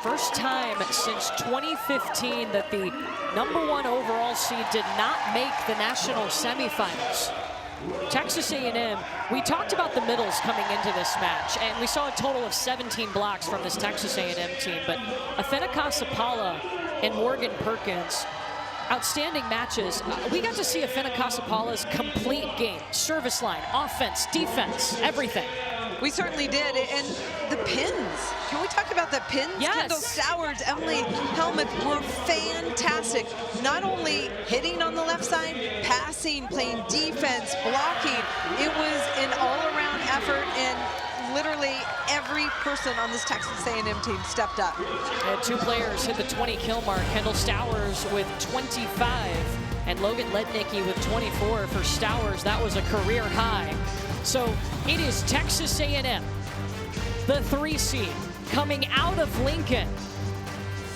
A: First time since 2015 that the #1 overall seed did not make the national semifinals. Texas A&M, we talked about the middles coming into this match, and we saw a total of 17 blocks from this Texas A&M team, but Afenika Sapala and Morgan Perkins, outstanding matches. We got to see Afenika Sapala's complete game, service line, offense, defense, everything.
B: We certainly did, and the pins. Can we talk about the pins?
A: Yes.
B: Kendall Stowers, Emily Helmuth were fantastic. Not only hitting on the left side, passing, playing defense, blocking. It was an all-around effort, and literally every person on this Texas A&M team stepped up.
A: And 2 players hit the 20 kill mark. Kendall Stowers with 25, and Logan Lednicki with 24 for Stowers. That was a career high. So it is Texas A&M, the 3 seed, coming out of Lincoln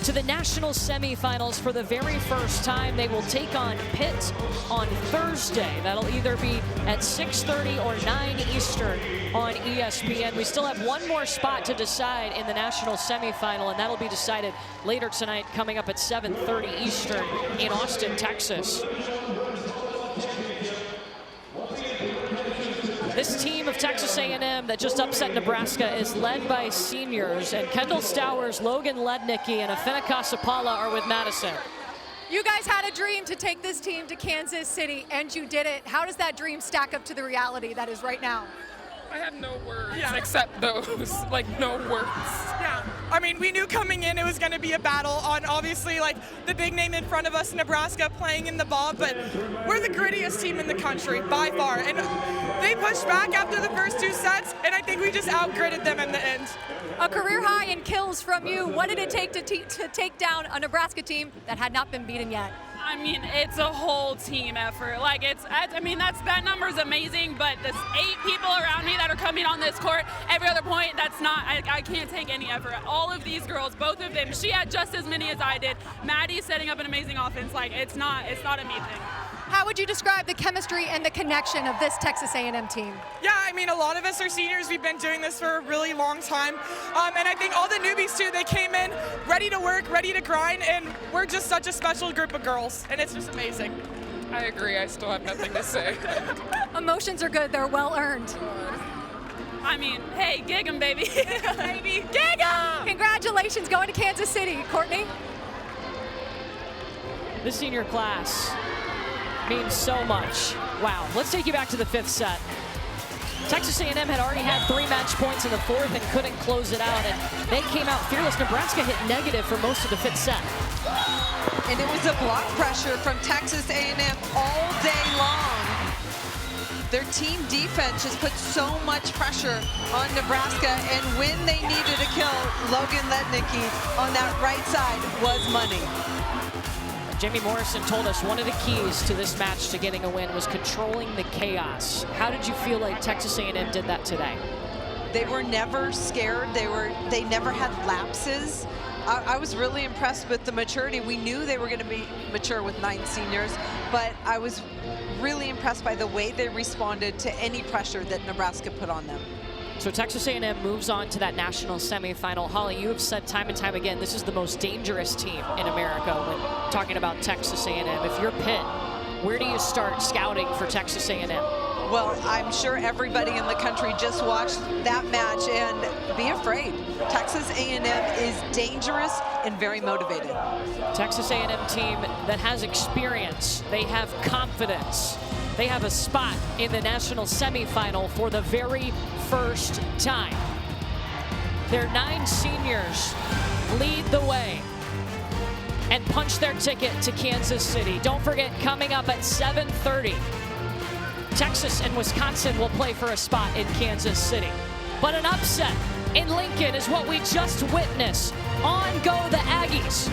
A: to the national semifinals for the very first time. They will take on Pitt on Thursday. That'll either be at 6:30 or 9 Eastern on ESPN. We still have 1 more spot to decide in the national semifinal, and that'll be decided later tonight, coming up at 7:30 Eastern in Austin, Texas. This team of Texas A&M that just upset Nebraska is led by seniors, and Kendall Stowers, Logan Lednicki, and Afenika Sapala are with Madison.
C: You guys had a dream to take this team to Kansas City, and you did it. How does that dream stack up to the reality that is right now?
I: I have no words except those, like no words.
J: Yeah, I mean, we knew coming in it was going to be a battle on obviously like the big name in front of us, Nebraska, playing in the ball, but we're the grittiest team in the country by far. And they pushed back after the first 2 sets, and I think we just outgritted them in the end.
C: A career high in kills from you. What did it take to take down a Nebraska team that had not been beaten yet?
I: I mean, it's a whole team effort. Like, that number's amazing, but there's 8 people around me that are coming on this court. Every other point, I can't take any effort. All of these girls, both of them, she had just as many as I did. Maddie's setting up an amazing offense. Like, it's not a me thing.
C: How would you describe the chemistry and the connection of this Texas A&M team?
J: Yeah, I mean, a lot of us are seniors. We've been doing this for a really long time. And I think all the newbies, too, they came in ready to work, ready to grind, and we're just such a special group of girls, and it's just amazing.
K: I agree. I still have nothing to say.
C: Emotions are good. They're well earned.
I: I mean, hey, gig 'em, baby. Baby, gig 'em!
C: Congratulations going to Kansas City. Courtney?
A: The senior class means so much. Wow. Let's take you back to the 5th set. Texas A&M had already had 3 match points in the 4th and couldn't close it out, and they came out fearless. Nebraska hit negative for most of the 5th set.
B: And it was a block pressure from Texas A&M all day long. Their team defense just put so much pressure on Nebraska, and when they needed a kill, Logan Letnicki on that right side was money.
A: Jamie Morrison told us one of the keys to this match to getting a win was controlling the chaos. How did you feel like Texas A&M did that today?
B: They were never scared. They never had lapses. I was really impressed with the maturity. We knew they were going to be mature with 9 seniors, but I was really impressed by the way they responded to any pressure that Nebraska put on them.
A: So Texas A&M moves on to that national semifinal. Holly, you have said time and time again, this is the most dangerous team in America when talking about Texas A&M. If you're Pitt, where do you start scouting for Texas A&M?
B: Well, I'm sure everybody in the country just watched that match, and be afraid. Texas A&M is dangerous and very motivated.
A: Texas A&M team that has experience. They have confidence. They have a spot in the national semifinal for the very first time. Their 9 seniors lead the way and punch their ticket to Kansas City. Don't forget, coming up at 7:30, Texas and Wisconsin will play for a spot in Kansas City. But an upset in Lincoln is what we just witnessed. On go the Aggies.